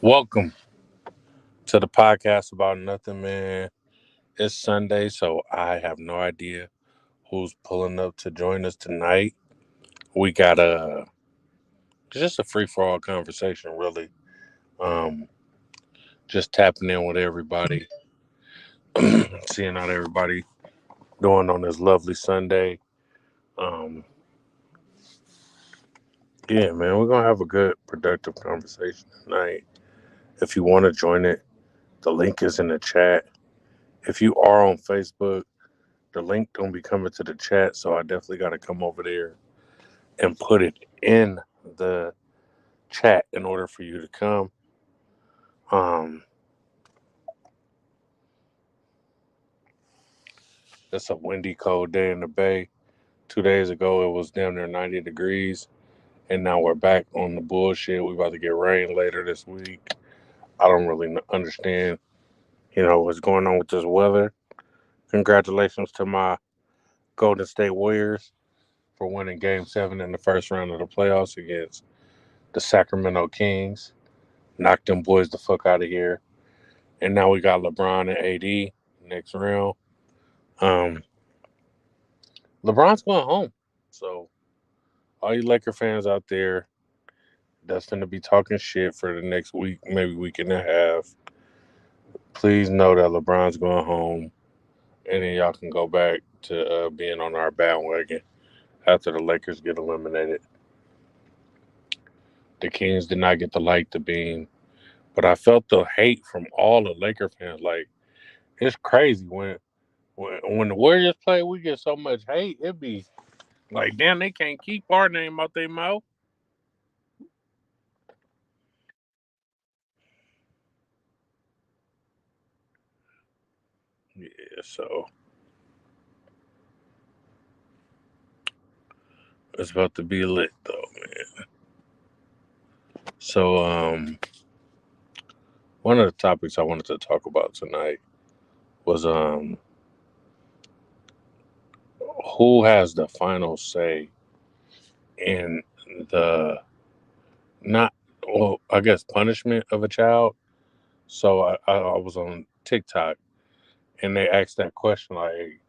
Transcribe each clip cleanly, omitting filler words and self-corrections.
Welcome to the podcast about nothing, man. It's Sunday, so I have no idea who's pulling up to join us tonight. We got just a free for all conversation, really. Um, just tapping in with everybody, seeing how everybody doing on this lovely Sunday. Um, yeah, man, we're gonna have a good, productive conversation tonight. If you want to join it, the link is in the chat. If you are on Facebook, the link don't be coming to the chat, so I definitely got to come over there and put it in the chat in order for you to come. Um, it's a windy, cold day in the Bay. 2 days ago, it was down there 90 degrees, and now we're back on the bullshit. We about to get rain later this week. I don't really understand, what's going on with this weather. Congratulations to my Golden State Warriors for winning Game 7 in the first round of the playoffs against the Sacramento Kings. Knocked them boys the fuck out of here. And now we got LeBron and AD next round. Um, LeBron's going home. So all you Laker fans out there that's going to be talking shit for the next week, maybe week and a half, please know that LeBron's going home. And then y'all can go back to being on our bandwagon after the Lakers get eliminated. The Kings did not get to light the beam. But I felt the hate from all the Laker fans. Like, it's crazy when the Warriors play, we get so much hate. It be like, damn, they can't keep our name out their mouth. Yeah, so it's about to be lit though, man. So one of the topics I wanted to talk about tonight was who has the final say in the not well, I guess punishment of a child. So I was on TikTok and they asked that question like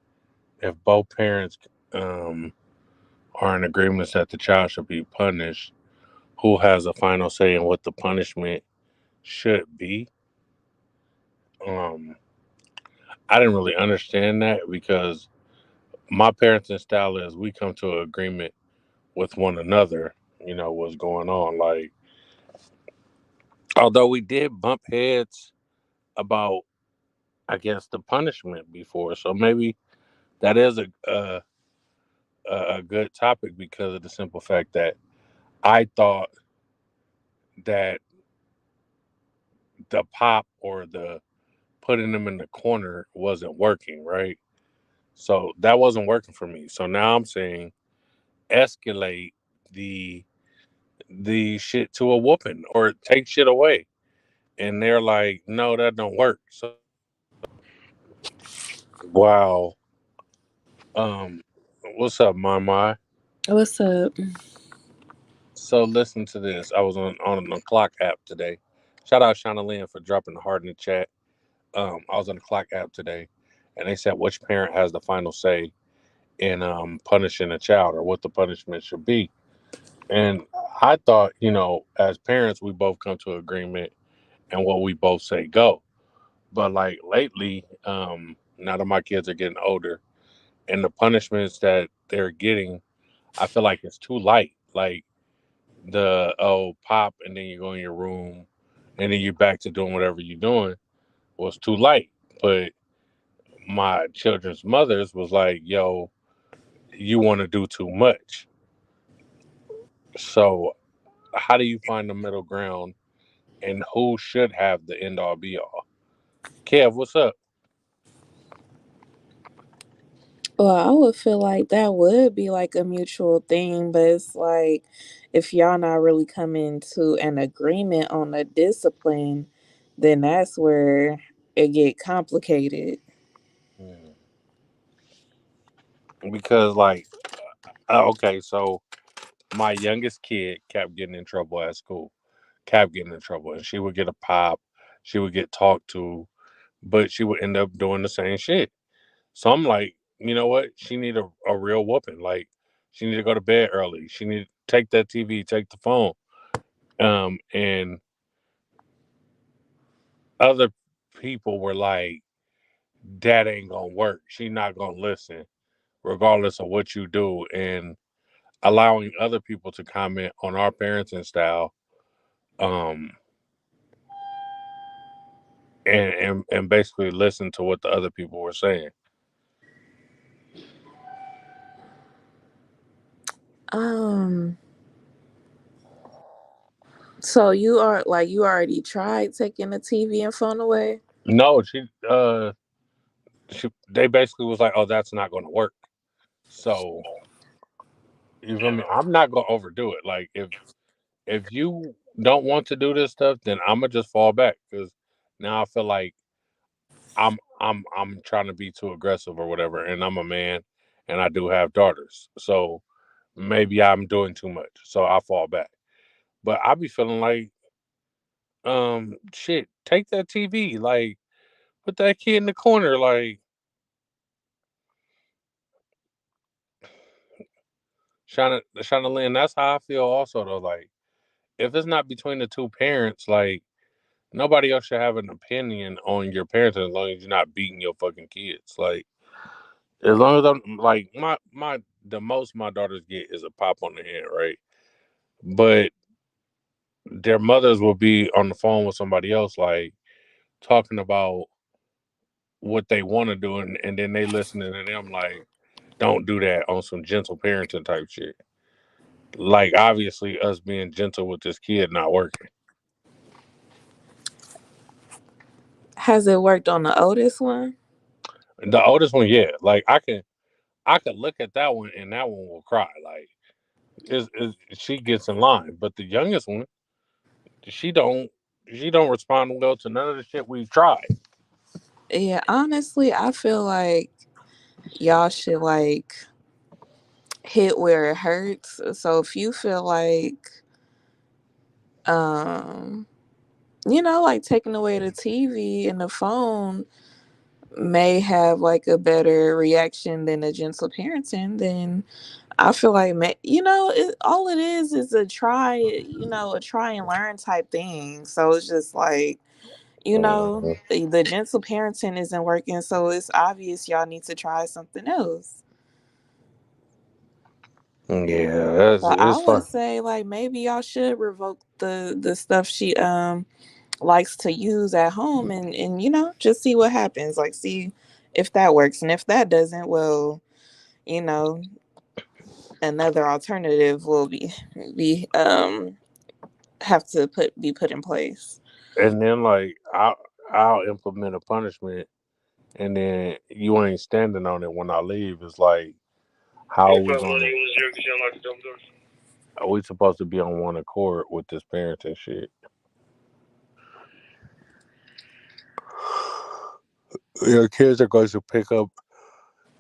if both parents um are in agreement that the child should be punished, who has a final say in what the punishment should be? Um, I didn't really understand that because my parenting style is we come to an agreement with one another, what's going on. Like, although we did bump heads about, I guess, the punishment before. So maybe that is a good topic because of the simple fact that I thought that the pop or the putting them in the corner wasn't working, right? So that wasn't working for me. So now I'm saying escalate the the shit to a whooping or take shit away. And they're like, no, that don't work. So wow. Um, what's up, my? What's up? So listen to this. I was on the clock app today. Shout out Shauna Lynn for dropping the heart in the chat. I was on the clock app today and they said which parent has the final say in punishing a child or what the punishment should be. And I thought, as parents, we both come to agreement and what we both say go. But like lately, now that my kids are getting older and the punishments that they're getting, I feel like it's too light. Like the pop and then you go in your room and then you're back to doing whatever you're doing was too light. But my children's mothers was like, yo, you want to do too much. So how do you find the middle ground and who should have the end all be all? Kev, what's up? Well, I would feel like that would be like a mutual thing, but it's like if y'all not really coming to an agreement on the discipline, then that's where it get complicated. Hmm. Because like, okay, so my youngest kid kept getting in trouble at school kept getting in trouble, and she would get a pop, she would get talked to, but she would end up doing the same shit. So I'm like, you know what? She need a real whooping. Like, she need to go to bed early. She need to take that TV, take the phone. And other people were like, that ain't gonna work. She not gonna listen, regardless of what you do. And allowing other people to comment on our parenting style, um, and basically listen to what the other people were saying. Um, so you are like you already tried taking the TV and phone away? No, they basically was like, oh, that's not gonna work. So you feel me? I'm not gonna overdo it. Like, if you don't want to do this stuff, then I'm gonna just fall back because now I feel like I'm trying to be too aggressive or whatever, and I'm a man, and I do have daughters, so maybe I'm doing too much, so I fall back. But I be feeling like, shit, take that TV, like put that kid in the corner, like Shana Lynn. That's how I feel also though. Like, if it's not between the two parents, like nobody else should have an opinion on your parents as long as you're not beating your fucking kids. Like, as long as I'm like my the most my daughters get is a pop on the head, right? But their mothers will be on the phone with somebody else, like talking about what they want to do, and then they listening to them like, don't do that on some gentle parenting type shit. Like, obviously, us being gentle with this kid not working. Has it worked on the oldest one? The oldest one, yeah, like I could look at that one and that one will cry. Like, she gets in line, but the youngest one, she don't she don't respond well to none of the shit we've tried. Yeah, honestly, I feel like y'all should like hit where it hurts. So if you feel like um like taking away the TV and the phone may have like a better reaction than a gentle parenting, then I feel like all it is a try, a try and learn type thing. So it's just like, Mhm. the gentle parenting isn't working, so it's obvious y'all need to try something else. Yeah, So I it's would fun. say like maybe y'all should revoke the stuff she likes to use at home, and just see what happens. Like, see if that works, and if that doesn't, well, you know another alternative will be have to be put in place. And then like I'll implement a punishment, and then you ain't standing on it when I leave. It's like, how are we supposed to be on one accord with this parenting shit? Your kids are going to pick up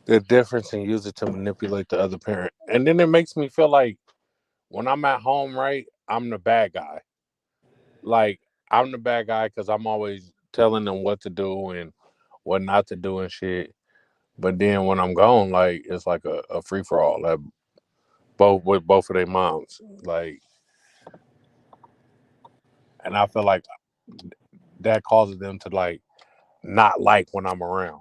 the difference and use it to manipulate the other parent, and then it makes me feel like when I'm at home, right, I'm the bad guy. Like, I'm the bad guy because I'm always telling them what to do and what not to do and shit. But then when I'm gone, like, it's like a free for all. Like, both with both of their moms. Like, and I feel like that causes them to like not like when I'm around.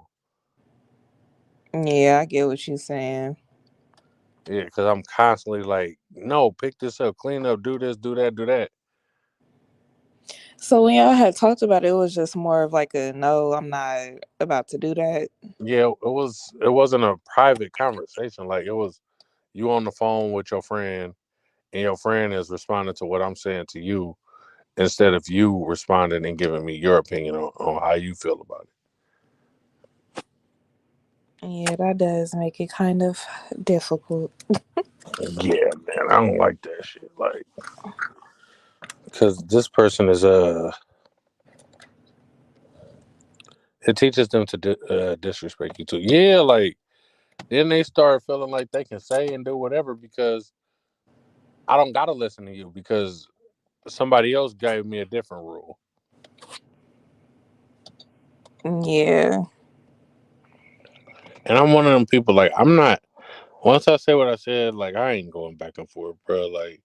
Yeah, I get what you're saying. Yeah, because I'm constantly like, no, pick this up, clean up, do this, do that, do that. So when y'all had talked about it, it was just more of like a no, I'm not about to do that. Yeah, it wasn't a private conversation. Like, it was you on the phone with your friend, and your friend is responding to what I'm saying to you instead of you responding and giving me your opinion on how you feel about Yeah, that does make it kind of difficult. it. Yeah, man, I don't like that shit. Like, because this person is it teaches them to disrespect you too. Yeah, like then they start feeling like they can say and do whatever because I don't gotta listen to you because somebody else gave me a different rule. Yeah. And I'm one of them people, like, I'm not, once I say what I said, like, I ain't going back and forth, bro. Like,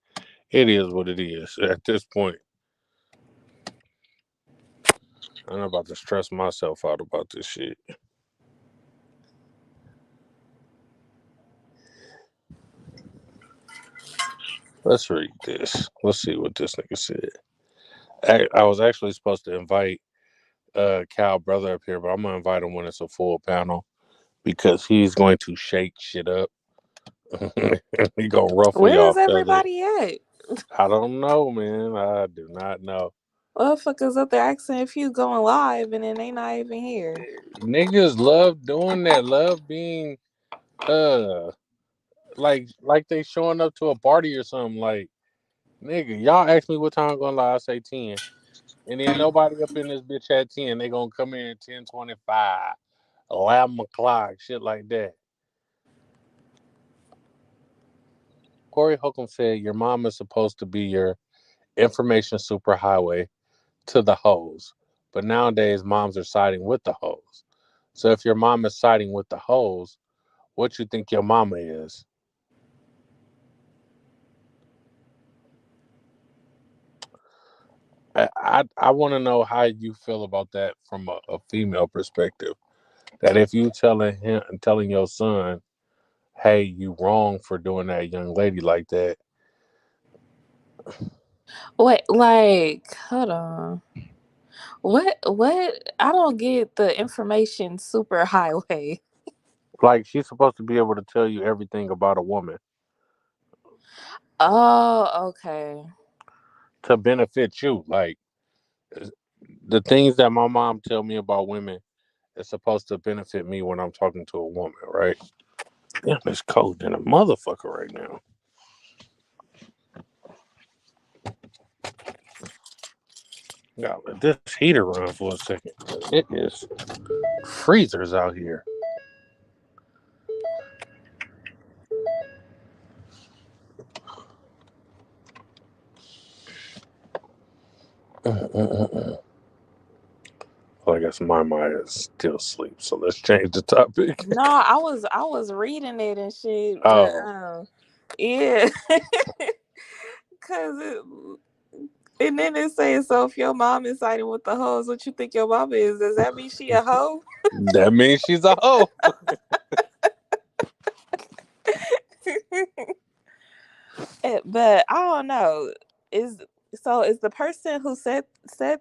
it is what it is at this point. I'm not about to stress myself out about this shit. Let's read this. Let's see what this nigga said. I was actually supposed to invite Cal brother up here, but I'm gonna invite him when it's a full panel because he's going to shake shit up. He gonna ruffle Where y'all is feathers. everybody at? I don't know, man. I do not know. Motherfuckers up there asking if you going live and then they not even here. Niggas love doing that. Love being uh like they showing up to a party or something. Like, nigga, y'all ask me what time I'm gonna lie, I say 10. And then nobody up in this bitch at 10. They gonna come in at 10:25, 11 o'clock, shit like that. Corey Holcomb said your mom is supposed to be your information superhighway to the hoes. But nowadays moms are siding with the hoes. So if your mom is siding with the hoes, what you think your mama is? I want to know how you feel about that from a female perspective. That if you telling your son, hey, you wrong for doing that young lady like that. Wait, like, hold on. What I don't get the information super highway. Like, she's supposed to be able to tell you everything about a woman Oh, okay. to benefit you. Like, the things that my mom tell me about women is supposed to benefit me when I'm talking to a woman, right? Damn, it's cold than a motherfucker right now. Gotta let this heater run for a second. It is freezers out here. Well, I guess my mind is still asleep, so let's change the topic. No, I was reading it and shit, but Oh, yeah, cause and then it says so if your mom is siding with the hoes, what you think your mama is? Does that mean she a hoe? that means she's a hoe. But I don't know. Is is the person who said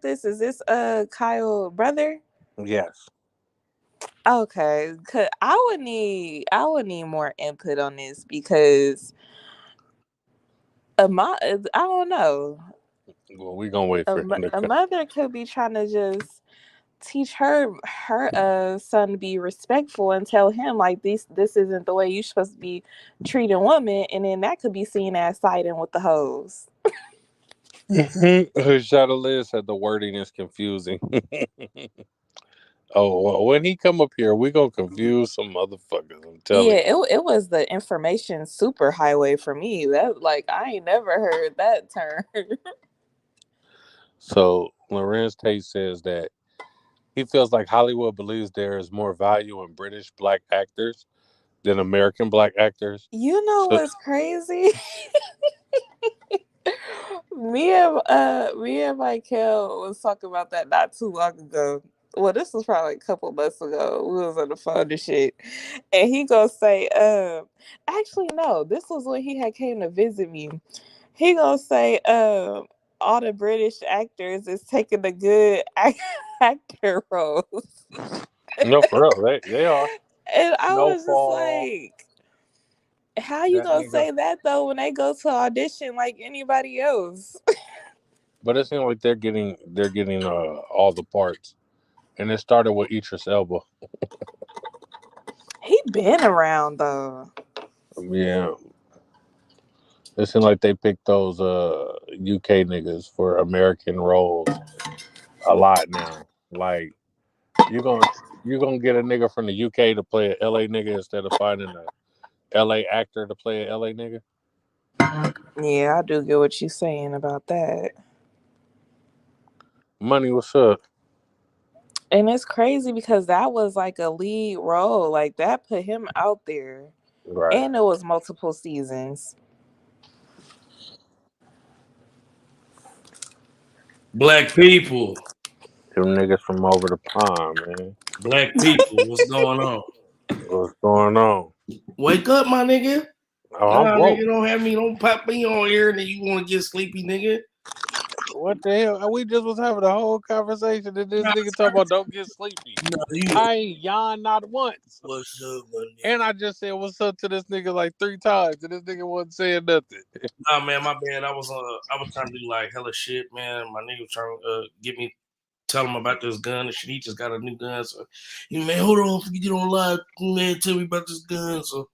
this, is this Kyle brother? Yes. Okay, cause I would need more input on this because I don't know. Well, we gonna wait for him to A come. mother could be trying to just teach her son to be respectful and tell him like this isn't the way you're supposed to be treating women, and then that could be seen as siding with the hoes. Shadow Liz said the wording is confusing. Oh, well, when he come up here, we gonna confuse some motherfuckers. I'm Yeah, telling you. it was the information super highway for me. That like I ain't never heard that term. So Lorenz Tate says that he feels like Hollywood believes there is more value in British black actors than American black actors. You know So what's crazy? Me and Michael was talking about that not too long ago. Well, this was probably a couple months ago. We was on the phone and shit. And he gonna say, actually no, this was when he had came to visit me. He gonna say, all the British actors is taking the good actor roles. no, for real, they are. And I was just Snowfall, like, how you that gonna nigga. say that though when they go to audition like anybody else? But it seems like they're getting all the parts, and it started with Idris Elba. He been around though. Yeah, it seems like they picked those UK niggas for American roles a lot now. Like, you gonna you gonna get a nigga from the UK to play an LA nigga instead of finding a LA actor to play an LA nigga. Yeah, I do get what you saying about that. Money, what's up? And it's crazy because that was like a lead role. Like that put him out there. Right. And it was multiple seasons. Black people. Them niggas from over the pond, man. Black people. What's going on? What's going on? Wake up, my nigga. Oh, I'm Nah, woke. nigga, don't pop me on here and then you want to get sleepy, nigga. What the hell? We just was having a whole conversation and this nigga talking about don't get sleepy. No, you. I ain't yawned not once. What's up, my nigga? And I just said what's up to this nigga like 3 times and this nigga wasn't saying nothing. Nah, man, my bad. I was trying to do like hella shit, man. My nigga was trying to tell him about this gun and shit. He just got a new gun, so man, hold on, if you get on live, man, tell me about this gun. So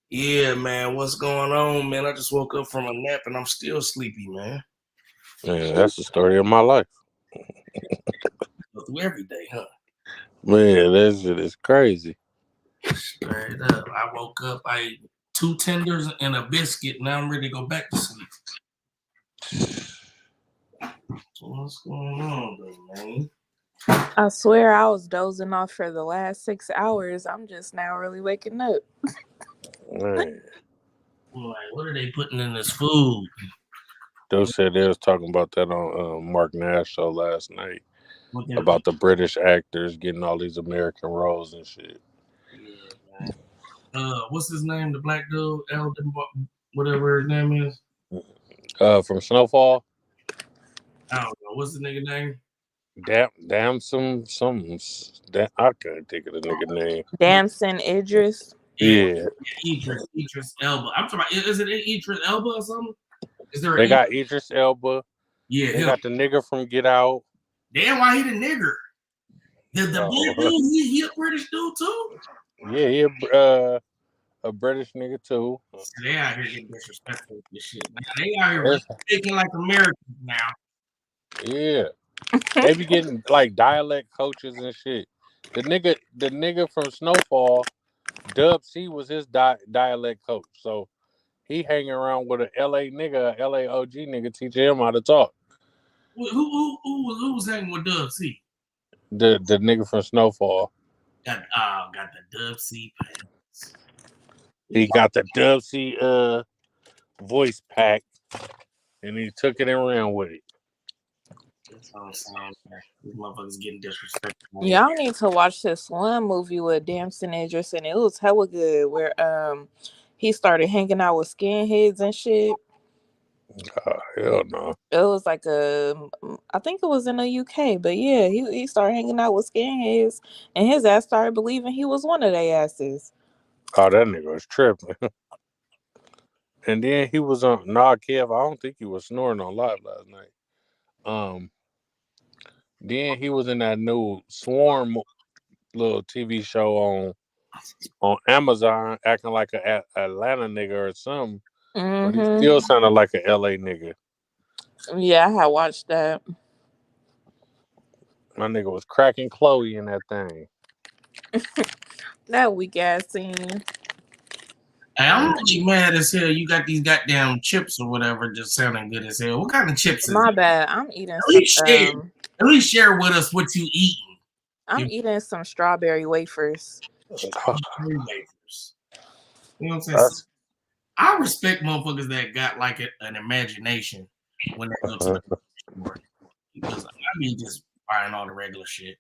yeah, man, what's going on, man? I just woke up from a nap and I'm still sleepy, man. Man, that's the story of my life. Go through every day, huh? Man, that shit is crazy. Straight up. I woke up, I ate 2 tenders and a biscuit. Now I'm ready to go back to sleep. So what's going on, though, man? I swear I was dozing off for the last 6 hours. I'm just now really waking up. Man. I'm like, what are they putting in this food? Those said they was talking about that on Mark Nash show last night. About the British actors getting all these American roles and shit. Yeah, man. What's his name? The black dude, Eldon, whatever his name is. From Snowfall. I don't know. What's the nigga name? I couldn't think of the nigga name. Damson Idris. Yeah. Idris Elba. I'm talking about. Is it Idris Elba or something? Is there? They got Idris Elba. Yeah, they got the nigga from Get Out. Damn, why he the nigger? The black dude, he a British dude too? Yeah, he a British nigga too. So they out here getting disrespectful with this shit. Now, they out here speaking like Americans now. Yeah. They be getting like dialect coaches and shit. The nigga from Snowfall, Dub C was his dialect coach. So he hanging around with a LA nigga, a LA OG nigga teaching him how to talk. Who was hanging with Dub C? The nigga from Snowfall. Got the Dub C pants. He got the Dub C voice pack and he took it and ran with it. That's all I'm saying. These motherfuckers getting disrespectful. Y'all need to watch this one movie with Damson Idris and it was hella good where he started hanging out with skinheads and shit. Hell no. It was like I think it was in the UK, but yeah, he started hanging out with skinheads and his ass started believing he was one of their asses. Oh, that nigga was tripping. And then he was on Kev. I don't think he was snoring on live last night. Then he was in that new Swarm little TV show on Amazon, acting like a Atlanta nigga or something. But he still sounded like a LA nigga. Yeah, I had watched that. My nigga was cracking Chloe in that thing. That weak ass scene. Hey, I'm really mad as hell. You got these goddamn chips or whatever just sounding good as hell. What kind of chips is My it? bad. I'm eating At least share with us what you eating. I'm eating some strawberry wafers. Strawberry wafers. You know what I'm saying? I respect motherfuckers that got like an imagination when they go to the store. Because I be just buying all the regular shit.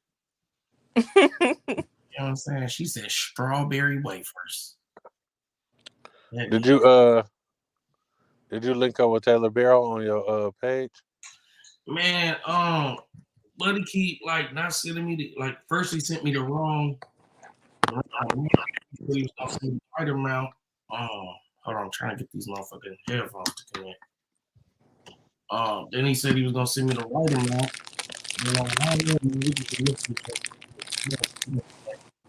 You know what I'm saying? She said strawberry wafers. Did you link up with Taylor Barrow on your page? Man, buddy keep like not sending me first he sent me the wrong he was gonna send me the right amount. Hold on, I'm trying to get these motherfucking headphones to connect. Then he said he was gonna send me the right amount.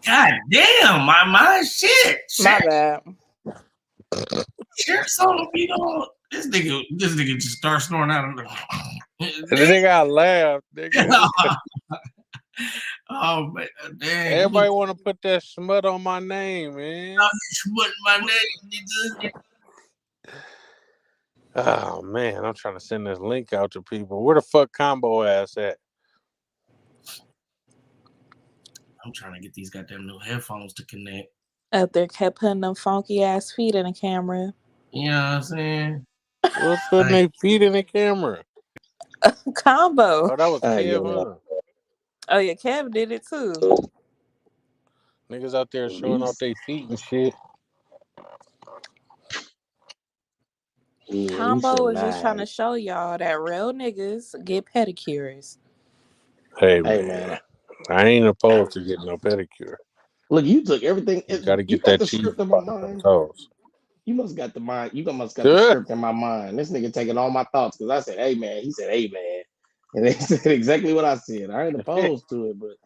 God damn, my shit. My bad. Share something, you know. This nigga just starts snoring out of the. The nigga I laughed, nigga. Oh man, dang. Everybody want to put that smut on my name, man. Smut my name, nigga. Oh man, I'm trying to send this link out to people. Where the fuck combo ass at? I'm trying to get these goddamn new headphones to connect. Up there kept putting them funky ass feet in the camera. You know what I'm saying? What's putting Like, their feet in the camera? Combo. Oh, that was I ain't Kev, giving up. huh? Oh yeah, Kev did it too. Niggas out there showing off These, their feet and shit. yeah, we Combo should was just trying not. to show y'all that real niggas get pedicures. Hey Hey man, man, I ain't opposed to getting no pedicure. look, you took everything. You got to You get got that the cheese script in my up out them mind. toes. You must got the mind. You must got the Duh. script in my mind. This nigga taking all my thoughts because I said, "Hey man," he said, "Hey man," and they said exactly what I said. I ain't opposed to it, but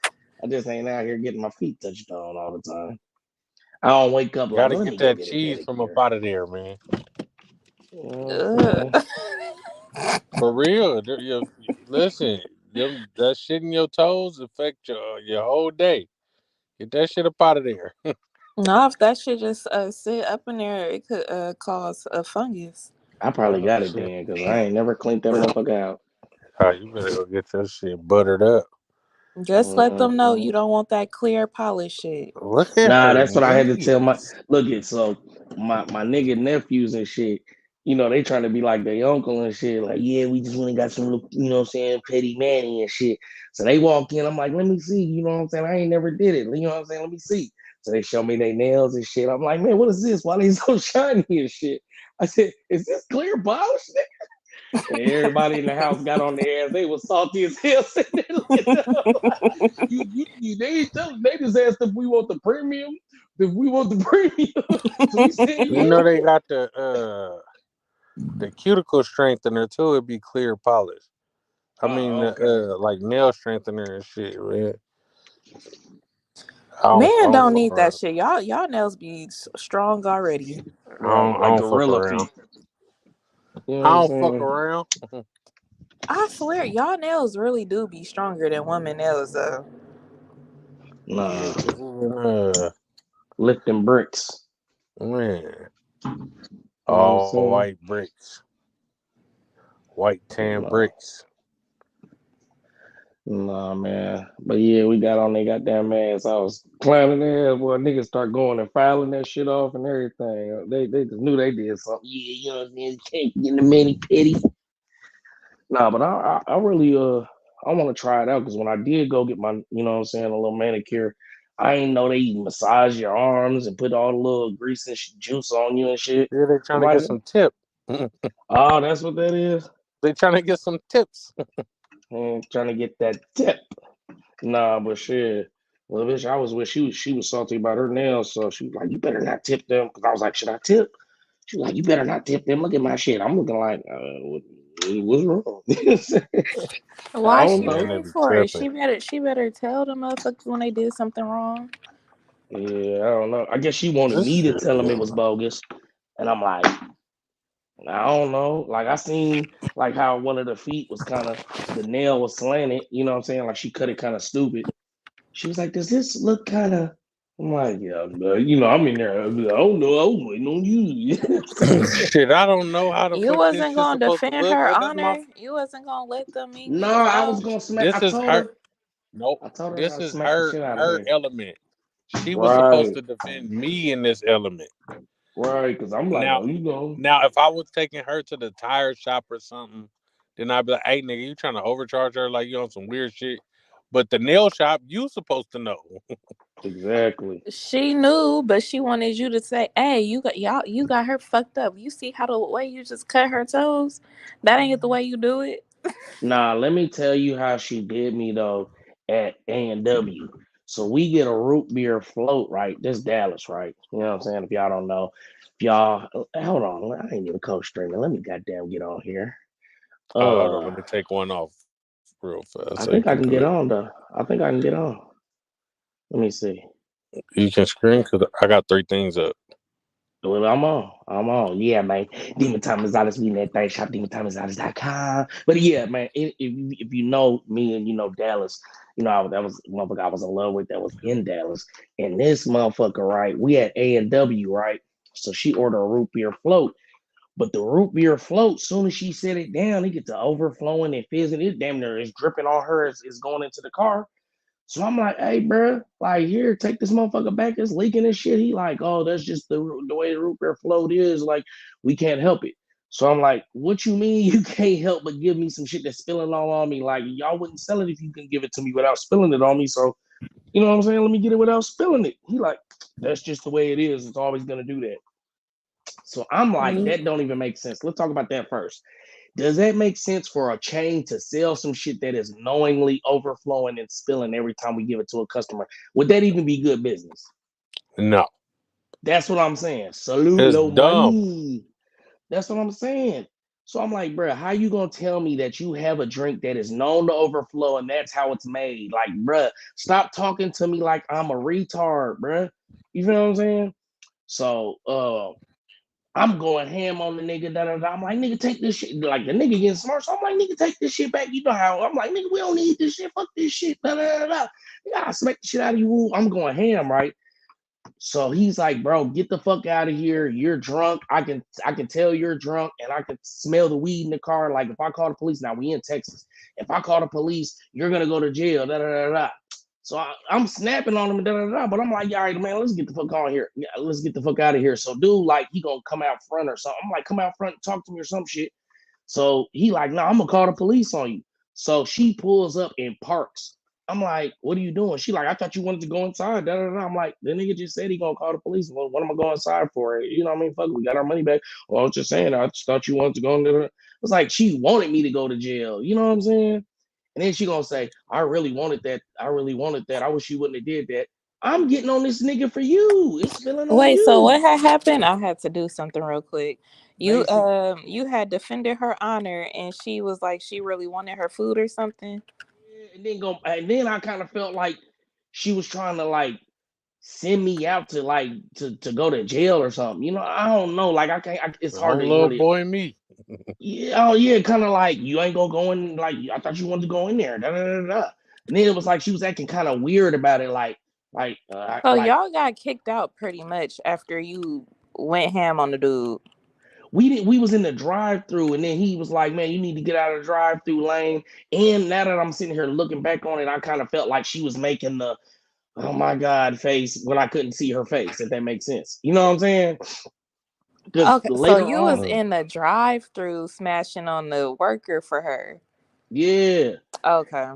I just ain't out here getting my feet touched on all the time. I don't wake up Got like, to let get me go that get a cheese from up pedicure. out of there, man. You know what I'm saying? Ugh. For real. Listen, that shit in your toes affect your whole day. Get that shit up out of there. No, if that shit just sit up in there, it could cause a fungus. I probably Oh got it shit. then because I ain't never cleaned that motherfucker out. Oh, you better go get your shit buttered up. Just let them know you Mm-mm. don't want that clear polish shit. Look at Nah, her that's what I had to tell my knees. look at so my nigga nephews and shit, they trying to be like their uncle and shit. Like, yeah, we just went and got some little, what I'm saying, petty manny and shit. So they walk in, I'm like, let me see, you know what I'm saying? I ain't never did it. You know what I'm saying? Let me see. So they show me their nails and shit. I'm like, man, what is this? Why they so shiny and shit? I said, is this clear polish? And everybody in the house got on their ass. They was salty as hell sitting there looking at them. They ain't tell they just asked if we want the premium. If we want the premium. So we said You yeah. know they got the cuticle strengthener too. It'd be clear polish. I mean, Okay. like nail strengthener and shit, man. I Men don't don't fuck need that around. shit. Y'all nails be strong already. Right, I like don't fuck gorilla around. feet. You know I what I'm don't fuck saying? around. I swear, y'all nails really do be stronger than women nails though. Yeah, Nah. 'cause even Lifting bricks. man, You know what I'm all saying? white bricks, white tan Nah. bricks. Nah, man. But yeah, we got on their goddamn ass. I was climbing there, boy. Niggas start going and filing that shit off and everything. They just knew they did something. Yeah, you know what I'm saying? Can't get in the mani petty. Nah, but I really I want to try it out because when I did go get my what I'm saying, a little manicure, I ain't know they massage your arms and put all the little grease and juice on you and shit. Yeah, they I'm trying to like, get some tip. oh, that's what that is. They trying to get some tips. Trying to get that tip. Nah, but shit. Well, bitch, I was with she was salty about her nails, so she was like, "You better not tip them." Because I was like, "Should I tip?" She was like, "You better not tip them. Look at my shit." I'm looking like, what's wrong? I Why don't she Man, know. they pay be for it? tripping. She better tell the motherfuckers when they did something wrong. Yeah, I don't know. I guess she wanted This me to shit, tell him it was yeah. bogus, and I'm like, I don't know. Like I seen like how one of the feet was kind of the nail was slanted. You know what I'm saying? Like she cut it kind of stupid. She was like, "Does this look kind of?" I'm like, "Yeah, I'm in there. I don't know. I was waiting on you." Shit, I don't know how the You fuck this wasn't shit gonna supposed to defend look, her but this my honor. You wasn't gonna let them meet No, me as I was well. gonna smack. I this is told her. her. Nope, I told her this I'd is smack the her shit out of her her. element. She was supposed Right, to defend me in this element. right. Because I'm like, Now, oh, you know, if I was taking her to the tire shop or something, then I'd be like, "Hey, nigga, you trying to overcharge her like you on some weird shit?" But the nail shop, you supposed to know. exactly. She knew, but she wanted you to say, "Hey, you got her fucked up. You see how the way you just cut her toes? That ain't the way you do it." Nah, let me tell you how she did me though at A&W. So we get a root beer float, right? This Dallas, right? You know what I'm saying? If y'all don't know, if y'all hold on, I ain't even coach streaming. Let me goddamn get on here. Hold on, Uh, let me take one off real fast so you I can think I do can it. get on though. I think I can get on. Let me see. You can screen because I got three things up. Well, I'm on. I'm on. Yeah, man. Demon Time is honest. We in that thing shop. DemonTimeIsHonest.com. But yeah, man. If you know me and you know Dallas, that was motherfucker I was in love with that was in Dallas. And this motherfucker, right? We at A&W, right? So she ordered a root beer float. But the root beer float, soon as she set it down, it gets to overflowing and fizzing. It damn near is dripping on her as it's going into the car. So I'm like, hey, bro, like, here, take this motherfucker back. It's leaking and shit. He like, oh, that's just the way the root beer float is. Like, we can't help it. So I'm like, what you mean you can't help but give me some shit that's spilling all on me? Like, y'all wouldn't sell it if you can give it to me without spilling it on me. So, you know what I'm saying? Let me get it without spilling it. He like, that's just the way it is. It's always going to do that. So I'm like, that don't even make sense. Let's talk about that first. Does that make sense for a chain to sell some shit that is knowingly overflowing and spilling every time we give it to a customer? Would that even be good business? No, That's what I'm saying. Salute it's no dumb. money. That's what I'm saying. So I'm like, bro, how you gonna tell me that you have a drink that is known to overflow and that's how it's made? Like, bro, stop talking to me like I'm a retard, bro. You feel what I'm saying? So, I'm going ham on the nigga. Da, da, da. I'm like, nigga, take this shit. Like the nigga getting smart. So I'm like, nigga, take this shit back. You know how I'm like, nigga, we don't need this shit. Fuck this shit. Da, da, da, da. I smack the shit out of you. I'm going ham, right? So he's like, bro, get the fuck out of here. You're drunk. I can tell you're drunk, and I can smell the weed in the car. Like if I call the police, now we in Texas. If I call the police, you're gonna go to jail. Da da da da. So I'm snapping on him, da, da, da, but I'm like, all right, man, let's get the fuck on here. Yeah, let's get the fuck out of here. So dude, like, he gonna come out front or something. I'm like, come out front and talk to me or some shit. So he like, nah, I'm gonna call the police on you. So she pulls up and parks. I'm like, what are you doing? She like, I thought you wanted to go inside. Da, da, da. I'm like, the nigga just said he gonna call the police. Well, what am I going inside for? You know what I mean? Fuck, we got our money back. Well, I was just saying, I just thought you wanted to go in there. It's like she wanted me to go to jail. You know what I'm saying? And then she gonna say, I really wanted that. I really wanted that. I wish you wouldn't have did that. I'm getting on this nigga for you. It's spilling on Wait, so what you. had happened? I had to do something real quick. Basic. You had defended her honor and she was like she really wanted her food or something. And then I kind of felt like she was trying to like send me out to like to go to jail or something. You know, I don't know. Like I can't. It's hard Don't to little really. boy me. Yeah, oh yeah, kind of like you ain't gonna go in. Like I thought you wanted to go in there. Da, da, da, da. And then it was like she was acting kind of weird about it. So Like y'all got kicked out pretty much after you went ham on the dude. we didn't. We was in the drive-through, and then he was like, "Man, you need to get out of the drive-through lane." And now that I'm sitting here looking back on it, I kind of felt like she was making the "oh my god" face when I couldn't see her face. If that makes sense, you know what I'm saying? Because Okay, so later you was on, in the drive-through smashing on the worker for her. yeah. Okay.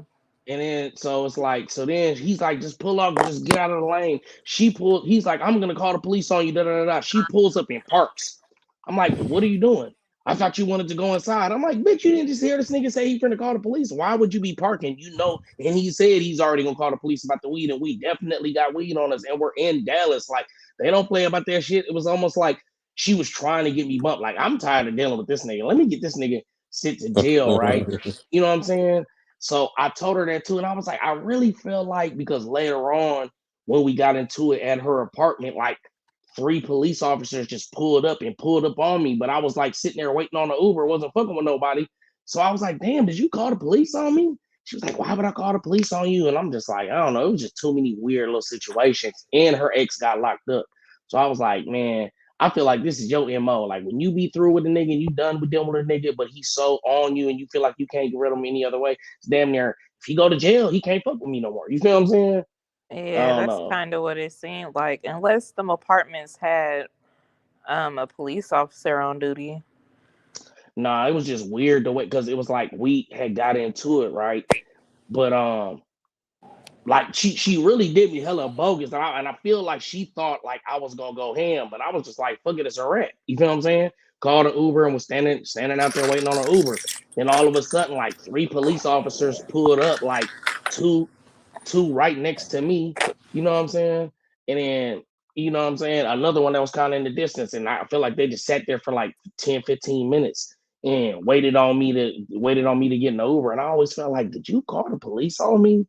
And then so it's like, so then he's like, just pull up, just get out of the lane. He's like, I'm gonna call the police on you, da da da da. She pulls up and parks. I'm like, what are you doing? I thought you wanted to go inside. I'm like, bitch, you didn't just hear this nigga say he's gonna call the police. Why would you be parking? You know, and he said he's already gonna call the police about the weed, and we definitely got weed on us, and we're in Dallas. Like, they don't play about that shit. It was almost like she was trying to get me bumped. Like, I'm tired of dealing with this nigga. Let me get this nigga sent to jail, right? You know what I'm saying? So I told her that too. And I was like, I really feel like because later on, when we got into it at her apartment, like three police officers just pulled up on me. But I was like sitting there waiting on the Uber, wasn't fucking with nobody. So I was like, damn, did you call the police on me? She was like, why would I call the police on you? And I'm just like, I don't know. It was just too many weird little situations. And her ex got locked up. So I was like, man, I feel like this is your MO. Like when you be through with the nigga and you done with dealing with a nigga, but he's so on you and you feel like you can't get rid of him any other way, it's damn near if he go to jail, he can't fuck with me no more. You feel what I'm saying? I Yeah, don't that's know. kind of what it seemed like. Unless them apartments had a police officer on duty. Nah, it was just weird the way because it was like we had got into it, right? But like she really did me hella bogus, and I feel like she thought like I was gonna go ham, but I was just like, fuck it, it's a rat. You feel what I'm saying? Called an Uber and was standing out there waiting on an Uber. Then all of a sudden, like three police officers pulled up, like two two right next to me. You know what I'm saying? And then you know what I'm saying, another one that was kind of in the distance, and I feel like they just sat there for like 10, 15 minutes and waited on me to get in the Uber. And I always felt like, did you call the police on me?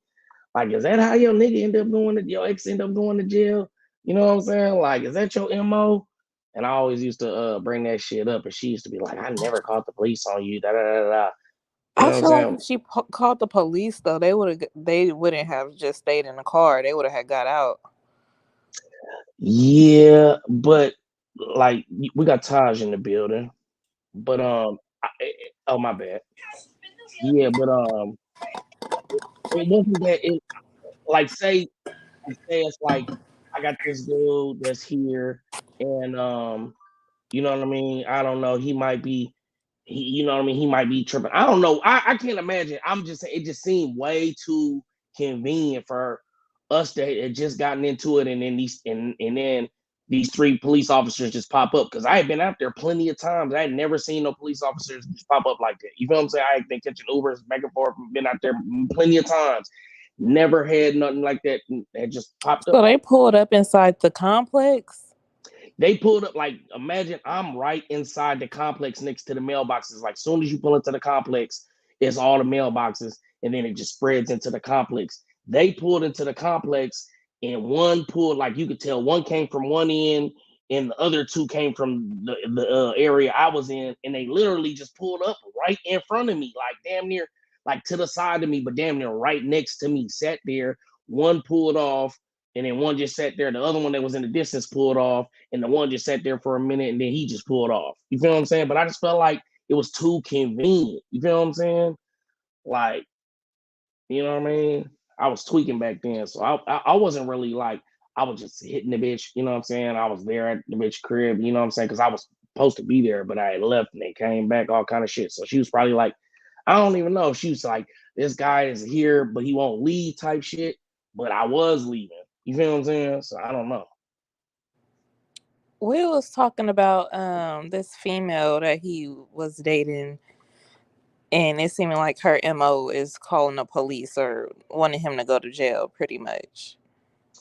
Like, is that how your nigga end up going to your ex end up going to jail? You know what I'm saying? Like, is that your MO? And I always used to bring that shit up, and she used to be like, I never called the police on you. Da da da da. You I know what I'm feel like saying? if she called the police, though, they wouldn't have just stayed in the car. They would have had got out. Yeah, but like we got Taj in the building. But oh my bad. Yeah, but it wasn't that it like say it's like I got this dude that's here and you know what I mean? I don't know. He might be you know what I mean? He might be tripping. I don't know. I can't imagine. I'm just saying it just seemed way too convenient for us to have just gotten into it and then these three police officers just pop up because I had been out there plenty of times. I had never seen no police officers just pop up like that. You feel what I'm saying? I had been catching Ubers back and forth, been out there plenty of times. Never had nothing like that that just popped up So they like pulled up inside the complex. they pulled up like imagine I'm right inside the complex next to the mailboxes. Like soon as you pull into the complex, it's all the mailboxes, and then it just spreads into the complex. They pulled into the complex, and one pulled like you could tell one came from one end, and the other two came from the area I was in, and they literally just pulled up right in front of me, like damn near like to the side of me, but damn near right next to me. Sat there. One pulled off, and then one just sat there. The other one that was in the distance pulled off and the one just sat there for a minute and then he just pulled off. You feel what I'm saying? But I just felt like it was too convenient. You feel what I'm saying? Like, you know what I mean? I was tweaking back then, so I wasn't really like I was just hitting the bitch. You know what I'm saying? I was there at the bitch crib. You know what I'm saying? Because I was supposed to be there, but I had left and they came back, all kind of shit. So she was probably like, I don't even know. She was like, this guy is here, but he won't leave type shit. But I was leaving. You feel what I'm saying? So I don't know. We was talking about this female that he was dating, and it seeming like her MO is calling the police or wanting him to go to jail, pretty much.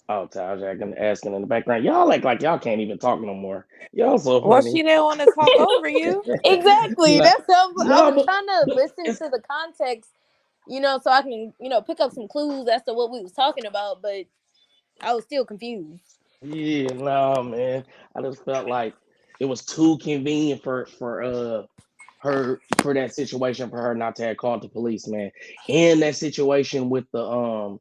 Oh, Taj, asking in the background. Y'all act like y'all can't even talk no more. Y'all so Well, funny. she didn't want to talk over you. Exactly. No, That's I no, was trying to but listen it's to the context, so I can, pick up some clues as to what we was talking about, but I was still confused. yeah, no, man. I just felt like it was too convenient for her for that situation for her not to have called the police, man. And that situation with the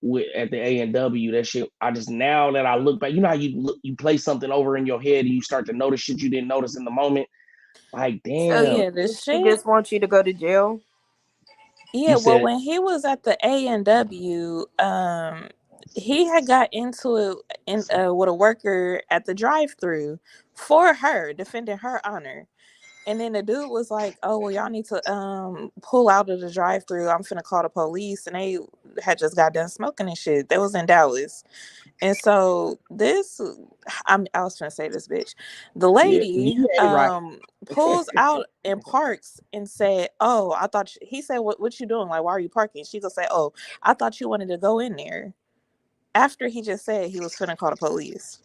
with at the A&W, that shit. I just now that I look back, you know how you play something over in your head and you start to notice shit you didn't notice in the moment. Like, So damn, Yeah, the she shit. just wants you to go to jail. you Yeah, well, said when he was at the A&W, he had got into it with a worker at the drive-through for her, defending her honor. And then the dude was like, "Oh, well, y'all need to pull out of the drive-through. I'm finna call the police." And they had just got done smoking and shit. They was in Dallas. And so I was trying to say this bitch. The yeah, lady you ain't right. pulls out and parks and said, "Oh, I thought he said, what you doing? Like, why are you parking?" She gonna say, "Oh, I thought you wanted to go in there." After he just said he was finna call the police.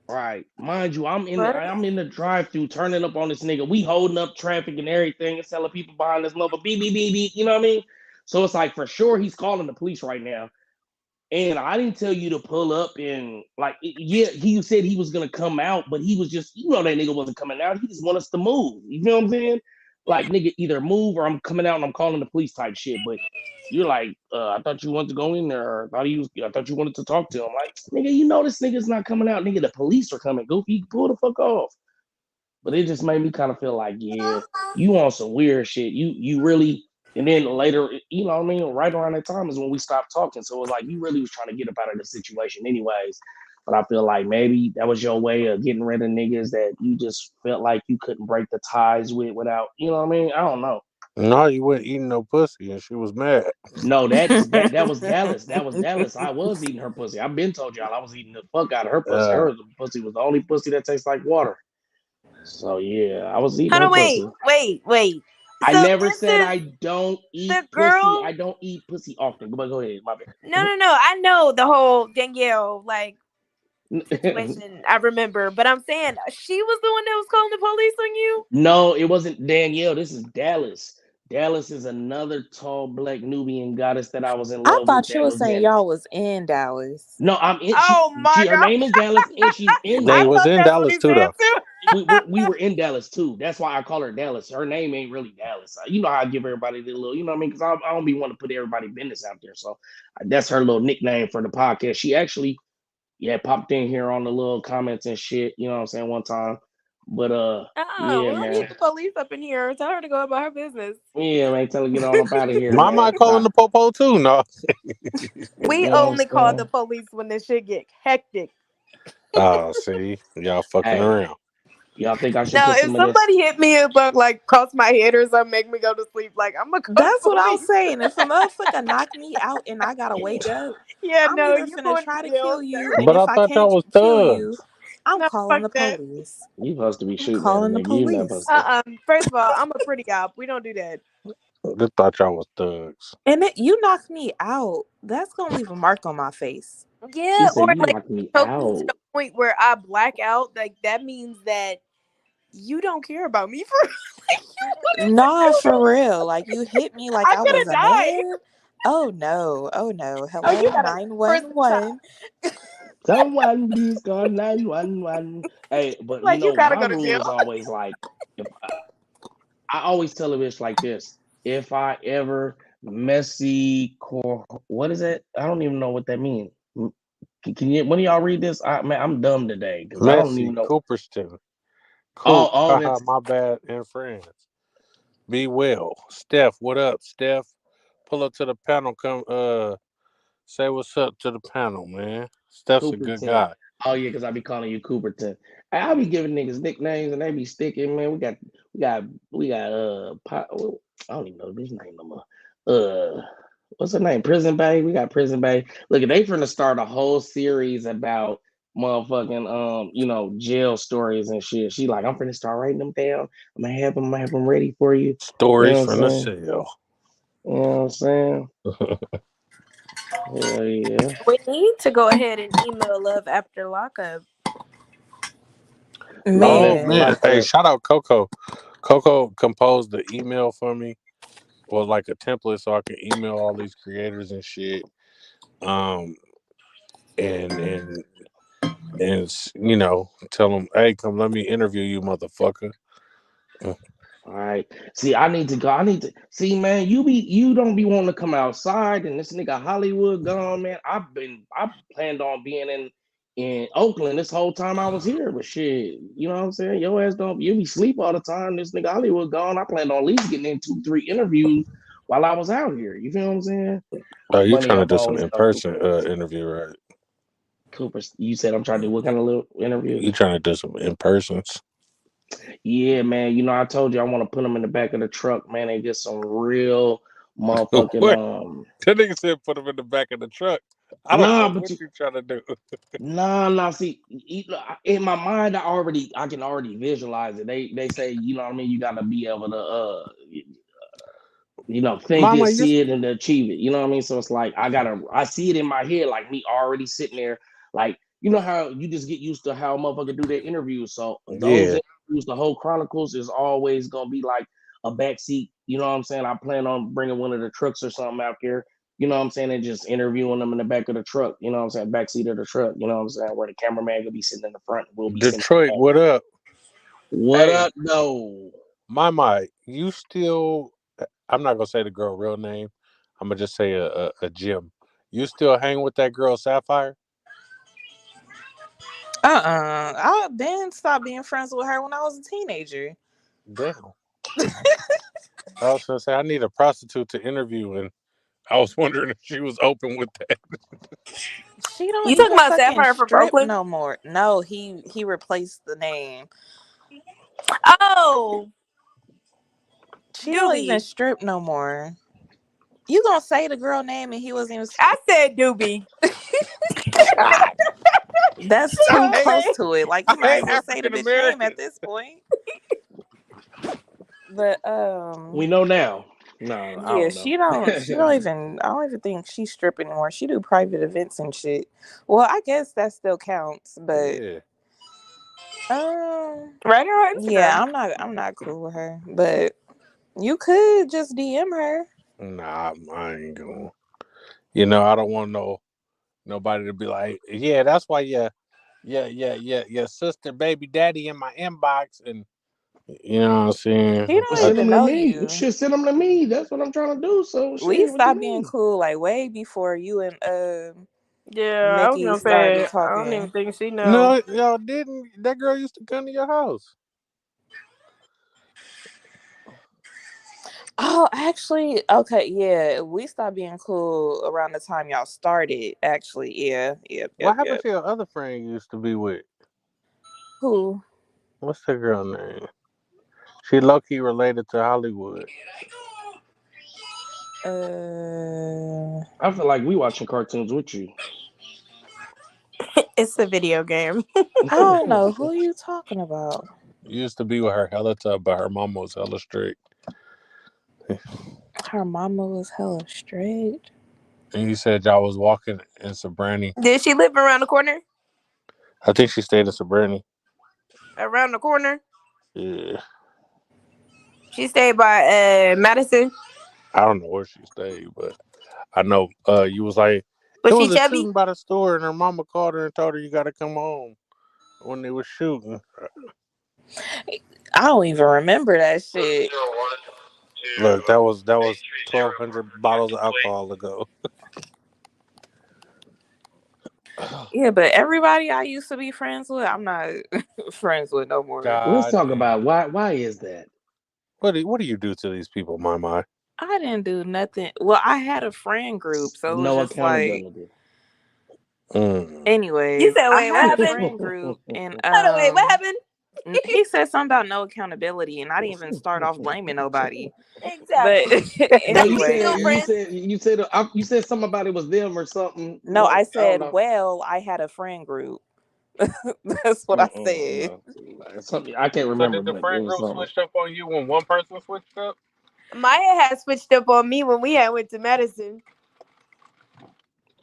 Right. Mind you, But I'm in the drive-through turning up on this nigga. We holding up traffic and everything and telling people behind this mother beep beep beep beep. You know what I mean? So it's like for sure he's calling the police right now. And I didn't tell you to pull up and like yeah, he said he was gonna come out, but he was just that nigga wasn't coming out. He just want us to move. You feel what I'm saying? Like nigga, either move or I'm coming out and I'm calling the police type shit. But you're like, I thought you wanted to go in there. Or I thought you wanted to talk to him. Like, nigga, this nigga's not coming out. Nigga, the police are coming. Goofy, pull the fuck off. But it just made me kind of feel like, yeah, you on some weird shit. You really, and then later, you know what I mean? Right around that time is when we stopped talking. So it was like you really was trying to get up out of the situation anyways. But I feel like maybe that was your way of getting rid of niggas that you just felt like you couldn't break the ties with without, you know what I mean? I don't know. No, you wasn't eating no pussy, and she was mad. No, that was Dallas. That was Dallas. I was eating her pussy. I've been told y'all I was eating the fuck out of her pussy. Uh, Her pussy was the only pussy that tastes like water. So yeah, I was eating hold her on, pussy. wait. I So never this said is I don't eat the pussy. girl. I don't eat pussy often. Go ahead, my No. I know the whole Danielle bad. situation. I remember, but I'm saying she was the one that was calling the police on you. No, it wasn't Danielle. This is Dallas. Dallas is another tall black Nubian goddess that I was in I love with. thought you That was was saying in. y'all was in Dallas. No, I'm in. Oh my Her god! name is Dallas, and she's in they I was thought Dallas. in that's what Dallas he too, said though. too. We were in Dallas too. That's why I call her Dallas. Her name ain't really Dallas. You know how I give everybody the little, you know what I mean? Because I don't be want to put everybody business out there. So that's her little nickname for the podcast. She actually, yeah, popped in here on the little comments and shit. You know what I'm saying? One time, But yeah, We don't need man. the police up in here. Tell her to go about her business. Yeah, man. Tell her to get on up out of here, My man. might calling the popo too. No. We You know what I'm only call the saying? police when this shit get hectic. Oh, see, y'all fucking Hey, around. y'all think I should Now, put if some of this? somebody hit me up, like cross my head or something, make me go to sleep, like I'm gonna call That's the what I was police. saying. If a motherfucker knock me out and I gotta wake up, Yeah, I'm no, either you finna going try to to jail, kill you, sir. and But I if I thought can't y'all was kill you, thugs. I'm No, calling fuck the that. police. You supposed to be I'm shooting at a calling the nigga. You not police. supposed to. First of all, I'm a pretty op. We don't do that. I thought y'all was thugs. And you knock me out, that's gonna leave a mark on my face. She Yeah, or said you like knocked me choke me to out. the point where I black out. Like that means that you don't care about me for like you wanted to Nah, kill for me. real. Like you hit me like I'm I gonna was a die. man. Oh no. Oh no. Oh, you Hello, gotta first of all, 911. Someone please call 911. Hey, but you like you know, gotta my go to rule jail. is always like, if I always tell a bitch like this, if I ever messy core, what is it? I don't even know what that means. Can you, when y'all read this? Man, I'm dumb today because I don't Messi, even know. Cooperston, Coop, Oh, haha, that's my bad, and friends. Be well. Steph, what up, Steph? Pull up to the panel. Come, say what's up to the panel, man. Steph's a good Cooperton. guy. Oh yeah, because I be calling you Cooperton. I be giving niggas nicknames and they be sticking. Man, we got I don't even know this name no more. What's her name? Prison Bay. We got Prison Bay. Look, they finna start a whole series about motherfucking jail stories and shit. She like, I'm finna start writing them down. I'm gonna have them ready for you. You know Stories what I'm from the saying? cell. You know what I'm saying? Hell yeah. We need to go ahead and email love after lockup. Love Oh after Man. man, hey, lockup. shout out Coco. Coco composed the email for me, or like a template, so I can email all these creators and shit. Um, and tell them, hey, come let me interview you, motherfucker. All right. See, I need to go. I need to see, man. You don't be wanting to come outside, and this nigga Hollywood gone, man. I planned on being in Oakland this whole time I was here, but shit, you know what I'm saying? Your ass don't you be sleep all the time. This nigga Hollywood gone. I planned on at least getting in 2, 3 interviews while I was out here. You feel what I'm saying? Oh, you Money trying to up do some always in come through person first. interview, right? Cooper, you said I'm trying to do what kind of little interview? You trying to do some in persons? Yeah, man. I told you I want to put them in the back of the truck, man, and get some real motherfucking What? That nigga said put him in the back of the truck. I don't Nah, know but what you trying to do. nah. See, in my mind, I can already visualize it. They say, you know what I mean. You got to be able to, think it, Mama, you see it, and achieve it. You know what I mean. So it's like I see it in my head, like me already sitting there, like you know how you just get used to how a motherfucker do their interviews. So those yeah. interviews, the whole chronicles is always gonna be like a backseat. You know what I'm saying? I plan on bringing one of the trucks or something out there. You know what I'm saying? And just interviewing them in the back of the truck. You know what I'm saying? Backseat of the truck. You know what I'm saying? Where the cameraman will be sitting in the front, we'll be sitting in Detroit, the back. what up? What Hey, up, though? my, you still? I'm not gonna say the girl real name. I'm gonna just say a Jim. You still hang with that girl Sapphire? I then stopped being friends with her when I was a teenager. Damn. I was gonna say I need a prostitute to interview, and I was wondering if she was open with that. She don't You talking even about fucking Sapphire from strip Oakland? no more. No, he replaced the name. Oh, She don't even Doobie. strip no more. You gonna say the girl name and he wasn't even. I said Doobie. God That's She too gonna I close say to it. Like I you might hate as well say the African bitch name at Americans. this point. But we know now. No, I yeah, don't know. she don't even I don't even think she strip anymore. She do private events and shit. Well, I guess that still counts, but Yeah. right on her yeah, Instagram. I'm not cool with her. But you could just DM her. Nah, I ain't going. I don't want nobody to be like, yeah, that's why your sister, baby daddy in my inbox, and you know what I'm saying. She don't Send even them to know me. You you. should send them to me. That's what I'm trying to do. So We shit, what you stopped being mean? cool like way before you and Yeah, I was Nikki gonna started say I don't even talking. think she know. No, y'all didn't. That girl used to come to your house. Oh, actually, okay, yeah. We stopped being cool around the time y'all started. Actually, yeah. What happened Yep. to your other friend you used to be with? Who? What's the girl name? She low key related to Hollywood. I feel like we watching cartoons with you. It's a video game. I don't know who you talking about. You used to be with her hella tough, but her mama was hella strict. Her mama was hella straight. And you said y'all was walking in Sobrani. Did she live around the corner? I think she stayed in Sobrani. Around the corner? Yeah. She stayed by Madison. I don't know where she stayed, but I know you was like, it Was she was a chubby? shooting by the store, and her mama called her and told her you got to come home when they was shooting. I don't even remember that shit. Look, that was 1,200 bottles of alcohol ago. Yeah, but everybody I used to be friends with, I'm not friends with no more. Let's God talk damn. about why is that? What do you do to these people, my? I didn't do nothing. Well, I had a friend group, so it was No just like, accountability. Mm. You anyways, said, I wait, what had a happened? friend group, and Hold on, wait, what happened? he said something about no accountability, and I didn't even start off blaming nobody. But Exactly. No, Don't you get me anyway, on, said you friends. said you said something about it was them or something. no, What? I I don't said, know. well, I had a friend group. That's what I said. No. Something I can't So remember, did the but it friend was group something. switch up on you when one person switched up? Maya had switched up on me when we had went to Madison.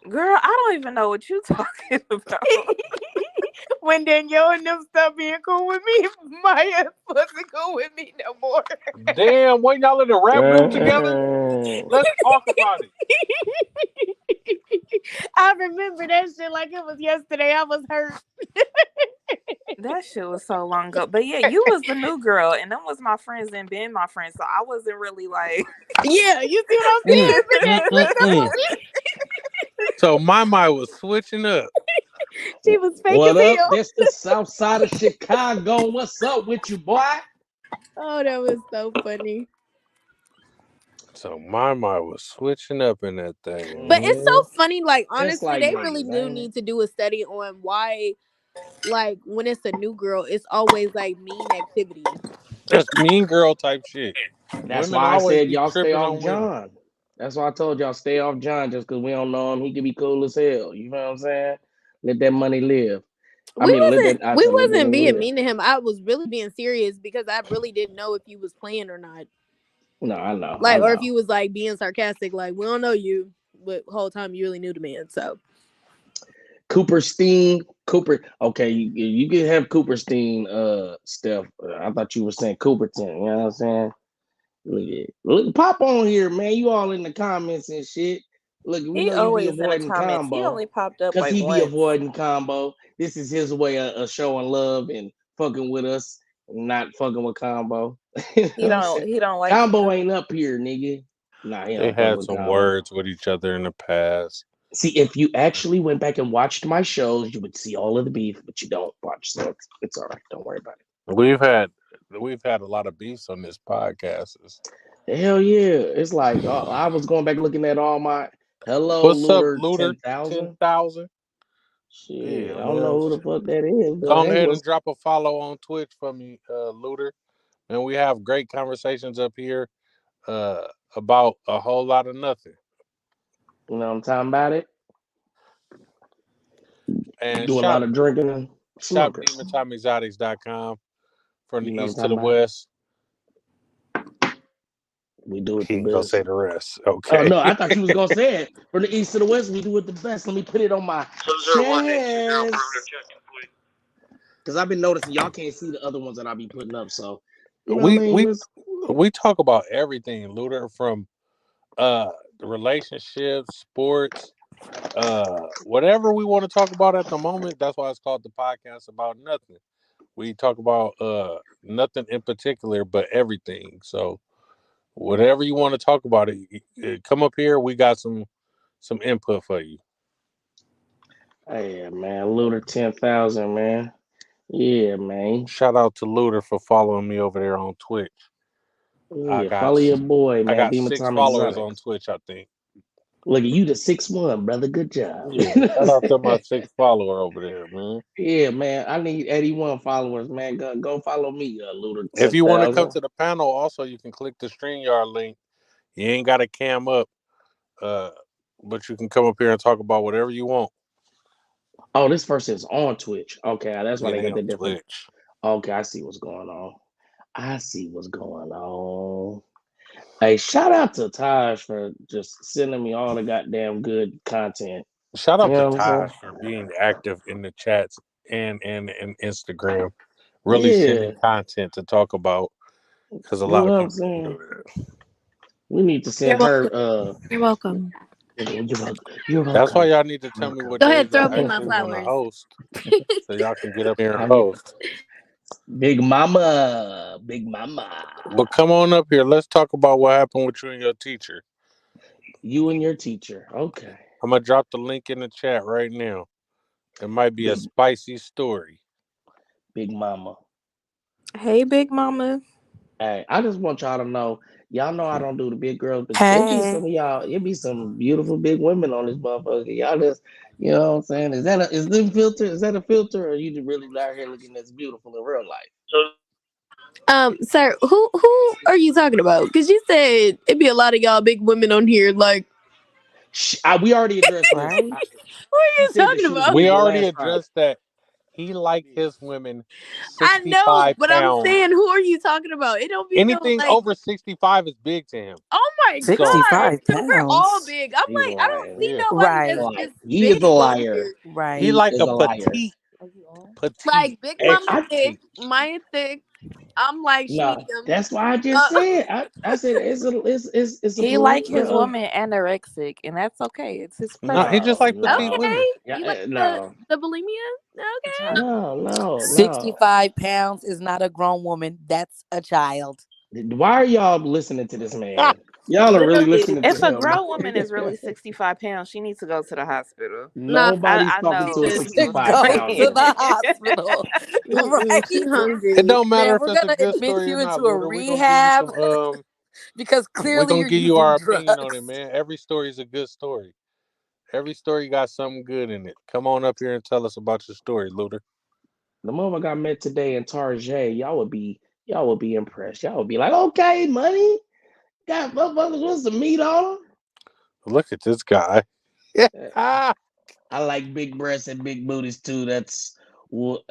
Girl, I don't even know what you talking about. When Danielle and them stopped being cool with me, Maya wasn't cool with me no more. Damn, when y'all in the rap group together? Dang. Let's talk about it. I remember that shit like it was yesterday. I was hurt. That shit was so long ago. But yeah, you was the new girl, and them was my friends and been my friends. So I wasn't really like. Yeah, you see what I'm Mm, saying? Bitch mm, had mm, switched up on mm. me. So my mind was switching up. She was fake as What up? hell. That's the south side of Chicago. What's up with you, boy? Oh, that was so funny. So my mind was switching up in that thing. But it's Mhm. so funny. Like, Just honestly, like they really niggas, do ain't it? need to do a study on why, like, when it's a new girl, it's always like mean activity. Just mean girl type shit. That's Women why I always said be y'all stay tripping off on women. John. That's why I told y'all stay off John just because we don't know him. He could be cool as hell. You know what I'm saying? Let that money live. I mean, I We said let that wasn't nigga being live. mean to him. I was really being serious because I really didn't know if you was playing or not. No, I know, I Like, or if know. you was like being sarcastic, like, we don't know you, but whole time you really knew the man. So Cooper. Okay, you can have Cooperstein, Steph. I thought you were saying Cooperton. You know what I'm saying? Look, pop on here, man. You all in the comments and shit. Look, we He know you be always in the avoiding comments. He combo only popped up because like he be once. avoiding combo. This is his way of showing love and fucking with us, and not fucking with combo. You know He what I'm don't. saying? He don't like Combo him. ain't up here, nigga. Nah, he They don't fuck had with some combo. words with each other in the past. See, if you actually went back and watched my shows, you would see all of the beef, but you don't watch, so it's all right. Don't worry about We've had a lot of beefs on this podcast. it. Hell yeah. It's like I was going back looking at all my hello What's up, looter Looter? 10,000. 10,000. Shit, Yeah, I don't man. know who the fuck that is, but Go hey, ahead and what's drop a follow on Twitch for me, Looter. And we have great conversations up here uh, about a whole lot of nothing. you know what I'm talking about it? And Do a lot of drinking and shop smoking. demontommyexotics.com from You the know what I'm east to talking the about? west. We do it He the ain't gonna say best. the rest. Oh Okay. no, I thought you was gonna say it. From the east to the west, we do it the best. Let me put it on my chest. Because I've been noticing y'all can't see the other ones that I be putting up. So, you know what I we mean? we we talk about everything, Looter, from the relationships, sports, whatever we want to talk about at the moment. That's why it's called the podcast about nothing. We talk about nothing in particular, but everything. So whatever you want to talk about, come up here. We got some input for you. Hey man, Looter 10,000, man. Yeah, man. Shout out to Looter for following me over there on Twitch. I Yeah, got follow your boy, I man. got Beam 6 followers on Atomic. Twitch, I think. Look at you, the 6'1", brother. Good job. Yeah, shout out to my 6 follower over there, man. Yeah, man. I need 81 followers, man. Go follow me, Luda If you want to come 10,000. to the panel, also you can click the StreamYard link. You ain't got to cam up, uh, but you can come up here and talk about whatever you want. Oh, this person is on Twitch. Okay, that's why Yeah, they they got the on different. Twitch. Okay, I see what's going on. I see what's going on. Hey, shout out to Taj for just sending me all the goddamn good content. Shout You out to know what I'm Taj for being active in the chats and Instagram, really saying? sending content to talk about because a You know lot what of I'm people don't saying? do that. We need to You're send her. welcome. You're welcome. You're welcome. You're That's why welcome. y'all need to tell me Welcome. what Go days ahead, throw y'all me my actually want to flowers. host, so y'all can get up here and I mean, host. Big Mama, Big Mama. But come on up here. Let's talk about what happened with you and your teacher. You and your teacher. Okay. I'm gonna drop the link in the chat right now. It might be a Big spicy story. Big Mama. Hey, Big Mama. Hey, I just want y'all to know. Y'all know I don't do the big girls, but it be Hey, some of y'all. It be some beautiful big women on this motherfucker. Y'all just, you know what I'm saying? Is them filter? Is that a filter, or you just really out here looking as beautiful in real life? Sir, who are you talking about? Because you said it'd be a lot of y'all big women on here. Like, We already addressed this. right? who are She you said that talking she was about? We beautiful already last Friday. addressed that. He liked his women I know, 65 but I'm pounds. saying, who are you talking about? It don't be no Anything like. over 65 is big to him. Oh my So god, 65 dude, we're all pounds. big. I'm He's like, I don't lying. see yeah, nobody Right, that's Like just he is a big on liar. here. he right. He like is a a liar. petite, Like Big Mama extra thick, petite. Maya thick. I'm like No, medium. that's why I just Uh, said. I said it's a He like polite. his woman anorexic, and that's okay. It's his No, he just preference. No, like petite no, women. okay, yeah, you like no, the bulimia? Okay. no. 65 pounds is not a grown woman. That's a child. Why are y'all listening to this man? Y'all are really Literally, listening to If a him. grown woman is really 65 pounds, she needs to go to the hospital. nah, Nobody's I talking she to a know just he she's was 65 just crazy. saying. pound To woman. the hospital. Right. She It hungry. don't matter Man, if we're it's a gonna good admit story or you not, into a Luda. We're gonna give you rehab some because we're clearly gonna you're give you using our opinion on it, drugs. man. Every story is a good story. Every story got something good in it. Come on up here and tell us about your story, Luda. The moment I met today in Tarjay, y'all would be impressed. Y'all would be like, okay, money, got motherfuckers with some meat on Look at this guy. them. Ah, I like big breasts and big booties too. That's what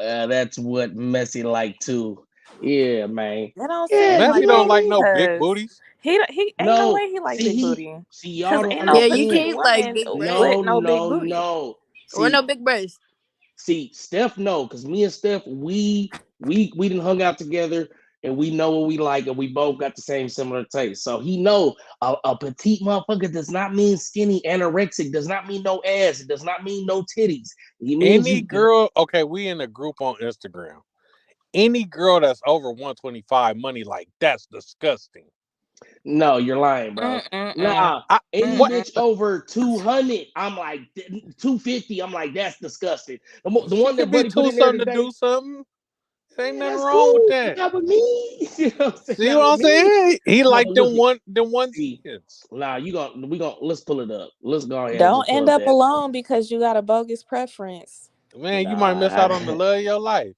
Messi like too. Yeah, man. That don't Yeah, seem Messi like don't it like man. no big because booties. he ain't no No, way he like see big booty. y'all Cause don't ain't no Yeah, you big understand. can't like woman big breasts with No, no big no, booty. no. or no See, big breasts. Steph, no, because me and Steph, we didn't hung out together and we know what we like and we both got the same similar taste. So he know a petite motherfucker does not mean skinny, anorexic, does not mean no ass, it does not mean no titties. It means Any you girl, okay, we in a group on Instagram. Any girl that's over 125 money, like that's disgusting. no, you're lying, bro. Mm-mm-mm. Nah, I any what? Mm-mm. bitch over 200, I'm like 250, I'm like that's disgusting. The She one could that be Buddy put too in there something to today, do something. There ain't yeah, nothing that's wrong with cool. But that. not with me. You know what I'm saying? See Not what with I'm me. saying? He No, like but look it. them one See, tens. nah, let's pull it up. Let's go ahead and Don't just pull end up up that. alone because you got a bogus preference. Man, you might miss out Nah, on the love of your life.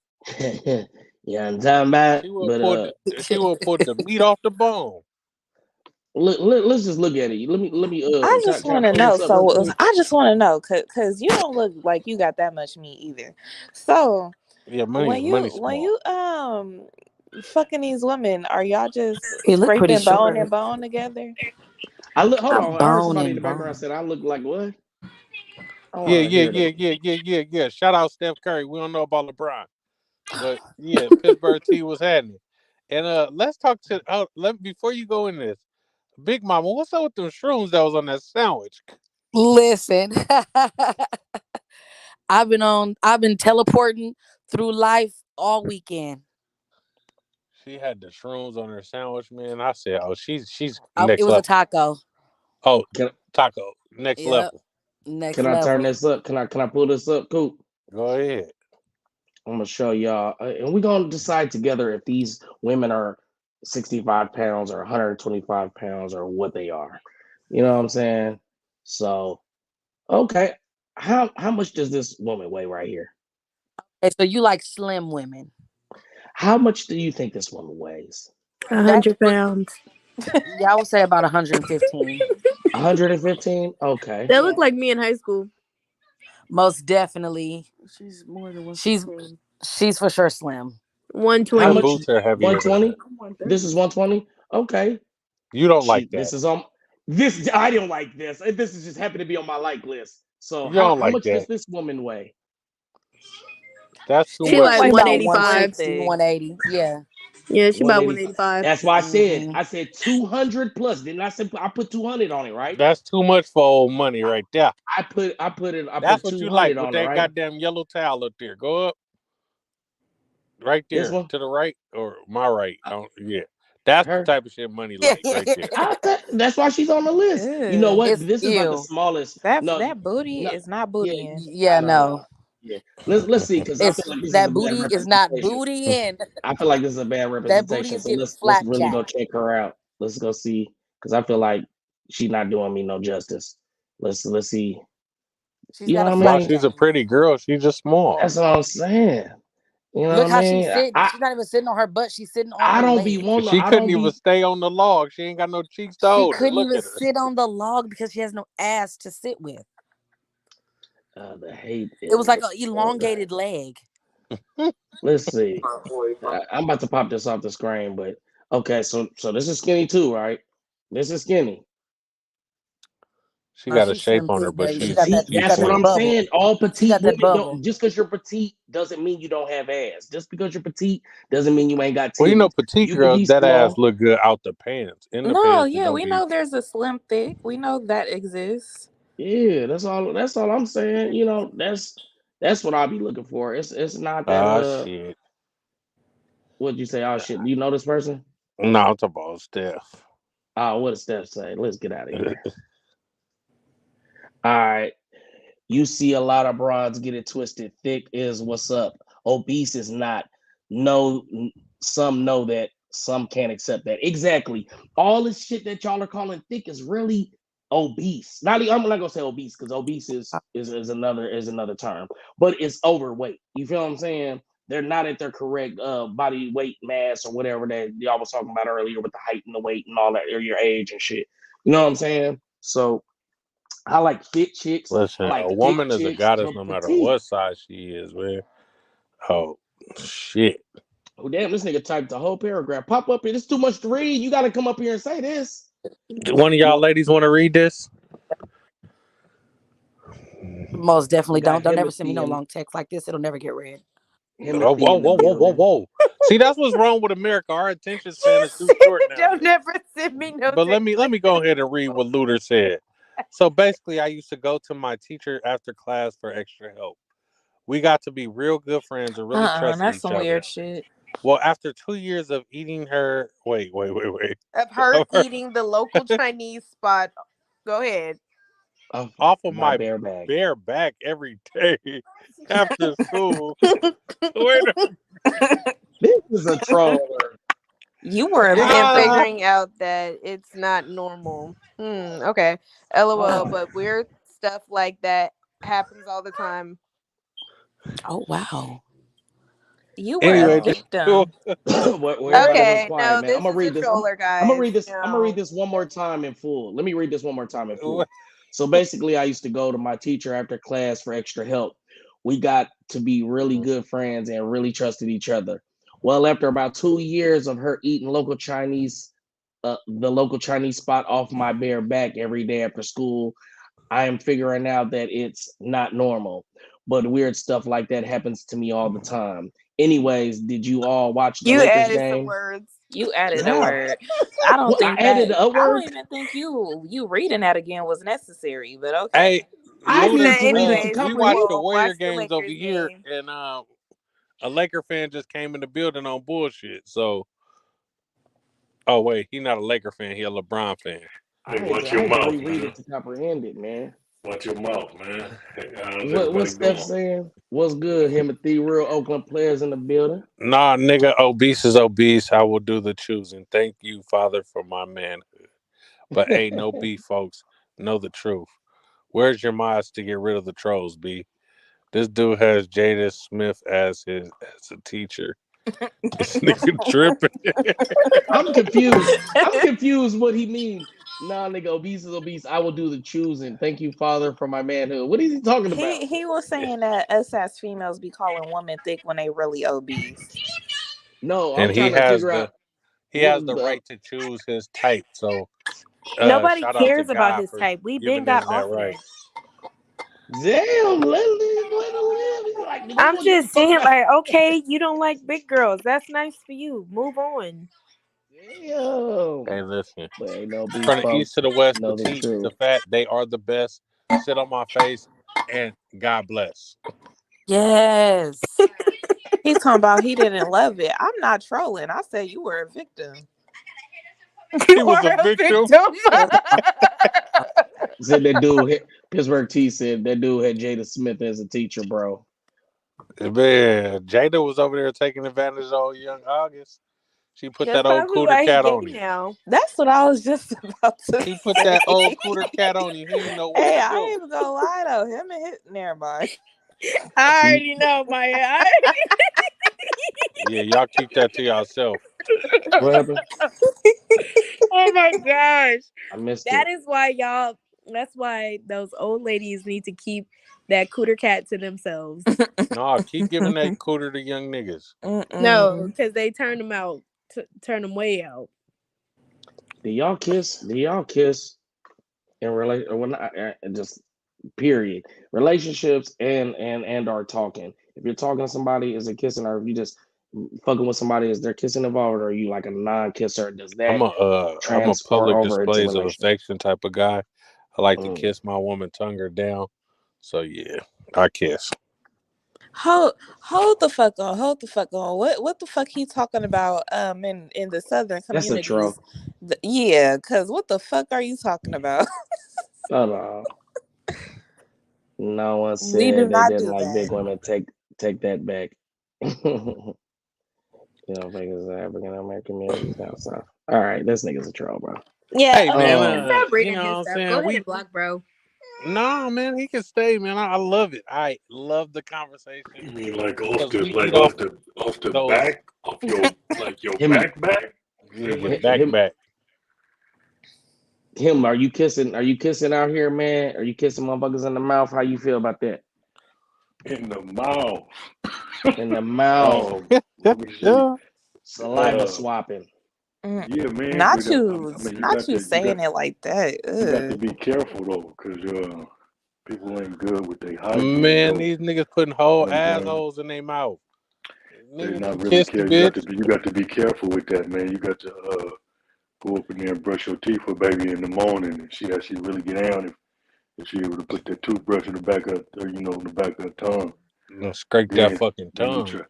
yeah, I'm talking about. She will But put she will put the meat off the bone. let's just look at it. Let me I can, just can I want to pull know. this up real So quick? I just want to know, cause you don't look like you got that much meat either. So Yeah, money when money you small. fucking these women, are y'all just He look pretty scraping bone and short. bone together? I look. Hold A on. I heard bone somebody in the and background bone. said I look like what? I Yeah, want to yeah, hear them. yeah, yeah, yeah, yeah, yeah. Shout out Steph Curry. We don't know about LeBron. But yeah, Pittsburgh T was happening. And let's talk to let before you go in this. Big Mama, what's up with them shrooms that was on that sandwich? Listen, I've been teleporting through life all weekend. She had the shrooms on her sandwich, man. I said, oh, she's next It was a level. taco. Oh, Can taco, next Yep. level. Next can I turn level. this up? Can I pull this up? Cool. Go ahead. I'm gonna show y'all, and we're gonna decide together if these women are 65 pounds or 125 pounds or what they are. You know what I'm saying? So, okay. How much does this woman weigh right here? And so you like slim women. How much do you think this woman weighs? 100 pounds. Yeah, I would say about 115. 115? Okay. That looked like me in high school. Most definitely. She's more than She's 115. she's for sure slim. How Her 120. much? boots are heavier than 120? that. I'm This 130. is 120? Okay. You don't She like this that. is on this I don't like this. This is just happened to be on my like list. So You don't how like much does that. this woman weigh? That's too She She much like weigh for about 185. 160, 160. 180. Yeah. Yeah, she about 185. 185. That's why Hmm. I said 200 plus. Didn't I say I put 200 on it, right? that's too much for old money right there. I That's put what you like 200 with on it, that right? goddamn yellow towel up there. Go up right This there one, to the right or my right. I don't, yeah, that's the her. type of shit money like right there. That's why she's on the list. You know Ew. what? It's This is like the ew. smallest. No, That booty no, is not yeah, bootying. Yeah, no. no. Yeah. Let's see, because I It's feel like this is a that bad booty is not representation. booty in. I feel like this is a bad That booty representation. is So giving let's really flapjack. go check her out. Let's go see, because I feel like she's not doing me no justice. Let's see. She's You know got a what I Why mean? she's flapjack. a pretty girl, she's just small. That's what I'm saying. You know what Look I how she's mean? sitting. She's not even sitting on her butt. She's sitting on I her don't be leg. wanting. She I couldn't don't even be. stay on the log. She ain't got no cheeks to She hold her. couldn't Look even at her. sit on the log because she has no ass to sit with. The hate It was like is. an elongated leg. Let's see. I'm about to pop this off the screen, but okay. So this is skinny too, right? This is skinny. She No, got a she's shape slim on her, too, but baby. she's Petite. She she's That's got what that slim I'm though. bubble. saying. All She petite got that women bubble. don't. Just because you're petite doesn't mean you don't have ass. Just because you're petite doesn't mean you ain't got Well, you know, titties. petite You could girls be that ass small. look good out the pants. In the No, pants, it yeah, don't we be. know there's a slim thick. We know that exists. Yeah, that's all I'm saying. You know, that's what I'll be looking for. It's not that Ah, shit. what'd you say? Oh shit. Do you know this person? No, I'm talking about Steph. Oh, what does Steph say? Let's get out of here. All right. You see a lot of broads get it twisted. Thick is what's up. Obese is not. No, some know that. Some can't accept that. Exactly. All this shit that y'all are calling thick is really obese. I'm not gonna say obese because obese is another term, but it's overweight. You feel what I'm saying? They're not at their correct body weight mass or whatever that y'all was talking about earlier with the height and the weight and all that, or your age and shit. You know what I'm saying? So I like fit chicks. I Listen, like a thick woman is a chicks, goddess but no matter petite. what size she is, man. Oh, shit. Oh damn! This nigga typed the whole paragraph. Pop up here. It's too much to read. You got to come up here and say this. One of y'all Well, ladies want to read this? Most we definitely got don't. Don't ever send me no long text like this. It'll never get read. Oh, Himothy whoa, in the whoa, whoa, whoa, building. whoa. See, that's what's wrong with America. Our attention She span is too short said, "Don't nowadays. never send me no But let text me like go ahead and read what Luther said. So basically, I used to go to my teacher after class for extra help. We got to be real good friends and really trusted That's each some other. weird shit. Well, after 2 years of eating her, wait, Of her of her eating the local Chinese spot. Go ahead. Of off of my my bare back. bare back every day after school. Wait, This is a troller. You were This and ah, figuring out that it's not normal. Okay. LOL, oh. but weird stuff like that happens all the time. Oh wow. You were a anyway, victim. Everybody went Okay, quiet, no, man. I'm this gonna is a read this. troller, I'm gonna guys. read this. I'm gonna read No. this one more time in full. Let me read this one more time in full. So basically, I used to go to my teacher after class for extra help. We got to be really good friends and really trusted each other. Well, after about 2 years of her eating the local Chinese spot off my bare back every day after school, I am figuring out that it's not normal. But weird stuff like that happens to me all the time. Anyways, did you all watch the You Lakers added some game? words. You added a Yeah. word. I don't Well, I think added that. a I don't word. even think you reading that again was necessary. But hey, okay. I Luda, need But to read it to anyways, we watched comprehend the people it. Warrior watch the games over Lakers here, game. and a Laker fan just came in the building on bullshit. So, oh wait, he's not a Laker fan; he a LeBron fan. I had to reread it to comprehend it, man. Watch your mouth, man. How's What's everybody Steph doing? saying? What's good? Him and thru Oakland players in the building. Nah, nigga, obese is obese. I will do the choosing. Thank you, Father, for my manhood. But hey, no beef, folks. Know the truth. Where's your mods to get rid of the trolls, B? This dude has Jada Smith as a teacher. This nigga tripping. I'm confused. I'm confused what he means. Nah, nigga, obese is obese. I will do the choosing. Thank you, Father, for my manhood. What is he talking about? He was saying that us as females be calling women thick when they really obese. No, And I'm trying to figure out he what has is the the right to choose his type. So Nobody shout out to cares about God his for type. We been giving got him that off of right. that. damn. Let him live. He's like, we I'm gonna give a just fuck saying, about. like, okay, you don't like big girls. That's nice for you. Move on. Damn. Hey, listen. But ain't no beef, From the east folks. to the west, Know the petite to truth. fat, they are the best. Sit on my face and God bless. Yes. He's talking about he didn't love it. I'm not trolling. I said you were a victim. He You was a are a victim. victim. Said that dude Pittsburgh T said that dude had Jada Smith as a teacher, bro. Man, Jada was over there taking advantage of old young August. She put That's that old probably cooter why he cat gay on him. now. That's what I was just about to He put say. that old cooter cat on him. He didn't know what Hey, to I ain't do. even gonna lie though. Him and his never mind. I He already know, Maya. Yeah, y'all keep that to yourself. what happened? Oh my gosh. I missed That it. is why y'all, that's why those old ladies need to keep that cooter cat to themselves. No, keep giving that cooter to young niggas. No, Mm-mm. because they turn them out, turn them way out. Do y'all kiss? Do y'all kiss in relation? Well, not, just period. Relationships and are talking. If you're talking to somebody, is it kissing, or if you just fucking with somebody, is there kissing involved, or are you like a non-kisser? Does that I'm a transfer public over into displays of relationship? affection type of guy. I like to Mm. kiss my woman, tongue her down. So yeah, I kiss. Hold the fuck on. Hold the fuck on. What the fuck he talking about in the southern That's a troll. communities? Yeah, cause what the fuck are you talking about? No, no. No one We do said they not didn't do like big that. women. Take that back. Vegas African American communities down south. All right, this nigga's a troll, bro. Yeah, Hey okay, man, man. Stop you reading know what his I'm stuff. Go saying? ahead and block, bro. No, man, he can stay, man. I love it. I love the conversation You mean like because we eat off off the those. back off your like your Him, back? Yeah, Him your and back him, back. him. Are you kissing? Are you kissing out here, man? Are you kissing motherfuckers in the mouth? How you feel about that? in the mouth. In the mouth, Let me see. Yeah. saliva Uh, swapping. Mm, yeah, man, not but you, I mean, not you saying it like that. you got to Ugh. be careful though, cause people ain't good with their hygiene Man, though. these niggas putting You whole know what I'm saying? assholes in their mouth. They Nigga, you not really kissed the care. bitch. You got to be careful with that, man. You got to go up in there and brush your teeth for baby in the morning and see how she really get down if she able to put that toothbrush in the back of in the back of her tongue. Scrape that Then fucking then you tongue. try.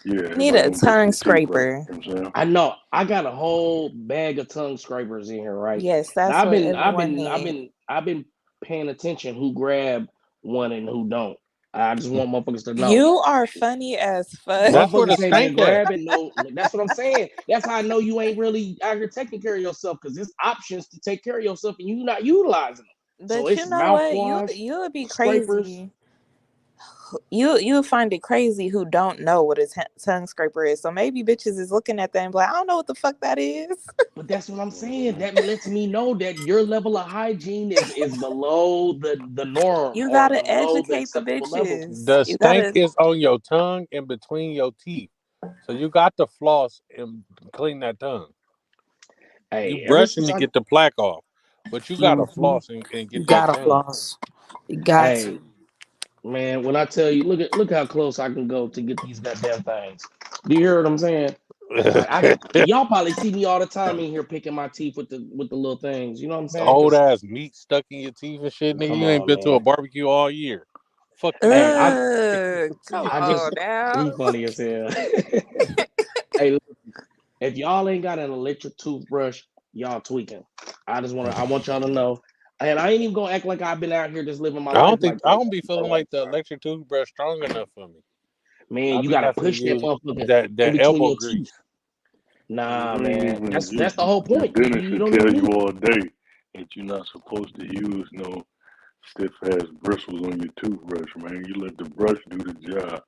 Yeah, Need everybody a gonna brush tongue their teeth right. scraper. You know what I'm saying? I know. I got a whole bag of tongue scrapers in here, right? Yes, Now that's what everyone need. I've been paying attention who grab one and who don't. I just want motherfuckers to know. You are funny as fuck. That's where Motherfuckers the say they stank at. grab it. No, that's what I'm saying. That's how I know you ain't really out here taking care of yourself because there's options to take care of yourself and you not utilizing them. So But you it's know what? mouthwash, You would be scrapers. crazy. You would find it crazy who don't know what a tongue scraper is. So maybe bitches is looking at that and be like, I don't know what the fuck that is. But that's what I'm saying. Mm-hmm. That lets me know that your level of hygiene is below the norm You or gotta the below the educate the acceptable level. bitches. The You stank gotta. is on your tongue and between your teeth. So you got to floss and clean that tongue. You Hey, ever brushing since to I get the plaque off, but you got to Mhm. floss and You get that gotta tongue. floss. You got to. hey man, when I tell you, look how close I can go to get these goddamn things. Do you hear what I'm saying? Like y'all probably see me all the time in here picking my teeth with the little things. You know what I'm saying? Old Cause ass meat stuck in your teeth and shit, nigga. come You ain't on, been to a man. barbecue all year. Fuck you Hey, mean? Come I on just now. he funny as hell. Hey, if y'all ain't got an electric toothbrush, y'all tweaking. I want y'all to know And I ain't even gonna act like I've been out here just living my I don't life think like I that. don't be No, feeling like the electric toothbrush strong enough for me. man, I you be gotta having to push that use motherfucker in that between elbow your teeth. grease. Nah, You ain't man, even that's the whole your point. dentist You should don't even tell you need it. all day that you're not supposed to use no stiff ass bristles on your toothbrush, man. You let the brush do the job.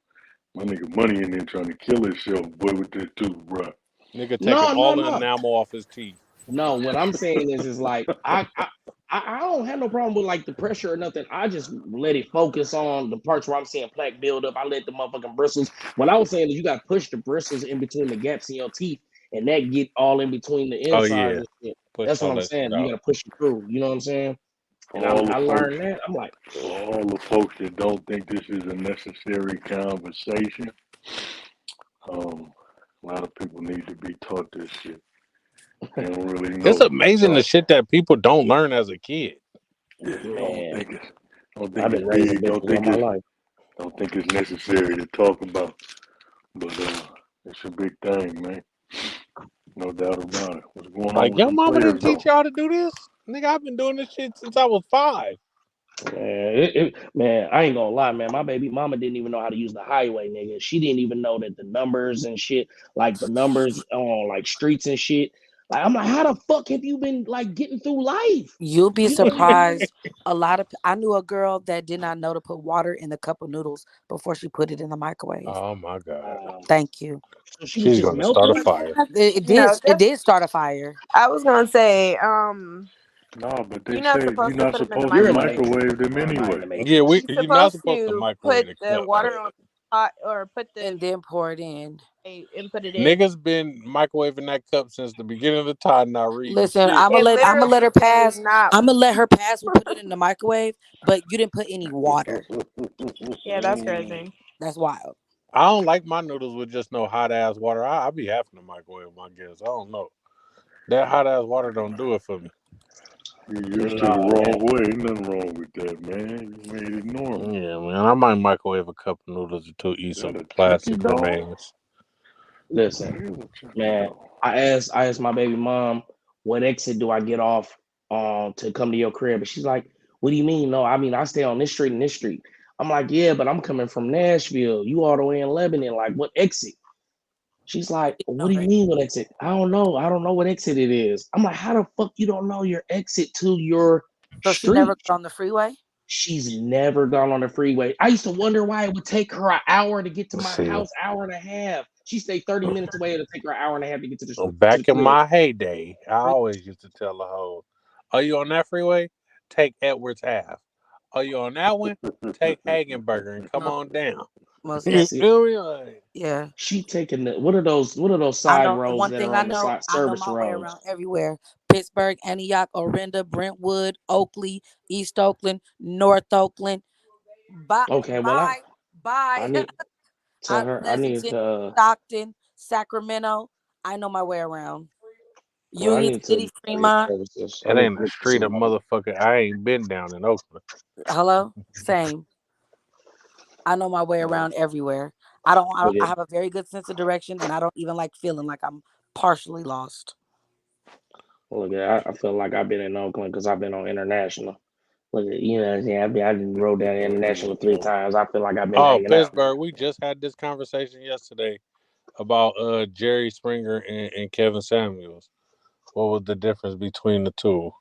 My nigga Money in there trying to kill himself, boy, with that toothbrush. Nigga taking No, no, all the no. enamel off his teeth. No, what I'm saying is like I don't have no problem with like the pressure or nothing. I just let it focus on the parts where I'm seeing plaque build up. I let the motherfucking bristles. What I was saying is you got to push the bristles in between the gaps in your teeth, and that get all in between the Oh insides yeah, and shit. push That's what all I'm that shit saying. You out. got to push it through. You know what I'm saying? And All the I folks, learned that. I'm like, all the folks that don't think this is a necessary conversation, a lot of people need to be taught this shit. They don't really It's know. amazing the shit that people don't learn as a kid. Yeah, man, don't think I've it's been raising big, bitches all my life. don't think it's necessary to talk about. But it's a big thing, man. No doubt about it. What's going on Like with your them mama players didn't though? teach y'all to do this, nigga. I've been doing this shit since I was 5. Man, I ain't gonna lie, man. My baby mama didn't even know how to use the highway, nigga. She didn't even know that the numbers and shit, like the numbers on like streets and shit. Like I'm like, how the fuck have you been like getting through life? You'll be You don't even know. surprised. I knew a girl that did not know to put water in the cup of noodles before she put it in the microwave. Oh my god, Thank you. So she was she's just gonna start a melting. fire. It No, did. It that's, did start a fire. I was gonna say, No, but they you're not say you're supposed to not put them in the supposed to You're in the microwave. matrix. microwave them Or am I in anyway. the Yeah, matrix? You're you're not supposed supposed to to microwave put the the cup. water on the pot or put the And then pour it in. and put it in. Niggas been microwaving that cup since the beginning of the time, not reading Listen, shit. It I'm gonna let literally her is pass. not. I'm gonna let her pass. We put it in the microwave, but you didn't put any water. Yeah, that's crazy. That's wild. I don't like my noodles with just no hot ass water. I be having to microwave my guess. I don't know. That hot ass water don't do it for me. You used to the No, man. wrong way. Ain't nothing wrong with that, man. You made it normal. Yeah, man. I might microwave a cup of noodles or two, eat Is that some a turkey plastic dog? remains. What Listen, the hell, a turkey man. dog? I asked my baby mom, what exit do I get off to come to your crib? And she's like, what do you mean? No, I mean I stay on this street and this street. I'm like, yeah, but I'm coming from Nashville. You all the way in Lebanon. Like, what exit? She's like, what do you mean what exit? I don't know. I don't know what exit it is. I'm like, how the fuck you don't know your exit to your So she never street? got on the freeway. She's never gone on the freeway. I used to wonder why it would take her an hour to get to Let's my see. house, hour and a half. She stayed 30 minutes away. It'll take her an hour and a half to get to the Back in crib. my heyday, I always used to tell the hoe, "Are you on that freeway? Take Edwards Ave. Are you on that one? Take Hagenberger and come No, on down." most You definitely. See, feel me? Like, Yeah. she taking the what are those I side know roads one that thing. are on the side I know service my way roads? around everywhere. Pittsburgh, Antioch, Orinda, Brentwood, Oakley, East Oakland, North Oakland. Bye, Okay, well bye, I bye. need tell her I need Pleasanton, to Stockton, Sacramento. I know my way around. well I Union need to City, get Fremont. services. I it need ain't to a look for street of somebody. motherfucker. I ain't been down in Oakland. Hello, same. I know my way Uh, around everywhere. I look have a very good sense of direction, and I don't even like feeling like I'm partially lost. I feel like I've been in Oakland because I've been on international. Look at you know what I'm saying? I done rode down international 3 times. I feel like I've been Oh, hanging out. Pittsburgh. We just had this conversation yesterday about Jerry Springer and Kevin Samuels. What was the difference between the two?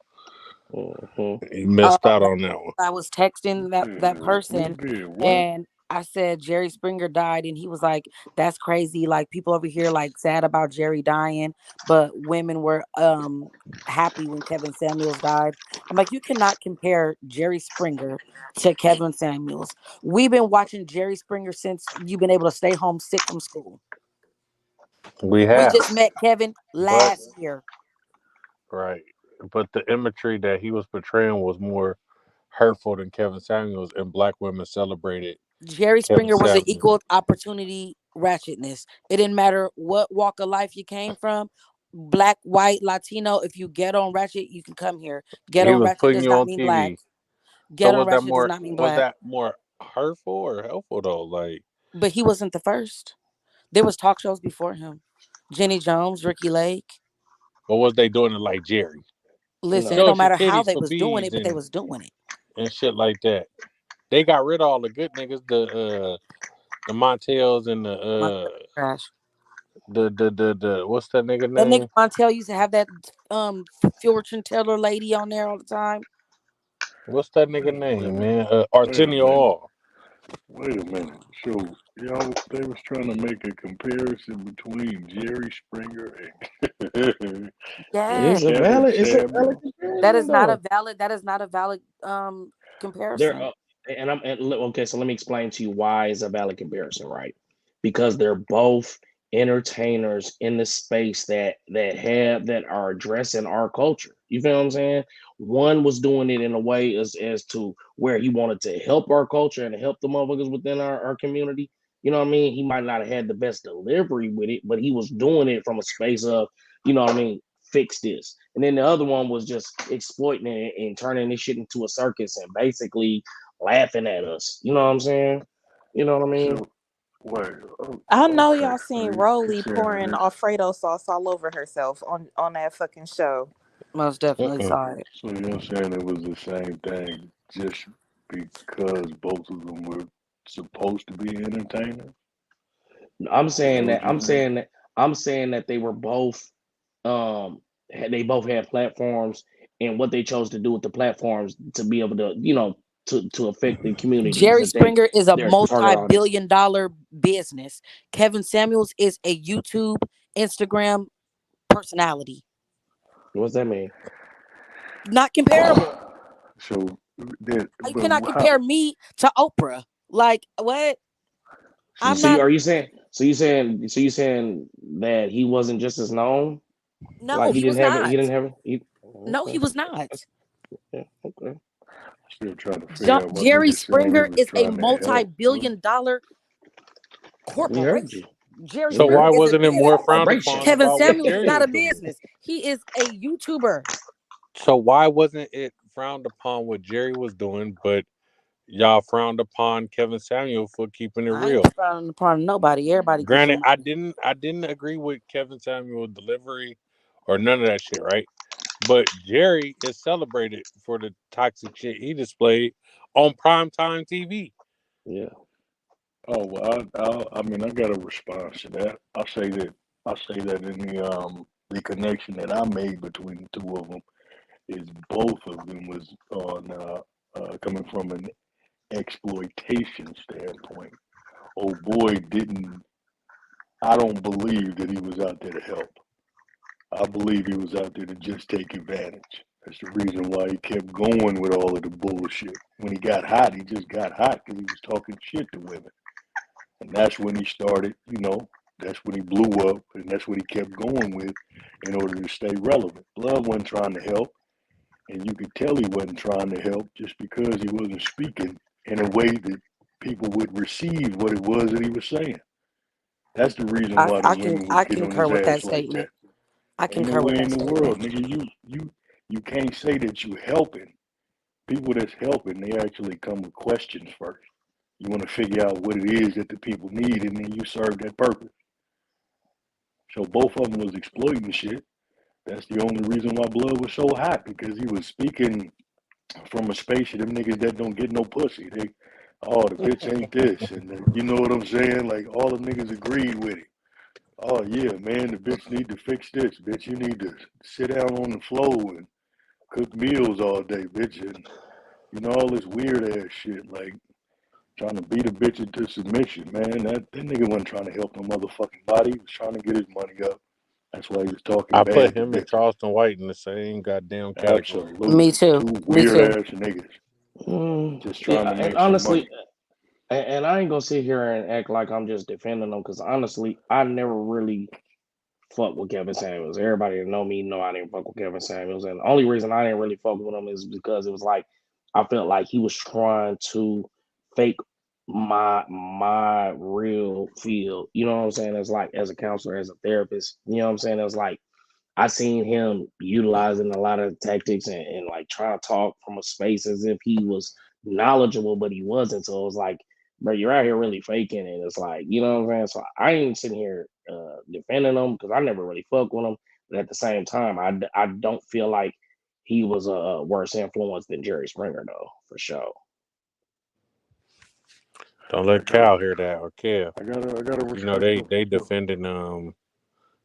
Hmm. You missed out on that one. I was texting that Who person, did what? and I said Jerry Springer died, and he was like, "That's crazy. Like people over here like sad about Jerry dying, but women were happy when Kevin Samuels died." I'm like, you cannot compare Jerry Springer to Kevin Samuels. We've been watching Jerry Springer since you've been able to stay home sick from school. We We have, just met Kevin but last year. right, but the imagery that he was portraying was more hurtful than Kevin Samuels, and black women celebrated Jerry Kevin Springer was an Samuels. equal opportunity ratchetness. It didn't matter what walk of life you came from, black, white, Latino. If you get on ratchet, you can come here. Get He on was ratchet putting does you not on mean black. TV. So Get on ratchet does not mean was black. that more hurtful or helpful though? Like, But he wasn't the first. There was talk shows before him. Jenny Jones, Ricky Lake. what was they doing to like Jerry? Listen, it Show don't us your matter how titties they for was doing beads it, but they was doing it. and shit like that. They got rid of all the good niggas, the Montels and My trash. the what's that nigga That nigga name? Montel used to have that fortune teller lady on there all the time. What's that nigga Wait a name, minute. man? Wait a Arsenio minute. Hall. Wait a minute. So y'all, they was trying to make a comparison between Jerry Springer and Yes. It's a Kevin valid. It's a valid Samuels. That comparison is not a though. valid that is not a valid There, comparison. okay. So let me explain to you why it's a valid comparison, right? Because they're both entertainers in the space that are addressing our culture. You feel what I'm saying? One was doing it in a way as to where he wanted to help our culture and help the motherfuckers within our community. You know what I mean? He might not have had the best delivery with it, but he was doing it from a space of, you know what I mean, fix this. And then the other one was just exploiting it and turning this shit into a circus and basically laughing at us. You know what I'm saying? You know what I mean? So wait. Oh, I know okay. y'all So seen you Rolly saying pouring this? Alfredo sauce all over herself on that fucking show. Most definitely Mm-mm. saw it. So you're saying it was the same thing just because both of them were supposed to be entertainers? I'm Is saying that that what you're I'm saying? saying that I'm saying that they were both they both had platforms and what they chose to do with the platforms to be able to, to affect the communities Jerry that they Springer is a their target audience. multi-billion-dollar business. Kevin Samuels is a YouTube, Instagram personality. What's that mean? Not comparable. So that, You but cannot how? compare me to Oprah. Like what? So I'm So you, not. you saying that he wasn't just as known? No, Like he was he not. didn't have No, he okay. was not. Yeah, okay. still trying to figure out what Jerry niggas saying he Springer was is a trying to help. What? multi-billion-dollar We heard you. corporation. Jerry We So Springer why heard is a wasn't it more business. frowned corporation. upon Kevin about what Samuels is Jerry not was a doing? business. He is a YouTuber. So why wasn't it frowned upon what Jerry was doing, but y'all frowned upon Kevin Samuel for keeping it I ain't real? frowning upon nobody. Everybody Granted, getting I didn't agree with Kevin Samuel delivery or none of that shit, right? But Jerry is celebrated for the toxic shit he displayed on primetime TV. Yeah. Oh well, I mean, I got a response to that. I say that in the connection that I made between the two of them is both of them was on coming from an exploitation standpoint. Oh boy, didn't I don't believe that he was out there to help. I believe he was out there to just take advantage. That's the reason why he kept going with all of the bullshit. When he got hot, he just got hot because he was talking shit to women. And that's when he started, that's when he blew up, and that's what he kept going with in order to stay relevant. Love wasn't trying to help, and you could tell he wasn't trying to help just because he wasn't speaking in a way that people would receive what it was that he was saying. That's the reason why the women I would get on concur his with that ass like that. statement. I Ain't no concur with way in that the statement. world, nigga. You can't say that you helping. People that's helping, they actually come with questions first. You want to figure out what it is that the people need, and then you serve that purpose. So both of them was exploiting shit. That's the only reason why Blood was so hot because he was speaking from a space of them niggas that don't get no pussy. Oh, the bitch ain't this, and you know what I'm saying? Like all the niggas agreed with it. Oh yeah, man, the bitch need to fix this. Bitch, you need to sit down on the floor and cook meals all day, bitch, and all this weird ass shit like trying to beat a bitch into submission, man. That nigga wasn't trying to help no motherfucking body. He was trying to get his money up. That's why he was talking I put bad to him and bitches. Charleston White in the same goddamn category. Me Absolutely. too. Two Me weird too. ass niggas just trying Yeah, to and make some honestly, money. and I ain't gonna sit here and act like I'm just defending them because honestly, I never really fuck with Kevin Samuels. Everybody that know me know I didn't fuck with Kevin Samuels, and the only reason I didn't really fuck with him is because it was like I felt like he was trying to fake my real feel. You know what I'm saying? It's like as a counselor, as a therapist. You know what I'm saying? It's like I seen him utilizing a lot of tactics and like trying to talk from a space as if he was knowledgeable, but he wasn't. So it was like, bro, you're out here really faking it. It's like, you know what I'm saying? So I ain't sitting here defending him because I never really fuck with him. But at the same time, I don't feel like he was a worse influence than Jerry Springer, though, for sure. Don't I let gotta, Cal hear that or Kev. I gotta You know respect they him they for sure. defended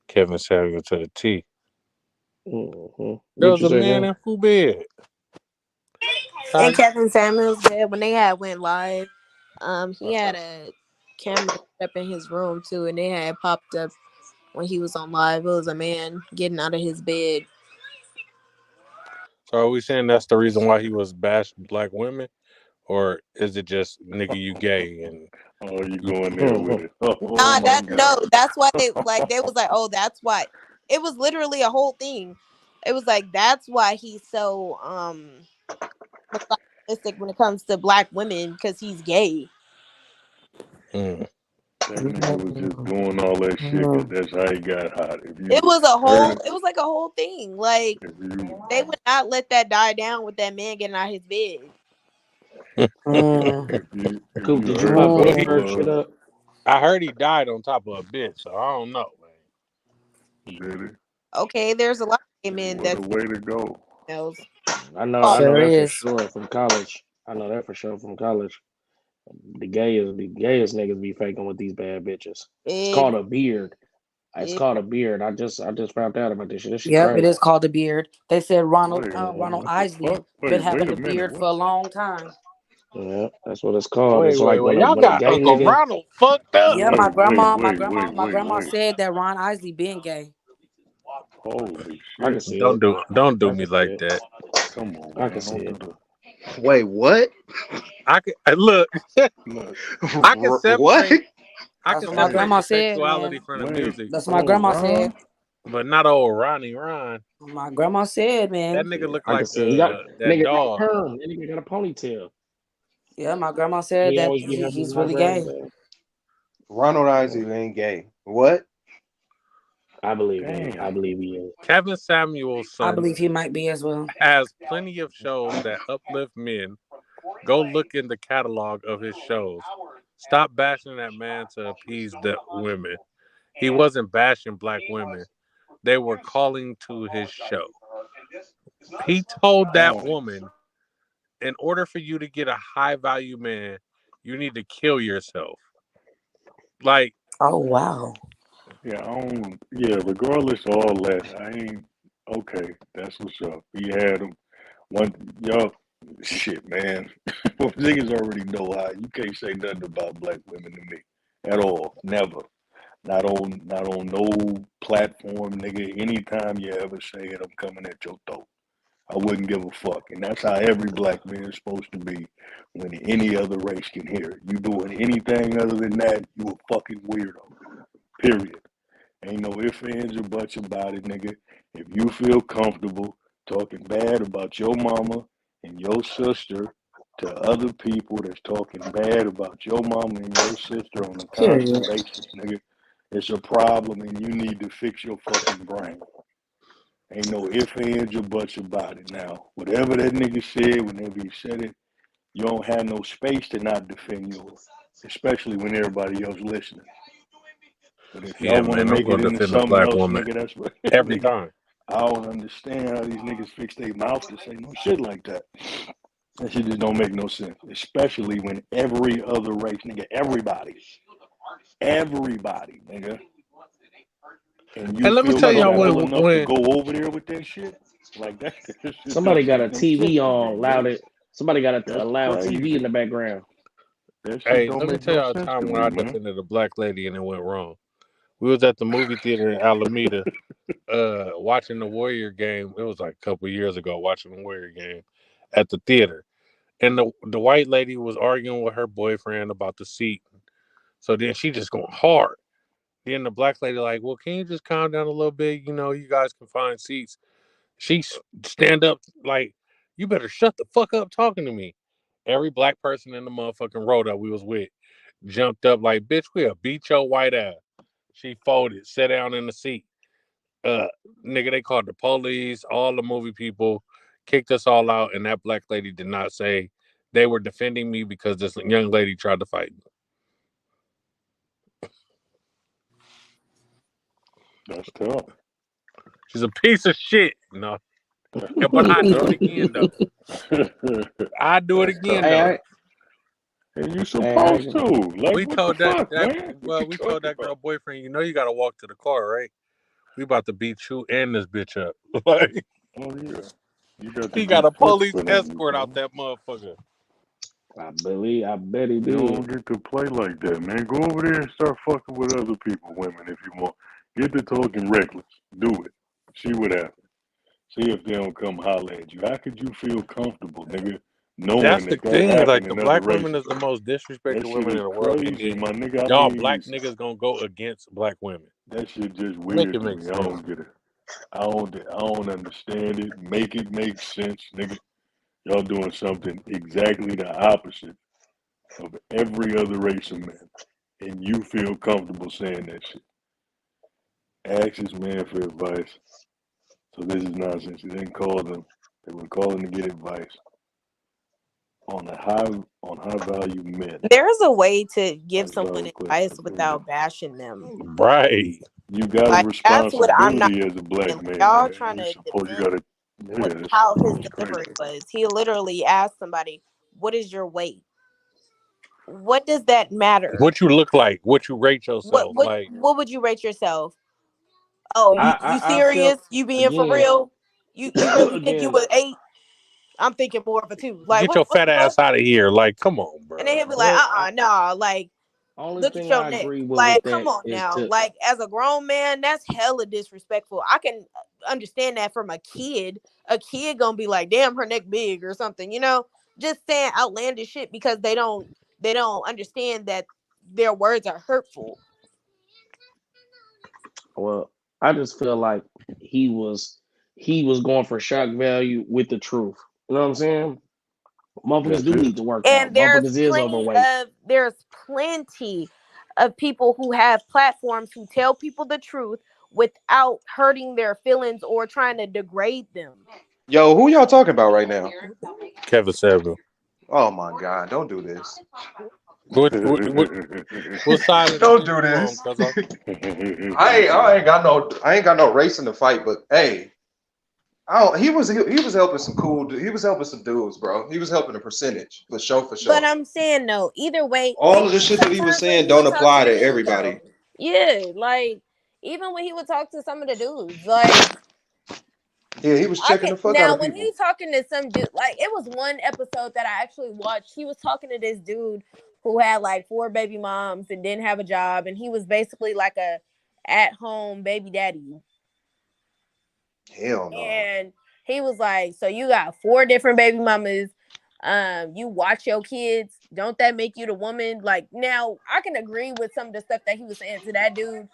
Kevin Samuel to the T. Mm-hmm. There What was you a say, man man? in who bed. And How Kevin Samuels said when they had went live, he had a camera up in his room too, and they had popped up when he was on live. It was a man getting out of his bed. so are we saying that's the reason why he was bashing black women? Or is it just nigga you gay and Oh, you you going there with it? Oh Nah, my that no, god. that's why they was like, oh, that's why. It was literally a whole thing. It was like that's why he's so misogynistic when it comes to black women because he's gay. mm, That nigga was just doing all that shit because that's how he got hot. If you heard it, It was like a whole thing. Like if you they would not let that die down with that man getting out of his bed. if Coop, you did you heard pop well, that about he, Ferg shit blood, up? I heard he died on top of a bitch, so I don't know, man. did it? Okay, there's a lot of gay Shit, men what a that way to go. females. I Oh, know Sure that for is. sure from college. I know that for sure from college. The gayest niggas be faking with these bad bitches. It's big, called a beard. It's big. called a beard. I just found out about this shit. This shit Yep, it crazy. is called a beard. They said Wait, Ronald what the Isley fuck? been Wait having a a minute. beard for What? a long time. Yeah, that's what it's called. Wait, It's wait, like wait. when a Y'all when a got gay Uncle nigga. Ronald fucked up. Yeah, Wait, wait, wait, my wait, grandma wait. said that Ron Isley been gay. Holy I can shit. see Don't it. do I me can see like it. that. Come on, I can man. see Don't it. do the Wait, what? I can look. look. I can What? separate. I That's can what my Hey, separate grandma the said, sexuality man. from the wait. music, That's what my Oh, grandma said. Ron? but not old Ronnie Ron. My grandma said, That man. nigga look I can like see it. He got that nigga got a dog. perm. That nigga got a ponytail. Yeah, my grandma said He that always be having his he's really eyebrows gay. down. Ronald Yeah, Isaac ain't gay. What? I believe him. I Damn. believe he is. Kevin Samuelson I believe he might be as well. has plenty of shows that uplift men. Go look in the catalog of his shows. Stop bashing that man to appease the women. He wasn't bashing black women. They were calling to his show. He told that Oh, woman, in order for you to get a high value man, you need to kill yourself. Like, Oh wow. yeah, I don't, yeah, regardless of all that, I ain't, okay, that's what's up. He had him. One, y'all, shit, man. Niggas already know how you can't say nothing about black women to me at all. Never. Not on no platform, nigga. Anytime you ever say it, I'm coming at your throat. I wouldn't give a fuck. And that's how every black man is supposed to be when any other race can hear it. You doing anything other than that, you a fucking weirdo. Period. Ain't no ifs, ands, or buts about it, nigga. If you feel comfortable talking bad about your mama and your sister to other people that's talking bad about your mama and your sister on a constant Period. basis, nigga, it's a problem and you need to fix your fucking brain. Ain't no ifs, ands, or buts about it. Now, whatever that nigga said, whenever he said it, you don't have no space to not defend yours, especially when everybody else listening. But if y'all yeah, want to man, I'm make it gonna into defend the something black else, woman nigga, that's what every nigga. time. I don't understand how these niggas fix their mouth to say no shit like that. That shit just don't make no sense. Especially when every other race, nigga, everybody, nigga, and you And let me feel tell Somebody y'all got a comfortable enough to when go over there with that shit, like that, that just somebody don't got make a no sense TV to me, on nigga. loud. Somebody got a That's loud TV in crazy. the background. That shit hey, don't let me make tell no y'all a sense to time when me, I man. defended a black lady and it went wrong. We was at the movie theater in Alameda, watching the Warrior game. It was like a couple years ago, watching the Warrior game at the theater. And the white lady was arguing with her boyfriend about the seat. So then she just going hard. Then the black lady like, well, can you just calm down a little bit? You know, you guys can find seats. She stand up like, you better shut the fuck up talking to me. Every black person in the motherfucking row that we was with jumped up like, bitch, we'll beat your white ass. She folded, sat down in the seat. Uh, nigga, they called the police, all the movie people, kicked us all out, and that black lady did not say they were defending me because this young lady tried to fight me. That's tough. She's a piece of shit. No. But I do it again though. I do it That's again tough. though. And you Hey, I supposed to. Like, We what the told that fuck, man? What you we talking told that about? girl boyfriend, you know you gotta walk to the car, right? We about to beat you and this bitch up. Like Oh yeah. You got the he got good a foot police on you, escort out bro. that motherfucker. I bet he You did. don't get to play like that, man. Go over there and start fucking with other people, women, if you want. Get to talking reckless. Do it. See what happens. See if they don't come holler at you. How could you feel comfortable, nigga, knowing That's the that thing. Like happened the in other black women races? is the most disrespected That shit women in is the world, and crazy, then my nigga. I y'all mean, black niggas gonna go against black women. that shit just Make weird it to make me. I sense. don't get it. I don't understand it. Make it make sense, nigga. Y'all doing something exactly the opposite of every other race of men, and you feel comfortable saying that shit. Ask this man for advice. So this is nonsense. They didn't call them. They were calling to get advice on high value men. There's a way to give High someone value advice questions. without bashing them. Right. You got a Like that's what I'm not responsibility as a black getting. Like, man, y'all man. trying You to suppose you defend gotta. what Yeah, how his it's delivery crazy. was. He literally asked somebody, "What is your weight?" What does that matter? What you look like, what you rate What yourself, what like what would you rate yourself? Oh, you I serious? felt You being for again, real? You really think you again, was 8? I'm thinking more of a 2. Like get your what fat the fuck? ass out of here. Like, come on, And then bro. he'll be like, but I nah, like only look at thing your I neck. agree with Like, come that on is now. to Like, as a grown man, that's hella disrespectful. I can understand that from a kid. A kid gonna be like, damn, her neck big or something, Just saying outlandish shit because they don't understand that their words are hurtful. well, I just feel like he was he was going for shock value with the truth. You know what I'm saying? Motherfuckers That's do it. need to work out. And there's Motherfuckers is plenty overweight. of there's plenty of people who have platforms who tell people the truth without hurting their feelings or trying to degrade them. Yo, who y'all talking about right now? Kevin Samuel. Oh my God, don't do this. What side of the Don't fence do you on, this. cuz? I ain't got no race in the fight, but hey, he was helping some he was helping some dudes, bro. He was helping a percentage for sure, for But sure. I'm saying no, either way, All of even the shit that he was sometimes when saying he would don't talk to apply the to dudes everybody. though. Yeah, like even when he would talk to some of the dudes, like Yeah, he was I checking can the fuck out now of when people. he's talking to some dude, like it was one episode that I actually watched. He was talking to this dude who had like 4 baby moms and didn't have a job, and he was basically like a at home baby daddy. Hell no. And he was like, "So you got 4 different baby mamas. You watch your kids. Don't that make you the woman?" Like now, I can agree with some of the stuff that he was saying to that dude,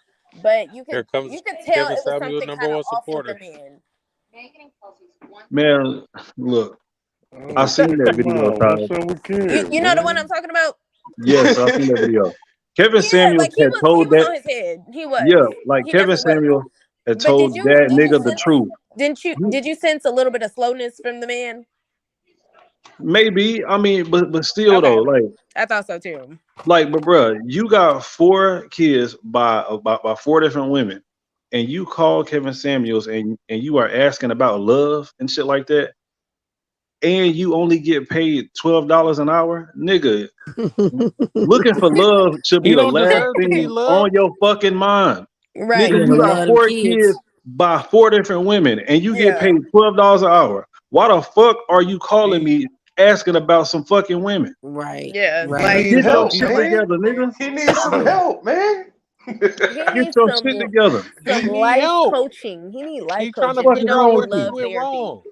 but you Here could comes you could tell Kevin it was Samuel, something number kind of one off with the supporter. man. Man, look, I Oh, seen that come video, on. What's Todd. up with You Kev, you know the one I'm man? talking about? Yes, I seen that video. Kevin Yeah, Samuels like had he told was that, on his head. He yeah, was. like He Kevin definitely was. Samuels had But told that did you nigga the sense truth. He- did you sense a little bit of slowness from the man? Maybe, I mean, but still Okay. though, I thought so too. but bruh, you got 4 kids by 4 different women, and you call Kevin Samuels and you are asking about love and shit like that, and you only get paid $12 an hour, nigga. Looking for love should be He the don't last deserve to be thing on loved. your fucking mind. Right. Nigga, Yeah, you but got love them 4 kids kids. by 4 different women and you get Yeah. paid $12 an hour. Why the fuck are you calling me asking about some fucking women? Right. Yeah. He Right. Like need Get your help, He shit man. together, nigga. He needs some bro, help, man. he Get needs your shit some together. he some need life help. coaching. He need life He trying to coaching. What He is figure don't out wrong need with what he you? love went therapy. wrong.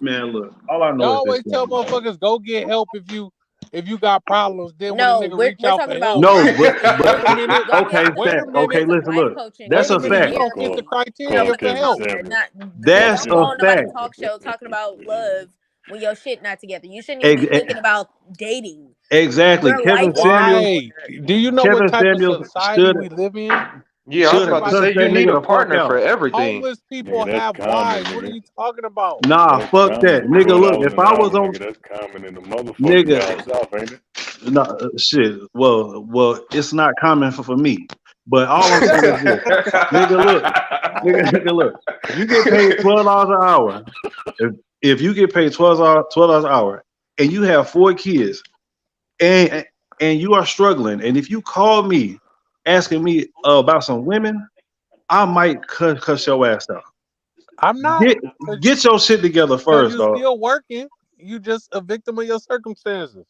Man, look, all I know Y'all is this always tell thing. motherfuckers go get help if you got problems. Then when a No, nigga we're reach we're out for talking about help, No, life. but wait a You minute, go get okay, wait some. a fact. You Okay, get minute, some listen, life look. coaching. Go That's wait a a get some minute. You fact. don't fit the therapy. criteria No, Call for Kevin help. Samuel. That's a going nobody fact. talk show talking about love when your shit not together. You shouldn't even Ex- be thinking about dating. Exactly. Your life Kevin is not in Samuels. Right. order. Do you know what Kevin type of Samuels society should we live in? Yeah, I was should have about to Everybody, cussed say you that need nigga a the fuck partner for out. everything. homeless people Nigga, that's have common, wives. What are nigga. you talking about? Nah, That's fuck common. that, nigga. Look, $12 if an I hour, was on, nigga. That's common in the motherfucker nigga, down south, ain't it? no shit. Well, it's not common for me. But all I'm saying is this, nigga, look, nigga, look. You get paid $12 an hour. If you get paid $12 an hour, and you have 4 kids, and you are struggling, and if you call me asking me about some women, I might cuss your ass out. I'm not. Get get your shit together Because first, you dog. still working. You just a victim of your circumstances.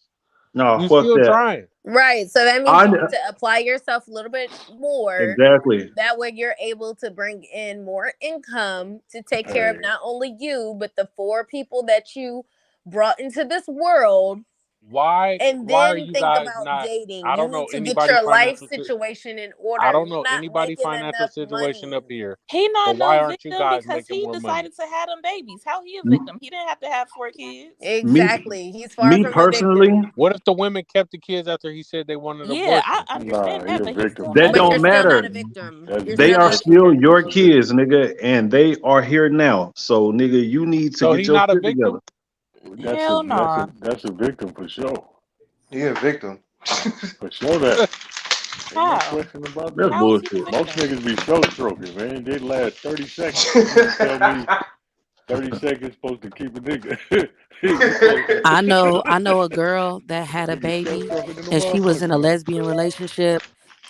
No, You fuck still that. trying. Right. So that means I you need to apply yourself a little bit more. exactly. That way you're able to bring in more income to take care of Hey, not only you, but the 4 people that you brought into this world. Why? And Why are then you think guys about not? dating. I You don't need know to get anybody your life financial. situation in I order. don't You're know not anybody making financial enough situation money. up here. He But not why no aren't you victim guys because making he more money? decided to have them babies. How he a victim? He didn't have to have 4 kids. Me Exactly. He's far me from a personally, victim. What if the women kept the kids after he said they wanted an Yeah, I abortion? understand nah, he that, a but he's victim still for that But sure. you're don't still matter. not a victim. That's You're They still are not a vicious. still victim. your That's a kids, victim. nigga, and they are here now. So, nigga, you need to So get he your not a shit together. victim. hell no. That's a victim for sure. He a victim. For sure that. Ain't no How? question about That's that. How is he a bullshit. Most victim? niggas be show stroking, man. They last 30 seconds. You mean to tell me 30 seconds supposed to keep a nigga? I know a girl that had a Nigga show baby stroking in the and she was in a motherfucker. lesbian relationship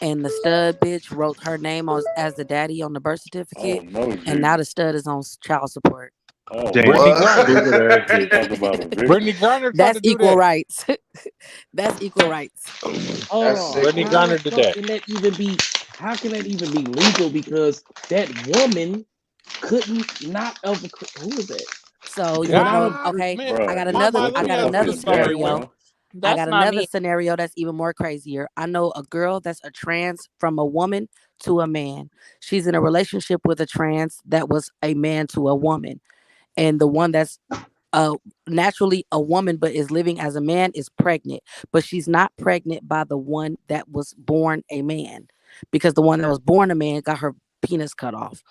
and the stud bitch wrote her name on as the daddy on the birth Oh certificate no, and now G. the stud is on child support. Oh Damn, Brittany no. Griner. stupid What? ass You bitch. talk about a Brittany victim. Griner tried That's to do equal that. rights. That's equal rights. Hold That's on. Brittany sickening. How the Griner did fuck that. can that even be? How can that even be legal? Because that woman couldn't not of who was that? So you Without know, a God, okay, man. Bruh, Mama, let I me got ask fuck you another a his story, daddy, scenario. women. bro. I That's got not another me. scenario that's even more crazier. I know a girl that's a trans from a woman to a man. She's in a relationship with a trans that was a man to a woman. And the one that's uh naturally a woman but is living as a man is pregnant. But she's not pregnant by the one that was born a man. Because the one that was born a man got her penis cut off.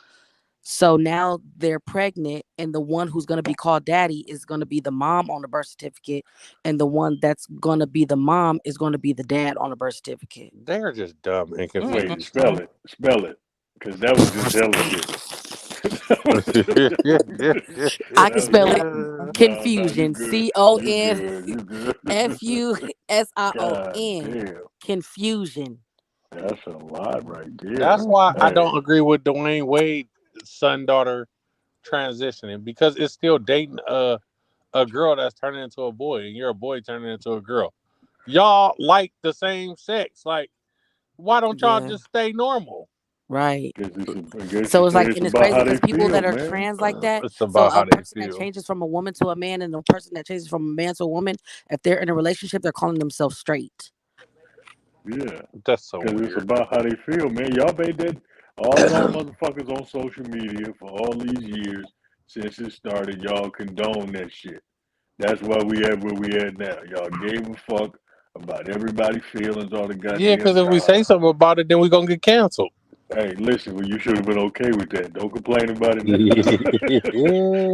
So now they're pregnant, and the one who's going to be called daddy is going to be the mom on the birth certificate, and the one that's going to be the mom is going to be the dad on the birth certificate. They are just dumb and Wait, confused. spell it. Spell it. Cause that was just hella shit. I can That was spell it: no, you confusion. good. You CON good. You good. God FUSION. damn. Confusion. That's a lot right That's there. why I Hey, don't agree with Dwayne Wade's son daughter transitioning because it's still dating a girl that's turning into a boy and you're a boy turning into a girl. Y'all like the same sex. Like, why don't y'all Yeah, just stay normal? right. I guess you So it's say like, it's and it's about crazy how they because people feel, that are man. trans like that, It's so about how a they person that feel. changes from a woman to a man and the person that changes from a man to a woman, if they're in a relationship, they're calling themselves straight. Yeah, That's so because it's weird. about how they feel, man. Y'all made that all y'all motherfuckers on social media for all these years since it started. Y'all condone that shit. That's why we at where we at now. Y'all gave a fuck about everybody's feelings all the Yeah, because goddamn if we time. say something about it, then we're going to get canceled. Hey, listen, well, you should have been okay with that. Don't complain about it now.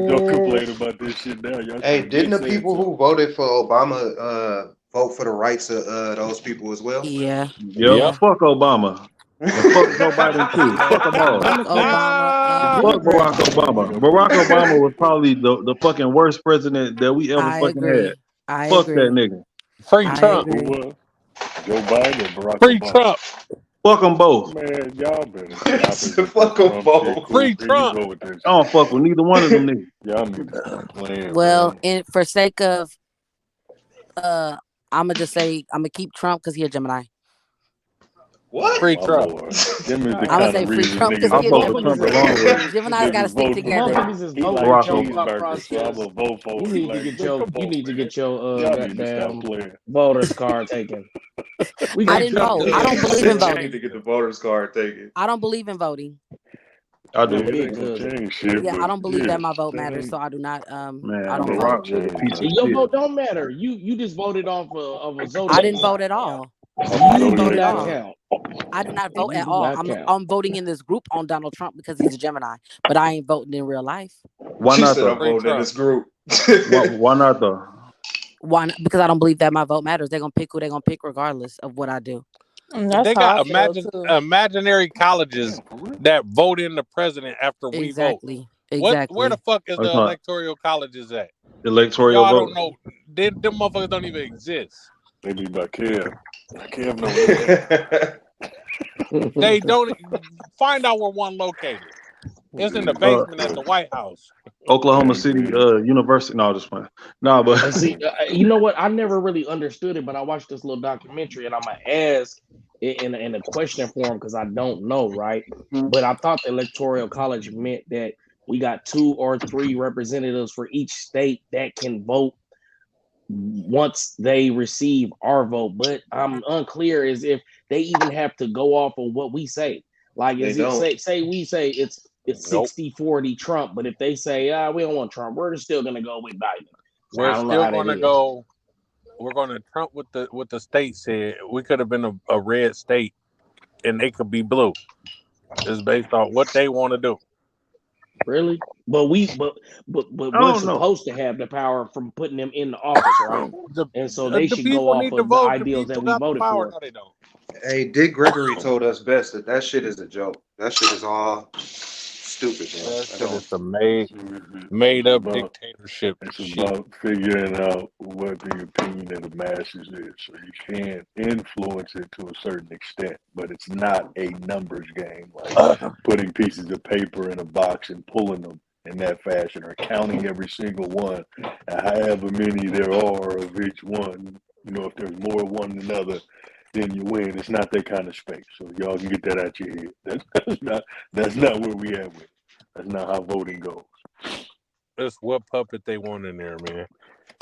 Don't complain about this shit now. Y'all should Hey, have didn't been the saying people something. who voted for Obama vote for the rights of those people as well? Yeah, Yep. Yep. yeah. Fuck Obama. And fuck Joe Biden too. Fuck them all. Fuck Democrat, Obama the and Fuck Barack Democrats. Let me Obama. go put Barack it down. Obama was probably the fucking worst president that we ever I fucking had. agree. I Fuck that agree. nigga. Free I Trump. Who agree. was? Joe Biden or Barack Free Obama? Trump. Fuck them both. Man, y'all better stop it with this Fuck them Trump shit. both. Cool. Free Here you Trump. go with this I shit. don't fuck with neither one of them niggas. Y'all need to stop playing, Well, man. and for sake of uh, I'ma just say I'm gonna keep Trump because he a Gemini. What? Free My Trump. lord. Them is the I'm gonna kind say of free reasons Trump because niggas I he a vote fuck with for Trump Gemini. a long president. way. Gemini's got to Niggas stick vote for together. president. Motherfuckers is He voting like with Barack your Obama. thought cheeseburgers, so I'm process. gonna vote for You him. need to Like, get man, your come on, man. Y'all need to stop goddamn playing. voters card taken. We I gonna didn't Trump vote. the I don't He believe in said you goddamn need voting. to get the voters card taken. I don't believe in voting. I Yeah, my do. it big ain't gonna cousin. change shit, Yeah, I but don't believe yeah, that my vote that matters, ain't so I do not. I Man, that don't ain't vote. gonna Barack was a change piece of Your nothing. shit. vote don't matter. You just voted off of a I zodiac didn't vote sign. at all. Off I the You didn't do vote at zodiac not all. sign. count. I did not vote You at do all. not I'm count. I'm voting in this group on Donald Trump because he's a Gemini, but I ain't voting in real life. Why She not said I'm though? Free voting in Trump. this group. Why not though? Why not? Because I don't believe that my vote matters. They're gonna pick who they're gonna pick regardless of what I do. That's They how I got feel too. imaginary colleges that vote in the president after we vote. Exactly. Where the Exactly. fuck is I'm the talking electoral colleges at? And electoral y'all don't vote. know. Them motherfuckers don't even exist. They be by Kev. Kev know what it is. They don't find out where one located. It's in the basement at the White House. Oklahoma Dang, City man. University. No, just fine. No, but See, you know what? I never really understood it, but I watched this little documentary, and I'm gonna ask in a question form because I don't know, right? But I thought the electoral college meant that we got 2 or 3 representatives for each state that can vote once they receive our vote. But I'm unclear as if they even have to go off of what we say. Like, They is it don't. say we say it's Nope. 60-40 Trump, but if they say we don't want Trump, we're still gonna go with Biden. So We're I don't know still how that gonna is. go. We're gonna Trump with the state said we could have been a red state and they could be blue. It's based on what they want to do. Really? But I we're don't know. supposed to have the power from putting them in the office, right? And so they The should go people off need to of the vote. The ideals that people we got the voted power. for. No, they don't. Hey, Dick Gregory told us best that shit is a joke. That shit is all stupid, man. That I shit don't. is a made It's up about dictatorship it's shit. about figuring out what the opinion of the masses is. So you can influence it to a certain extent, but it's not a numbers game like putting pieces of paper in a box and pulling them in that fashion or counting every single one and however many there are of each one. You know, if there's more of one than another, then you win. It's not that kind of space. So y'all can get that out your head. That's not where we at with it. That's not how voting goes. It's what puppet they want in there, man.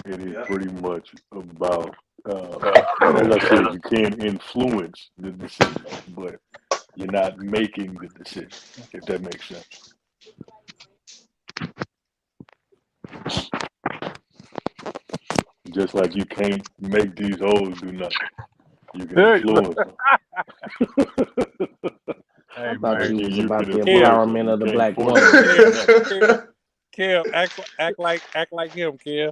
It is pretty much about, as I said, you can influence the decision, but you're not making the decision, if that makes sense. Just like you can't make these hoes do nothing. You can influence them. Hey, I thought man. you was You about can the influence them. empowerment You of the can't black force woman. them to do nothing. Kev, act like him, Kev.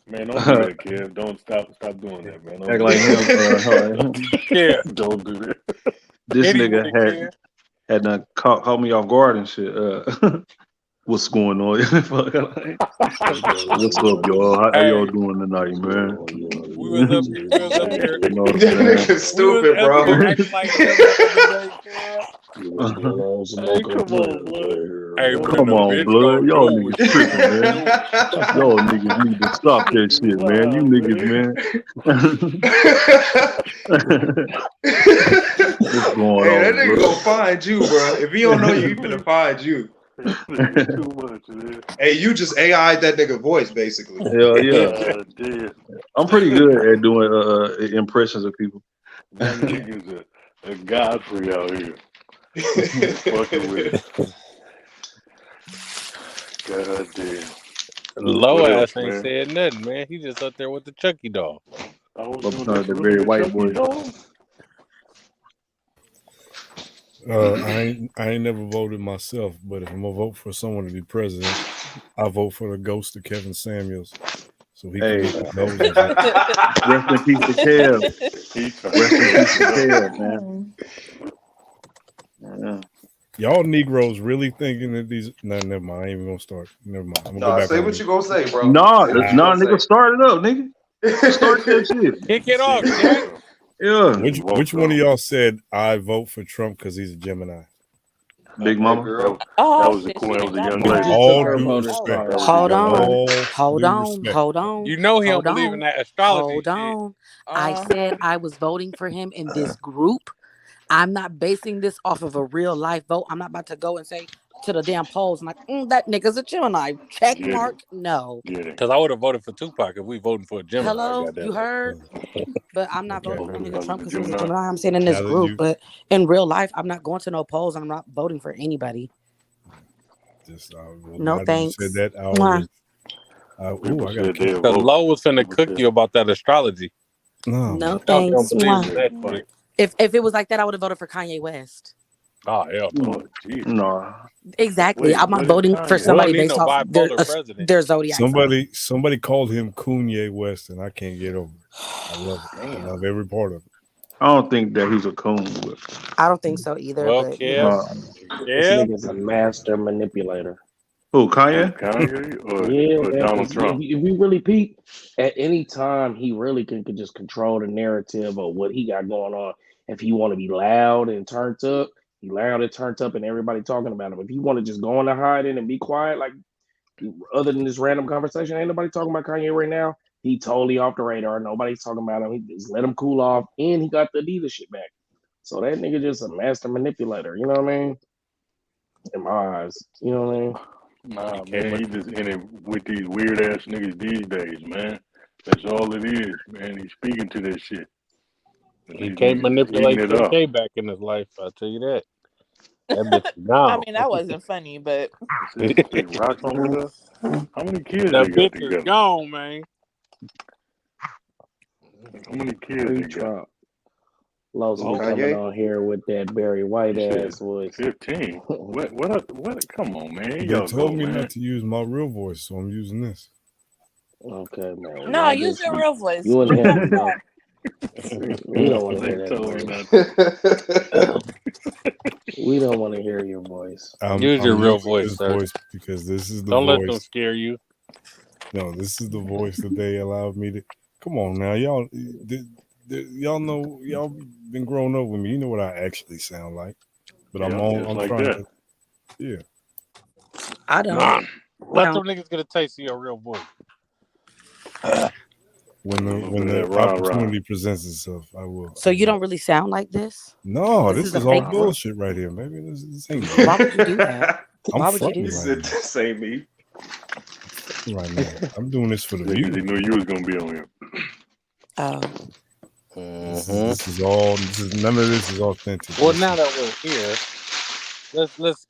Man, don't do that, Kev. Don't stop doing that, man. Don't Act do like him. that. Kev, Don't do that. This hit him with nigga it, Kev. had done caught me off guard and shit. What's going on? What's up, y'all? How y'all Hey, doing tonight, man? we was up here. You know what I'm That saying? nigga's We was stupid, up bro. here acting like him the other day, Kev. Hey, come on, blood. Hey, when Come the on, bitch blood. don't Y'all do it, niggas she tripping, don't man. do it. Y'all niggas need to stop that shit, man. You niggas, man. What's going Hey, that on, nigga blood? gonna find you, bro. If he don't know you, he finna find you. It's too much, man. Hey, you just AI'd that nigga voice, basically. Hell yeah. God damn. I'm pretty good at doing impressions of people. That nigga's a Godfrey out here. Fucking with it. God damn. Low What ass else, ain't man? said nothing, man. He just up there with the Chucky doll. I was But doing besides that's the really very a white Chucky boy. doll? I ain't never voted myself, but if I'm gonna vote for someone to be president, I vote for the ghost of Kevin Samuels, so he can Hey, get his nose in jail. rest in peace to Kev. He turned Rest in peace to it up. Kev, man. Yeah. Y'all Negroes really thinking that these? No, never mind. I ain't even gonna start. Never mind. I'm gonna go Nah, back say on what mute. you gonna say, bro. Nah, Say what you nah, gonna nigga, say. start it up, nigga. Start that shit. Kick it off, See, Jack. Yeah. Which one of y'all said I vote for Trump because he's a Gemini? Big That mama. girl. that Oh was a shit, cool. she That did was a not young put She With her lady. just took all her hand due up. voter's Oh respect, card. That was god. a Hold young on. lady. all Hold due on. respect. Hold on. You know he don't Hold believe in on. that astrology Hold shit. on. I said I was voting for him in this group. I'm not basing this off of a real life vote. I'm not about to go and say to the damn polls, I'm like, that nigga's a Gemini. Check Get it. mark. No. Get it. Because I would have voted for Tupac if we voting for a Gemini. Hello, Goddamn you it. heard? But I'm not Okay, voting for Because nigga I was Trump a because he was a Gemini. Gemini. I'm saying in this now that group, you but in real life, I'm not going to no polls and I'm not voting for anybody. just well, No now that you said thanks. that, I Mwah. would. People I got a said case. they'll Because vote. Lowe was finna People cook said you about that astrology. No, No Y'all don't thanks. believe Mwah. in that shit. If it was like that, I would have voted for Kanye West. Oh, hell no. oh Jesus. Nah. Exactly. Wait, I'm not what is voting for We Kanye? don't somebody need based no off bipolar president. their zodiac sign. somebody called him Kanye West, and I can't get over it. I love it. I Damn. love every part of it. I don't think that he's a coon. But, I don't think so either, Well, but Kev, This Kev, nigga's a master manipulator. who, Who, Kanye? Kanye Yeah, or man. Donald Because if Trump? you really peep, at any time he really could just control the narrative of what he got going on. If he want to be loud and turned up, he loud and turned up, and everybody talking about him. If he want to just go in the hiding and be quiet, like other than this random conversation, ain't nobody talking about Kanye right now. He totally off the radar. Nobody's talking about him. He just let him cool off, and he got the Adidas shit back. So that nigga just a master manipulator. You know what I mean? In my eyes, you know what I mean? Nah, he came man, he just in it with these weird ass niggas these days, man. That's all it is, man. He's speaking to this shit. he These can't niggas is eating manipulate it Kim up. K back in his life. I'll tell you that. That bitch is I gone. mean, that wasn't funny, but It's rocking with her. How many kids That they got bitch is together? gone, man. How many kids Free they got? Trump. Los be Oh, coming Kanye. on here with that Barry White You said ass voice. 15. What? Come on, man. Here They y'all told go, me man. not to use my real voice, so I'm using this. Okay, man. no, Y'all use just your real voice. you and Keep him, coming man. back. We don't want to They hear that told me voice. not to. We don't want to hear your voice. use your I'm real using voice, this sir. voice because this is the Don't let them voice. scare you. No, this is the voice that they allowed me to. Come on now, y'all. Y'all know, y'all been growing up with me. You know what I actually sound like. But I'm Yeah, on. just I'm like trying that. to. Yeah. I don't. Nah. I Let don't. them niggas get a taste of your real voice. When A the little when bit of the that rah-rah. opportunity presents itself, I will. So you don't really sound like this? No, This this is a is all fake voice? bullshit right here, baby. This ain't Why me. would you do that? I'm Why would you do He fronting right that? said, now. "Say me." Right now, I'm doing this for the Because he views. knew you was gonna be on here. Oh, This is all. This is none of this is authentic. Well, This now is, that we're here,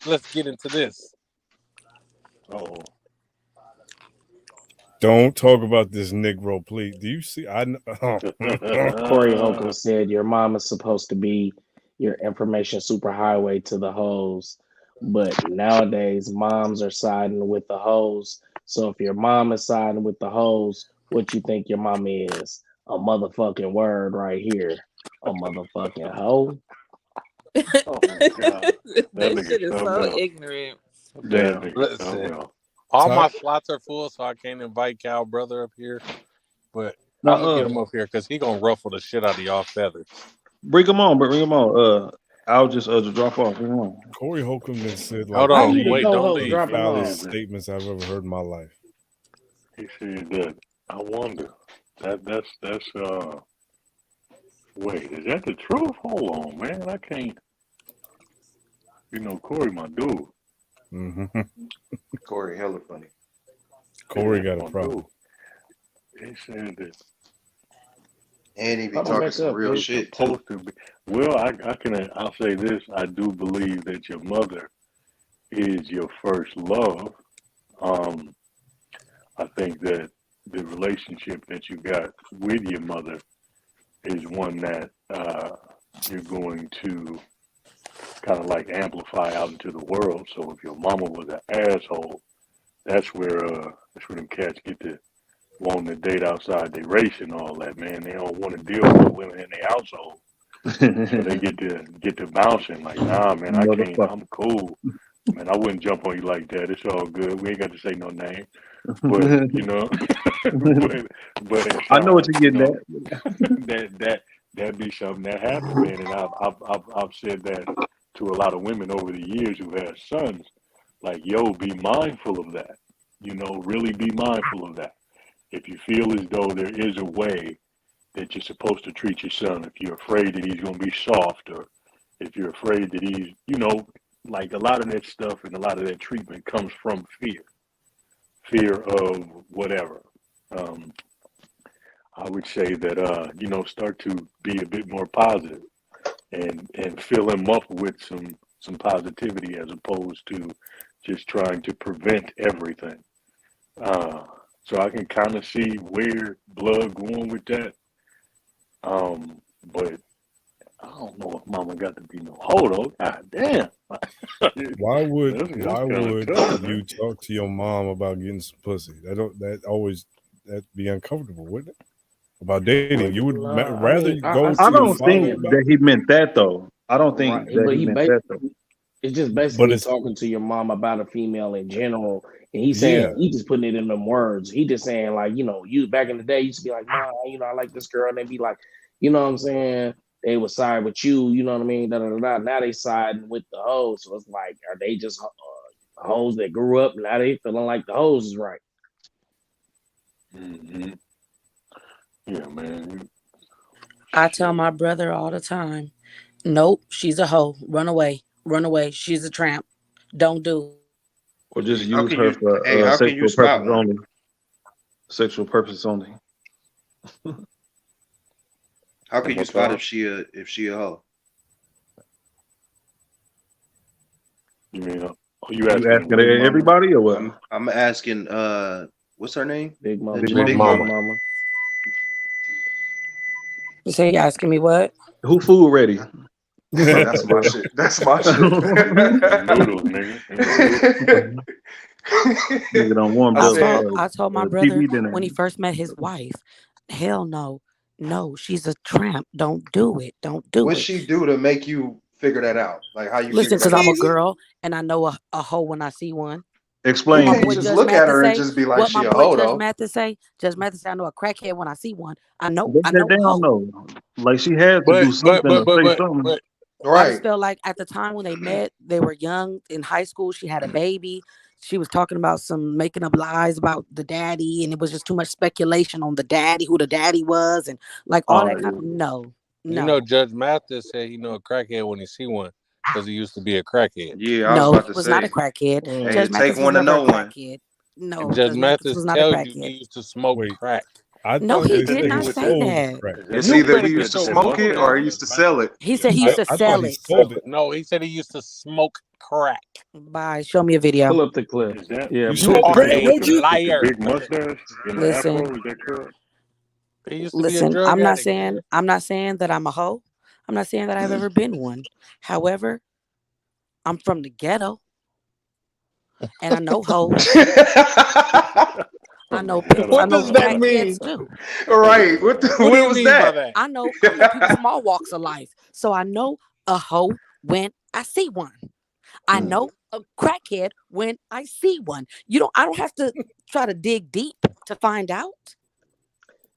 let's get into this. Oh, don't talk about this Negro, please. Do you see? Corey Holcomb said your mom is supposed to be your information superhighway to the hoes, but nowadays moms are siding with the hoes. So if your mom is siding with the hoes, what you think your mom is? A motherfucking word right here. A motherfucking hoe. oh my God. That That nigga shit is something so else. ignorant. That Damn. nigga something Listen, else. all Top. my slots are full, so I can't invite Cal Brother up here. But I'm gonna get Now, him up here because he gonna ruffle the shit out of y'all feathers. bring him on. Bring him on. I'll just drop off. Bring him on. Corey Holcomb then said Hold like How on, you the three wait, don't of co-host the leave. dropping him foulest off? Said that. statements I've ever heard in my life. He said that. I wonder. That's wait, is that the truth? Hold on, man. I can't. You know, Corey, my dude. hmm Corey, hella funny. Yeah, Corey that's got a my problem. dude. He said that And he be Come on talking back some up, real it's bitch. shit too. supposed to be. Well, I'll say this. I do believe that your mother is your first love. Um, I think that the relationship that you got with your mother is one that you're going to kind of like amplify out into the world. So if your mama was an asshole, that's where them cats get to wanting to date outside their race and all that. Man, they don't want to deal with the women in their household, so they get to bouncing like, nah, man, I can't. Motherfucker. I'm cool. Man, I wouldn't jump on you like that. It's all good. We ain't got to say no name, but you know, but at I know what times, you're you getting know, at. that be something that happened, man. And I've said that to a lot of women over the years who have sons. Like, yo, be mindful of that. You know, really be mindful of that. If you feel as though there is a way that you're supposed to treat your son, if you're afraid that he's going to be soft, or if you're afraid that he's, you know, like a lot of that stuff and a lot of that treatment comes from fear of whatever. Um, I would say that, you know, start to be a bit more positive and fill him up with some positivity as opposed to just trying to prevent everything. Uh, so I can kind of see where blood going with that. But I don't know if mama got to be no hoe. God damn. Why would That's kind of tough, you man. talk to your mom about getting some pussy? That be uncomfortable, wouldn't it? about dating. Like, You would no, I rather mean, I go I see what to he's don't follow think a saying, but that he meant that though. I don't right, think that but he he meant that though. it's just but basically it's talking to your mom about a female in general, and he's saying yeah. he just putting it in them words. He just saying like, you back in the day used to be like, Mom, I like this girl, and they be like, you know what I'm saying? They would side with you, you know what I mean? Da, da, da, da. Now they siding with the hoes. So it's like, are they just hoes that grew up? Now they feeling like the hoes is right. Mm-hmm. Yeah, man. I tell my brother all the time, nope, she's a hoe. Run away. Run away. She's a tramp. Don't do it. Or just How use can her you? Hey, for how can you sexual purpose spot one? only. Sexual purpose only. How One can you more spot time. if she a hoe? You mean, you You asking asking Big Mama? everybody or what? I'm asking. What's her name? Big The mama, Big Big Mama. Big Mama. Mama. mama. You say you asking me what? Who food ready? That's my shit. That's my shit. Noodles, nigga. Noodles. Nigga done warmed I I up said, told I told my brother TV dinner. when he first met his wife, hell no. No, she's a tramp. Don't do it. Don't do what it. she do to make you figure that out? Like how you Listen, figure because that I'm out? a girl and I know a hoe when I see one. What You my Explain, can't boy G. just Judge look at Mathis her and say? just be like What my she a boy hoe Judge though. Mathis say? Judge Mathis say I know a crackhead when I see one. I know They a don't hoe. know. Like she had to But do something to say something. but I just Right. felt like at the time when they met, they were young in high school. She had a baby. She was talking about some making up lies about the daddy, and it was just too much speculation on the daddy, who the daddy was, and like all Oh that kind yeah. of no, you know, no, Judge Mathis said he know a crackhead when he see one because he used to be a crackhead. Yeah, I was no. about He to was not a say. crackhead. Hey, Judge it take Mathis was one to never a know one. crackhead. And No, Judge Judge Mathis Mathis was not a tells you he crackhead. used to smoke Wait, crack. I No, thought he they Is did that said not he with say that? sold that. crack. Is that It's with You either that? he better That used get to your that smoke it bullshit or mustache? he on, used Judge to sell Mathis. it. He said he used to I thought sell he it. sold it. No, he said he used to smoke crack. Bye. Show me a video. Pull up the clip. Is that Yeah, You You pull said up the the are guy clip. a what you? with the liar. big mustache and the afro? Listen, Is that correct? He used to be a listen. drug addict, man. I'm not saying that I'm a hoe. I'm not saying that I've ever been one. However, I'm from the ghetto, and I know hoes. I From the know pimps. I What ghetto. know does that crackheads mean? too. Right. What do When you was mean by that? that? I know people from all walks of life. So I know a hoe when I see one. I Mm. know a crackhead when I see one. I don't have to try to dig deep to find out.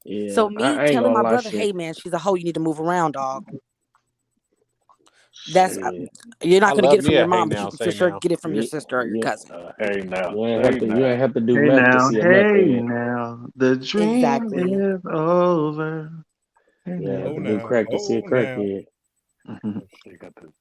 Yeah, So me I ain't telling gonna my lie, brother, shit. "Hey man, she's a hoe. You need to move around, dog." That's Shit. you're I not gonna get love it from me your a hey mom, but you now, can for say sure now. get it from your You, sister or your you, cousin. Hey now, you ain't hey have to. You now. ain't have to do Hey meth to now, see a meth hey head. now, the dream Exactly. is over. Hey You ain't have now. Oh to do now, crack to see a oh now. crackhead. They got the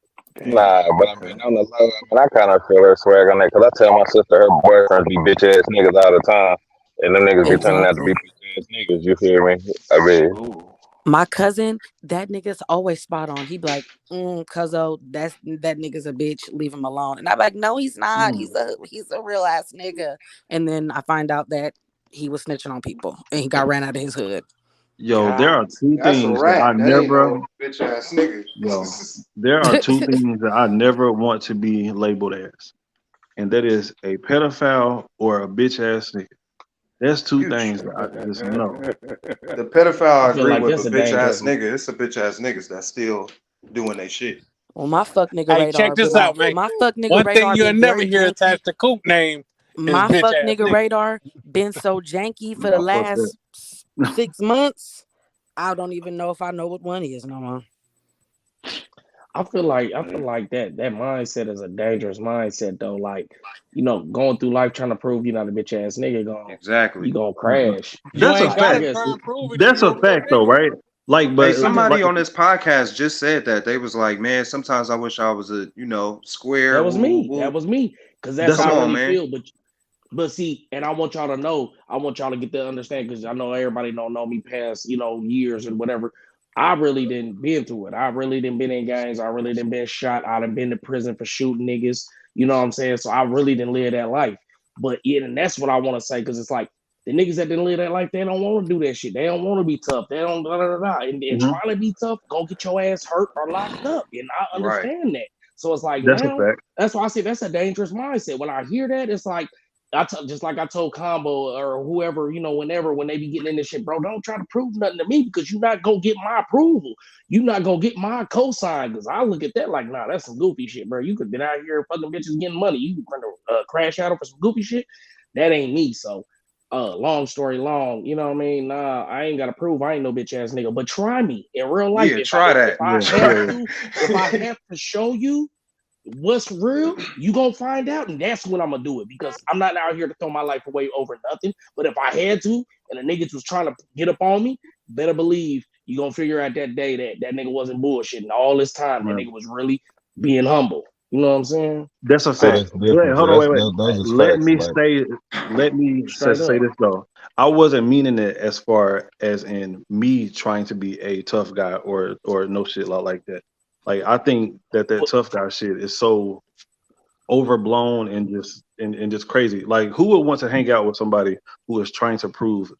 Nah, damn. but I Okay. mean, on the low, I mean, I kind of feel her swag on that because I tell my sister her boyfriends be bitch ass niggas all the time, and them niggas be turning out to be Exactly. bitch ass niggas. You feel me? I mean, Ooh. My cousin, that nigga's always spot on. He be like, cuzzo, that nigga's a bitch. Leave him alone. And I be like, no, he's not. Mm. He's a real ass nigga. And then I find out that he was snitching on people and he got ran out of his hood. Yo, there God. are two That's a things that I rat. That ain't never. no bitch ass nigga. Yo, there are two things that I never want to be labeled as, and that is a pedophile or a bitch ass nigga. That's two You things tr- that I just know. the pedophile I I feel agree like with, that's but a bitch ass dangerous. nigga, it's a bitch ass niggas that's still doing their shit. Well, my fuck nigga Hey, check radar this been out, off. man. My fuck nigga One thing radar you'll been never very hear janky. attached to Coop name is My bitch fuck ass nigga nigga. radar been so janky for the Nah, fuck that. last 6 months. I don't even know if I know what one is no more. I feel like that mindset is a dangerous mindset though. Like, going through life trying to prove you're not a bitch ass nigga, Exactly. you gonna Mm-mm. crash. You That's a ain't I gotta fact. guess. try and prove it if That's you a a real fact, though, nigga. right? Like, Hey, but somebody like, on this podcast just said that. They was like, man, sometimes I wish I was a, square, That was woo, woo, me. That woo. was me. Cause that's that's how a I Come on, really man. feel. But see, and I want y'all to know, I want y'all to get to understand, because I know everybody don't know me past, years and whatever. I really didn't been through it. I really didn't been in gangs. I really didn't been shot. I done been to prison for shooting niggas. You know what I'm saying? So I really didn't live that life. But yeah, and that's what I want to say, because it's like the niggas that didn't live that life, they don't want to do that shit. They don't want to be tough. They don't da, da, da, da. And mhm, trying to be tough, go get your ass hurt or locked up. And I Right. understand that. So it's like that's a now, fact. that's why I say that's a dangerous mindset. When I hear that, it's like, just like I told Combo or whoever, whenever when they be getting in this shit, bro, don't try to prove nothing to me because you're not gonna get my approval. You're not gonna get my cosign because I look at that like, nah, that's some goofy shit, bro. You could been out here fucking bitches getting money. You gonna crash out for some goofy shit? That ain't me. So, long story long, you know what I mean? Nah, I ain't gotta prove I ain't no bitch ass nigga. But try me in real life. Yeah, try that. If I have to show you what's real, you gonna find out, and that's when I'm gonna do it because I'm not out here to throw my life away over nothing. But if I had to, and the niggas was trying to get up on me, better believe you gonna figure out that day that nigga wasn't bullshitting all this time. That nigga was really being humble. You know what I'm saying? That's a So fact. that's different. Hold So on, that's, wait. those is Let facts. me Like, say this though. I wasn't meaning it as far as in me trying to be a tough guy or no shit like that. Like I think that tough guy shit is so overblown and just crazy. Like who would want to hang out with somebody who is trying to prove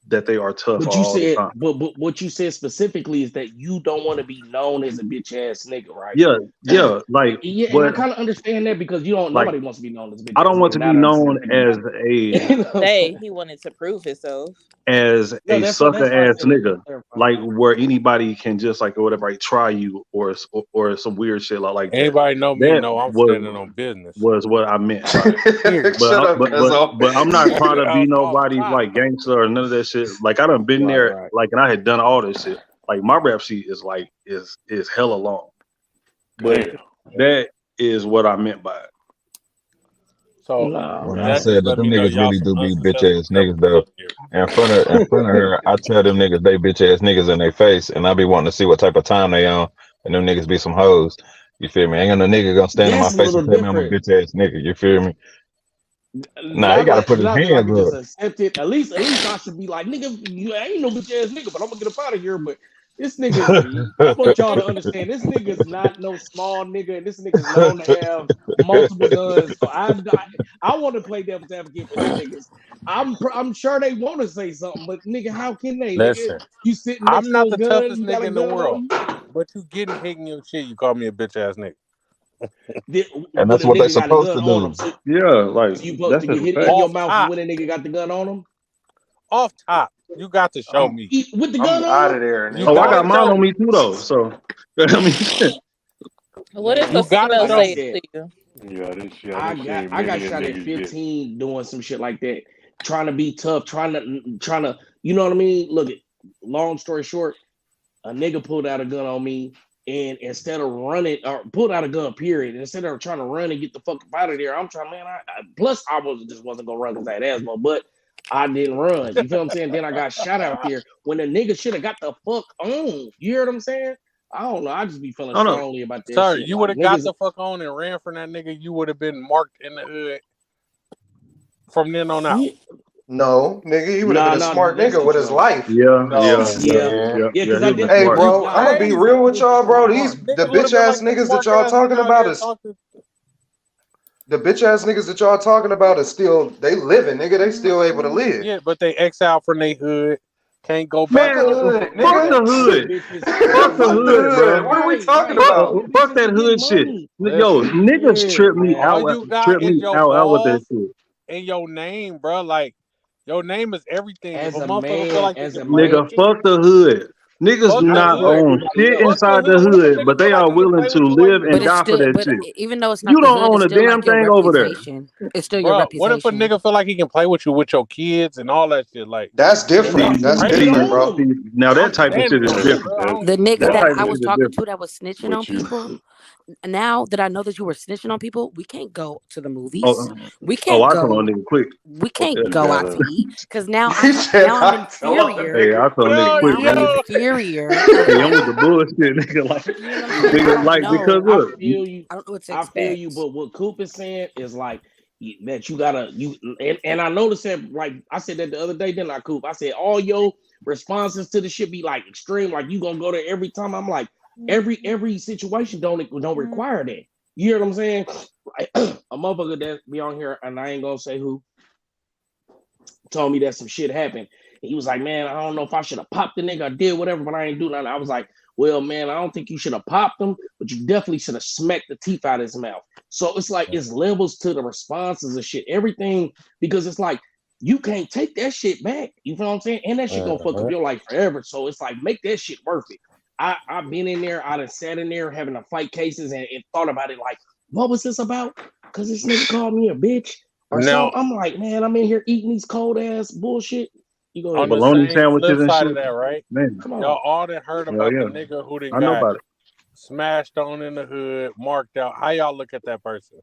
that they are tough But you all the said, time? but what you said specifically is that you don't want to be known as a bitch ass nigga, right? Yeah, like Yeah, and I but kind of understand that because like nobody wants to be known as a bitch I ass don't want nigga. to Now be I understand known what you as mean. a Say he wanted to prove himself. No, a that's why sucker I ass said it. nigga, like where anybody can just like or whatever, like try you or some weird shit like that. Anybody know me? That No, I'm standing on business. was what I meant by it. Period. Shut up, Cuzzo. But I'm not trying to be Off nobody's top. like gangster or none of that shit. Like I done been there, like, and I had done all this shit. Like my rap sheet is like is hella long, but that is what I meant by it. So when I that said just that let them me know niggas y'all really some do be bitch unsuccessful ass niggas rappers though. up here. In front of her, I tell them niggas they bitch ass niggas in their face, and I be wanting to see what type of time they on, and them niggas be some hoes. You feel me? Ain't got no nigga gonna stand in my That's a face and little tell me I'm a different. bitch ass nigga. You feel me? Nah, he Not gotta like put his not that I hands could just up. accept it. At least I should be like, nigga, you ain't no bitch ass nigga, but I'm gonna get up out of here. But this nigga, I want y'all to understand, this nigga's not no small nigga, and this nigga's known to have multiple guns. So I want to play devil's advocate for them niggas. I'm sure they want to say something, but nigga, how can they? Listen, Nigga, you sitting next I'm to not a the gun, toughest you got nigga a in the gun world, on but you getting hit in your shit. You call me a bitch ass nigga. you. And When that's a what they nigga got a supposed to gun on him, do. so Yeah, like you supposed that's to just get a hit fact. in your Off mouth top, when a nigga got the gun on him? off top, you got to show me. With the I'm gun out on of him? there, You Oh, I nigga. gotta got mine show on me. me too though. So I mean, shit. What if Man, a You gotta female like show I say me. it said, to you? Yeah, I done seen I got many a shot at niggas get. 15 doing some shit like that, trying to be tough, trying to, you know what I mean? Look, long story short, a nigga pulled out a gun on me, and instead of running or pulled out a gun, period, instead of trying to run and get the fuck up out of there, I'm trying, man. Plus, I wasn't gonna run because I had asthma, but I didn't run. You feel what I'm saying? Then I got shot out there when the nigga should have got the fuck on. You hear what I'm saying? I don't know. I just be feeling I don't know. strongly about that Sir, shit. you would Like have got niggas, the fuck on and ran from that nigga. You would have been marked in the hood from then on out. No, nigga, he would have been a smart that's nigga with his life. Yeah, No, yeah, man. He because I was definitely Hey, smart. bro, I'm gonna be Crazy. real with y'all, bro. These the Niggas would have bitch been ass like this niggas that mark y'all ass nigga talking out about there is talking. the bitch ass niggas that y'all talking about is still they living, nigga. They still able to live. Yeah, but they X out from their hood. Can't go Fuck back Man, the to hood, fuck nigga. the them hood. bitches, Fuck the Fuck the hood, hood. bro. What are we talking right. about? Them Fuck bitches that is getting hood shit. money. Yo, listen. niggas Yeah, trip me man. All out, you got trip is me your out with that balls shit. and your name, bro. Like your name is everything. If As a a motherfucker feel man, like they as can a play man, with Nigga, you, fuck the hood. Niggas do fuck the I not feel hood. own everybody shit Fuck else. the inside the hood. What if a hood, nigga but feel they like are he can willing play to with you while live you in But and the it's die for still, that but shit. even though it's not You the don't hood, own it's a still damn like your thing over there. reputation. It's still your bro? What if a reputation. nigga feel like he can play with you with your kids and all that shit? Like, That's Then different. that's That's what bring it different, See, bro. on. them. now that I'm type of saying shit is to you, different. bro. I don't The give a nigga That fuck. that type I of was shit is talking different. to that was snitching on But you, people, now that I know that you were snitching on people, we can't go to the movies. Oh, We oh, can't I told go. a nigga quick. We but can't you go out gotta. to eat because now He said, now I'm I told a inferior. Hey, I nigga. told a nigga Yo, quick, Now I'm man. yo. inferior. Hey, I'm Okay, with the bullshit, nigga. Like, you know what I'm saying. I don't because know. I look, feel you. I don't know what to I feel you. expect. But what Coop is saying is like that you gotta and I noticed that like I said that the other day, didn't I, Coop? I said all your responses to the shit be like extreme, like you gonna go there every time. I'm like every situation don't require that. You hear what I'm saying? Like, a motherfucker that be on here and I ain't gonna say who told me that some shit happened. And he was like, man, I don't know if I should have popped the nigga. I did whatever, but I ain't do nothing. I was like, well, man, I don't think you should have popped him, but you definitely should have smacked the teeth out of his mouth. So it's like it's levels to the responses and shit. Everything, because it's like you can't take that shit back. You know what I'm saying? And that shit gonna fuck up your life forever. So it's like make that shit worth it. I've been in there, I done sat in there having to fight cases and thought about it like, what was this about? Because this nigga called me a bitch or Now, something. I'm like, man, I'm in here eating these cold ass bullshit. You go on ahead, the man. Bologna same sandwiches flip and side shit. of that, right? Man, Come on. Y'all all done heard hell about the yeah. nigga who done I know got about it. smashed on in the hood, marked out. How y'all look at that person?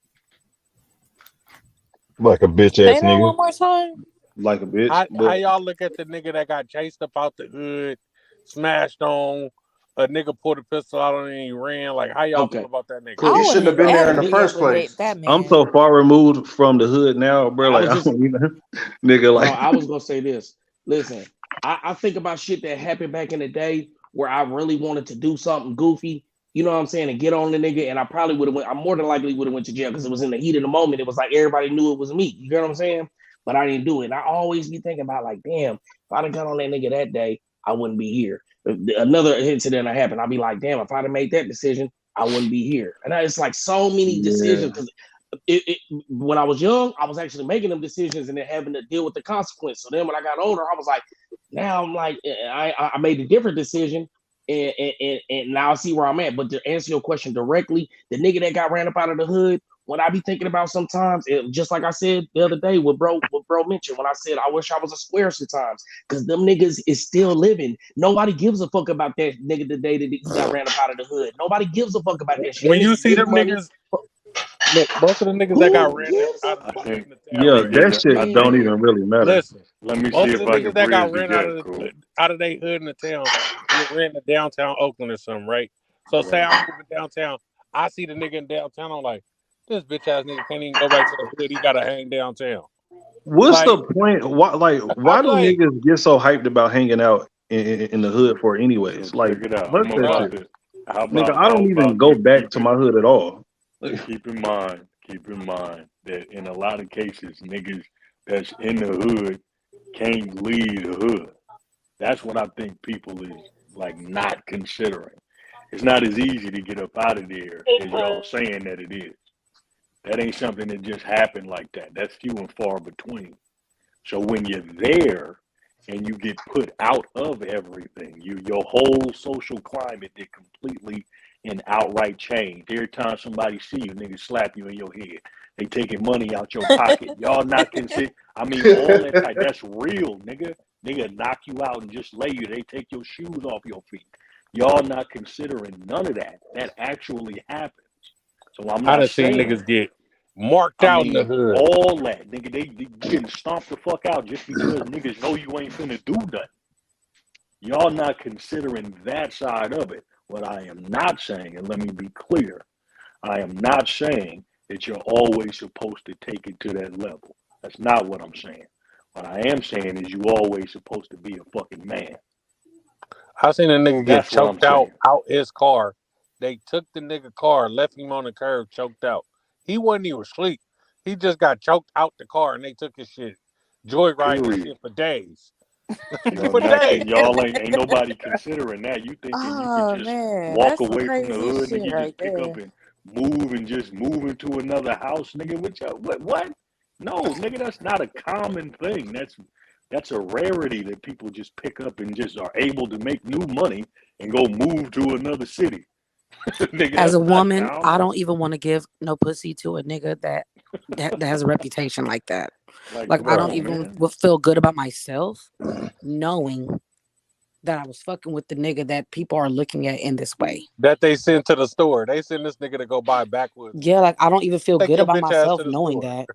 Like a bitch Say ass that nigga. one more time. Like a bitch, How but y'all look at the nigga that got chased up out the hood, smashed on, a nigga pulled a pistol out on him and he ran? Like, how y'all feel Okay. about that nigga? I He Cool. shouldn't have wouldn't been there in ever the The first tolerate place. that I'm man. so far removed from the hood now, bro. I Like was I just don't even, nigga. no, Like I was gonna say this. Listen, I think about shit that happened back in the day where I really wanted to do something goofy, you know what I'm saying, and get on the nigga, and I probably would have went. I more than likely would have went to jail because it was in the heat of the moment. It was like everybody knew it was me. You get what I'm saying? But I didn't do it. And I always be thinking about like, damn, if I'd have got on that nigga that day, I wouldn't be here. If another incident happened, I'd be like, damn, if I'd have made that decision, I wouldn't be here. And it's like so many yeah, decisions because when I was young, I was actually making them decisions and then having to deal with the consequence. So then when I got older, I was like, now I'm like, I made a different decision and now I see where I'm at. But to answer your question directly, the nigga that got ran up out of the hood, what I be thinking about sometimes, just like I said the other day, what bro mentioned when I said I wish I was a square sometimes, because them niggas is still living. Nobody gives a fuck about that nigga the day that he got ran up out of the hood. Nobody gives a fuck about that shit. When Niggas you is see getting them money. niggas, look, most of the niggas that got Who ran gives out a of I the fuck? hood think in the town, yeah. let me right? get That it. I shit don't think even really matter. Listen, let me see most of if the I niggas can that got bridge the ran out gap, of cool. their hood in the town, get ran to downtown Oakland or something, right? So say Right. I'm moving downtown, I see the nigga in downtown, I'm like, this bitch ass nigga can't even go back to the hood. He gotta hang downtown. What's Like, the point? I Why be do like, niggas get so hyped about hanging out in the hood for So anyways? Like, check it out. fuck I'm that bro, about shit. to how Nigga, about I how don't even about go this? back to my hood at all. Like, Keep in mind that in a lot of cases, niggas that's in the hood can't leave the hood. That's what I think people is like not considering. It's not as easy to get up out of there as y'all saying that it is. That ain't something that just happened like that. That's few and far between. So when you're there and you get put out of everything, your whole social climate did completely and outright change. Every time somebody see you, niggas slap you in your head. They taking money out your pocket. Y'all not consider. I mean, all that type. That's real, nigga. Nigga knock you out and just lay you. They take your shoes off your feet. Y'all not considering none of that. That actually happens. So I'm I not done seen saying. niggas get marked I out in the mean, hood. all that, nigga, they getting stomped the fuck out just because niggas know you ain't finna do nothing. Y'all not considering that side of it. What I am not saying, and let me be clear, I am not saying that you're always supposed to take it to that level. That's not what I'm saying. What I am saying is you always supposed to be a fucking man. I seen a nigga get That's what I'm choked out saying. his car. They took the nigga car, left him on the curb, choked out. He wasn't even asleep. He just got choked out the car, and they took his shit, joyriding and Period. shit for days. Y'all For not days. can y'all ain't nobody considering that. You thinking you could Oh just man, walk that's some away from the crazy hood, nigga, shit you right just pick up there. and just move into another house, nigga. With your what? No, nigga, that's not a common thing. That's a rarity that people just pick up and just are able to make new money and go move to another city. Nigga, As a that's not woman, I common. don't even want to give no pussy to a nigga that has a reputation like that. Like, Like come I don't on, Bro, even man. feel good about myself knowing that I was fucking with the nigga that people are looking at in this way. that they sent to the store. They send this nigga to go buy backwoods. Yeah, like I don't even feel Take good your about bitch ass to myself the knowing store. that.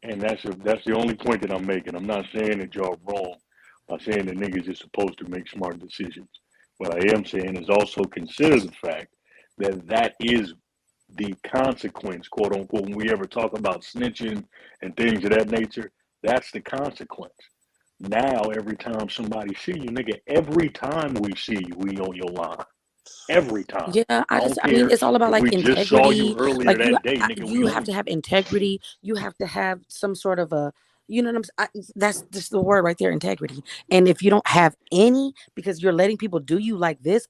And that's the only point that I'm making. I'm not saying that y'all wrong by saying that niggas is supposed to make smart decisions. What I am saying is also consider the fact that that is the consequence, quote unquote, when we ever talk about snitching and things of that nature. That's the consequence. Now, every time somebody see you, nigga, every time we see you, we on your line. Every time. Yeah, I don't I mean, care it's all about if like we just saw integrity. you earlier Like that day, nigga, you we have on to you. have integrity. You have to have some sort of a, you know what that's just the word right there, integrity. And if you don't have any, because you're letting people do you like this,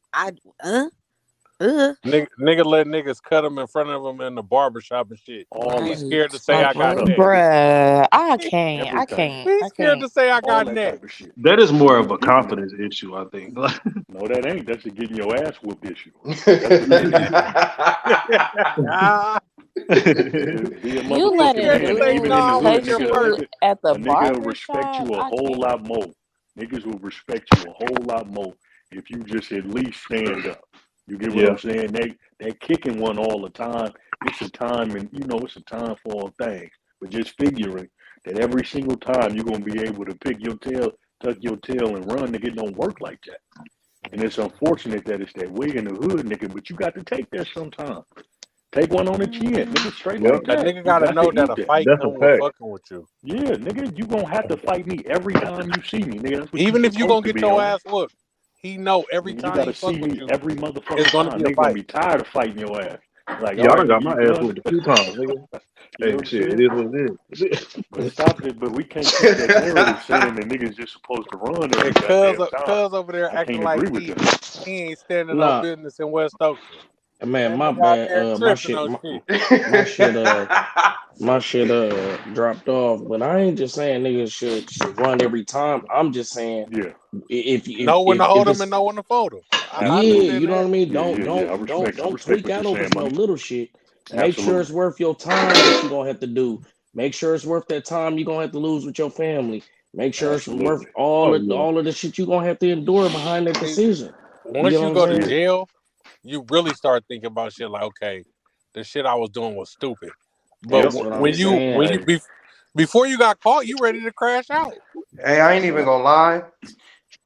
Nigga let niggas cut him in front of him in the barbershop and shit. Right. He's scared to say Like I got what? neck. Bruh, I He- can't. I Everything. can't. He's I scared can't. to say I All got that neck. type of shit. That is more of a Getting confidence issue, I think. no, that ain't. That's a getting your ass whooped issue. That's what be a You let motherfucking a Scared to man, and say even dude in the no hood, with cut your you first. at the a nigga will barber respect you shop? a I whole can't. lot more. Niggas will respect you a whole lot more if you just at least stand up. You get what Yeah. I'm saying? They kicking one all the time. It's a time, and it's a time for all things. But just figuring that every single time you're gonna be able to pick your tail, tuck your tail, and run, nigga, it don't work like that. And it's unfortunate that it's that way in the hood, nigga. But you got to take that sometime. Take one on the chin, nigga, straight Yep. like A that. nigga You gotta got know to that eat a that. fight That's a come with fact. fucking with you. Yeah, nigga, you gonna have to fight me every time you see me, nigga. That's what you Even if you supposed gonna to get be your on. ass whooped, he know every Nigga, you time gotta he fuck see with me you, every it's motherfucking gonna time. be a Nigga gonna fight. be tired of fighting your ass. Like, all Yeah, I right, done got nigga, my you ass done? whooped a few times, nigga. You know Hey, what I'm shit, it saying? is what it is. But stop it. But we can't keep that narrative saying that niggas just supposed to run every And cuz goddamn time. cuz over there I acting can't like agree with that. he ain't standing no Nah, business in West Oakland. man, That my nigga out bad. there My tripping shit, on shit. my shit, my shit, dropped off. But I ain't just saying niggas should run every time. I'm just saying Yeah, Know when to if hold him and it's know when to fold him. I yeah, absolutely. understand you know what I that. mean. Yeah, yeah, yeah. I Don't respect tweak what you're out over saying, no money. little shit. Make sure it's Absolutely. worth your time that you're gonna have to do. Make sure it's worth that time you're gonna have to lose with your family. Make sure it's worth Absolutely. Oh yeah. all of the shit you're gonna have to endure behind that See, decision. You once know what you I'm go to saying? Yeah. jail, you really start thinking about shit like, okay, the shit I was doing was stupid. But Yep. That's what I'm when you saying. Hey. before you got caught, you ready to crash out. Hey, I ain't even Right. gonna lie.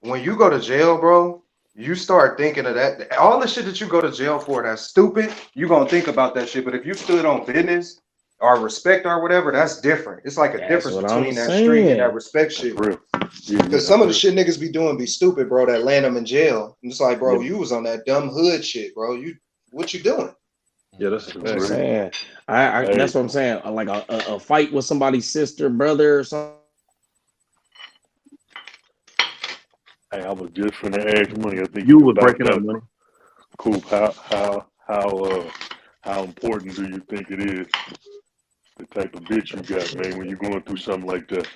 When you go to jail, bro, you start thinking of that. All the shit that you go to jail for that's stupid, you gonna think about that shit. But if you stood on business or respect or whatever, that's different. It's like a That's difference what I'm between that street and that saying. respect That's shit. real. Yeah, yeah, Cause some that's of the real. shit niggas be doing be stupid, bro, that land them in jail. And it's like, bro, Yep. you was on that dumb hood shit, bro. What you doing? Yeah, that's a That's what I'm fact. Agree. saying. I Hey, that's what I'm saying. Like a fight with somebody's sister, brother, or something. hey, I was just finna ask money. I think You you was about breaking up, done. money. Cool. How important do you think it is the type of bitch you got, man, when you're going through something like that?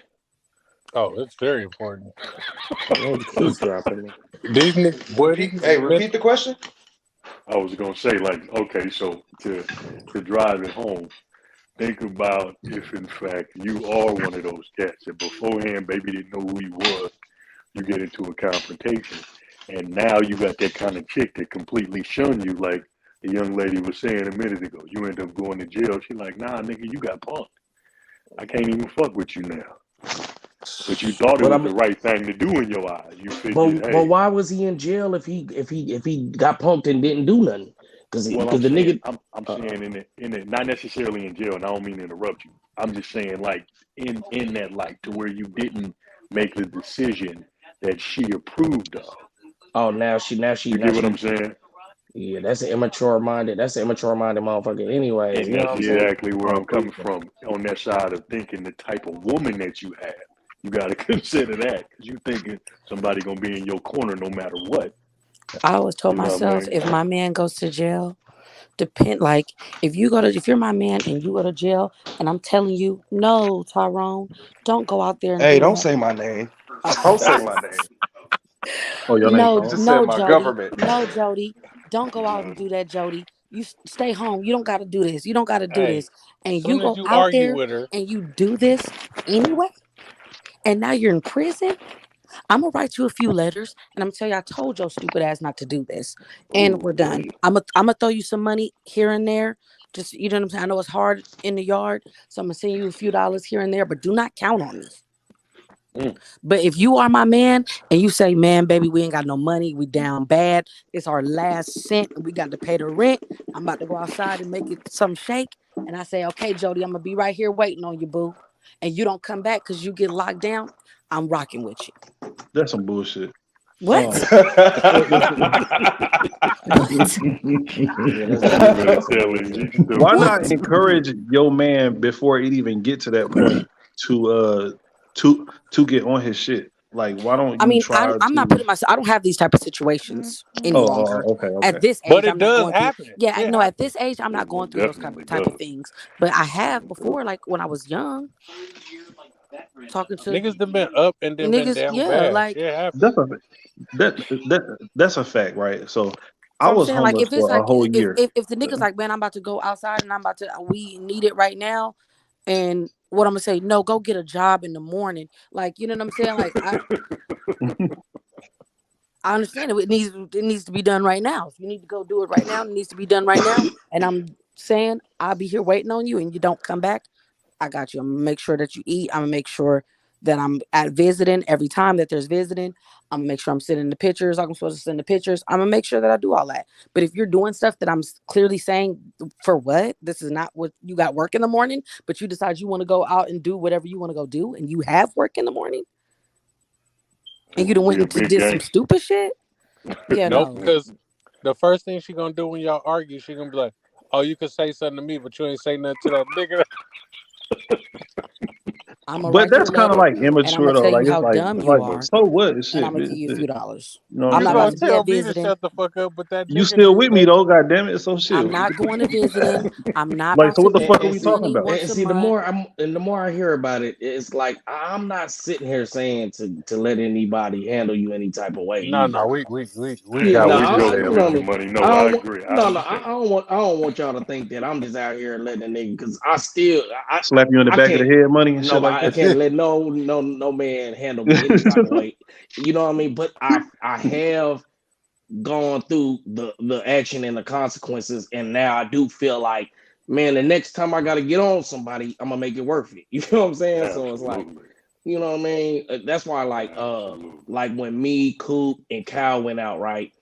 Oh, it's very important. They keep dropping me. These niggas, boy, these Hey, niggas repeat the question. I was gonna say, like, okay, so to drive it home, think about if in fact you are one of those cats that beforehand baby didn't know who you was. You get into a confrontation, and now you got that kind of chick that completely shunned you, like the young lady was saying a minute ago. You end up going to jail. She like, nah, nigga, you got punked. I can't even fuck with you now. But you thought it But was I'm the right thing to do in your eyes. You figured, but hey, why was he in jail if he got punked and didn't do nothing? well, Because the nigga I'm uh, saying in it, not necessarily in jail. And I don't mean to interrupt you. I'm just saying like in that light to where you didn't make the decision that she approved of. oh You now get what she I'm saying? yeah, that's an immature minded motherfucker anyways. And You know that's what I'm saying? exactly where Oh, I'm please. coming from on that side of thinking the type of woman that you have. You got to consider that because you thinking somebody gonna be in your corner no matter what. I always told You know what I myself mean? if my man goes to jail, like if you're my man and you go to jail and I'm telling you, no, Tyrone, don't go out there and Hey, do don't that. say my name. Don't say Oh, my name. Oh, your name no, You called? just said no, my Jody. government. No, Jody. Don't go out and do that, Jody. Stay home. You don't got to do this. You don't got to do Hey, this. And you soon as go you out argue there with her, and you do this anyway. And now you're in prison. I'm gonna write you a few letters and I'm gonna tell you I told your stupid ass not to do this. And we're Ooh, done. wait. I'm gonna throw you some money here and there. Just you know what I'm saying? I know it's hard in the yard, so I'm gonna send you a few dollars here and there, but do not count on me. Mm. But if you are my man and you say, man, baby, we ain't got no money, we down bad, it's our last cent, and we got to pay the rent. I'm about to go outside and make it some shake. And I say, okay, Jody, I'm gonna be right here waiting on you, boo. And you don't come back because you get locked down, I'm rocking with you. That's some bullshit. What? What? yeah, that's You bullshit. better tell him you Why stupid. not What? encourage your man before it even get to that point to to get on his shit? Like, why don't I you mean, try I'm not to? putting myself. I don't have these type of situations any longer. Okay, At okay. this But age, it I'm not does going through. happen. Yeah, Shit no. At happens. this age, I'm not It going most through those definitely type of does. things. But I have before, like when I was young, talking to Niggas done been up and then been niggas. down Yeah, bad. like Shit happens. That's a that's a fact, right? So I so. I'm was saying, like homeless if it's for a like whole year. if the niggas like, man, I'm about to go outside and I'm about to we need it right now, and what I'm gonna say, no, go get a job in the morning. Like you know what I'm saying? Like I understand it. It needs to be done right now. If you need to go do it right now, it needs to be done right now. And I'm saying I'll be here waiting on you, and you don't come back. I got you. I'm gonna make sure that you eat. I'm gonna make sure that I'm at visiting every time that there's visiting. I'm gonna make sure I'm sending the pictures. I'm supposed to send the pictures. I'm gonna make sure that I do all that. But if you're doing stuff that I'm clearly saying for what, this is not what you got work in the morning, but you decide you want to go out and do whatever you want to go do, and you have work in the morning, and you done went Be a and big did some gangster. stupid shit. Yeah, Nope, no. because the first thing she gonna do when y'all argue, she gonna be like, "Oh, you could say something to me, but you ain't say nothing to that nigga." I'm gonna But write you that's a kind of letter like and I'm immature gonna though. tell you Like how it's dumb you like are so what? and I'm Shit, gonna give you a few shit. dollars. You know what I'm I'm You not saying? about gonna to be at tell me to visiting. shut the fuck up, but that You nigga still didn't with me say. though? God damn it! So I'm shit. not going to visiting. I'm not Like about so, to what the do fuck are no we talking penny about? once And a see, month. the more I hear about it, it's like I'm not sitting here saying to let anybody handle you any type of way No, either. no, we Yeah, No, got no, what we you're totally you saying, know with what I bro. you, mean. money. I No, I don't want, agree. I no, understand. I don't want y'all to think that I'm just out here letting a nigga because I still, Slap you in the I back of can't, the head, money and no, shit like I that. can't let no man handle me any type of way. You know what I mean? But I have gone through the action and the consequences, and now I do feel like, man, the next time I got to get on somebody, I'm gonna make it worth it. You know what I'm saying? So it's like, Absolutely. you know what I mean? That's why, Absolutely. like when me, Coop, and Kyle went out, right?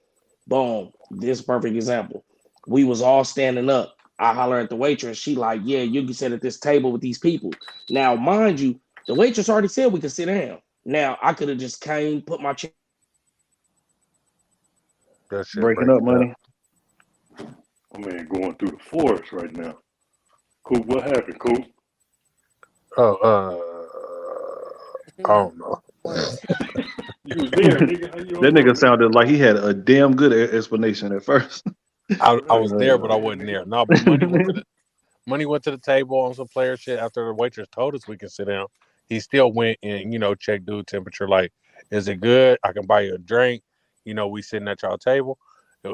Boom, this perfect example. We was all standing up. I holler at the waitress. She like, yeah, you can sit at this table with these people. Now, mind you, the waitress already said we could sit down. Now, I could have just came, put my chair. That shit Breaking up, breaking up. money. I mean, going through the forest right now. Coop, what happened, Coop? Oh, I don't know. You was there, nigga. How you That don't nigga know? sounded like he had a damn good explanation at first. I Right, was there, but I man, wasn't nigga. there. No, but money went to the table on some player shit after the waitress told us we can sit down. He still went and checked dude temperature. Like, is it good? I can buy you a drink. We sitting at y'all table.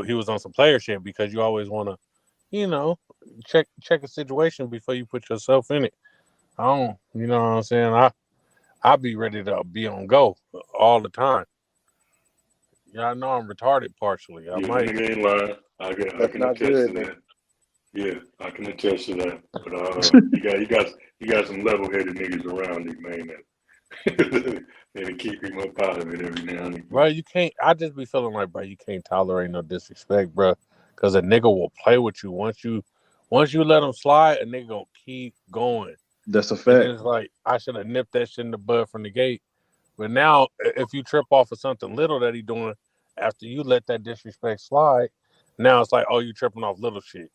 He was on some player shit because you always want to, you know, check a situation before you put yourself in it. I don't, you know what I'm saying? I be ready to be on go all the time. Yeah, I know I'm retarded partially. I Yeah, that might. nigga ain't lying. I That's can not attest good, to nigga. that. Yeah, I can attest to that. But you got some level headed niggas around you, man. That'll keep him up out of it every now and Bro, again. you can't. I just be feeling like, bro, you can't tolerate no disrespect, bro. Because a nigga will play with you once you let him slide. A nigga gonna keep going, That's a and fact. it's like I should have nipped that shit in the bud from the gate. But now, if you trip off of something little that he doing after you let that disrespect slide, now it's like, oh, you tripping off little shit.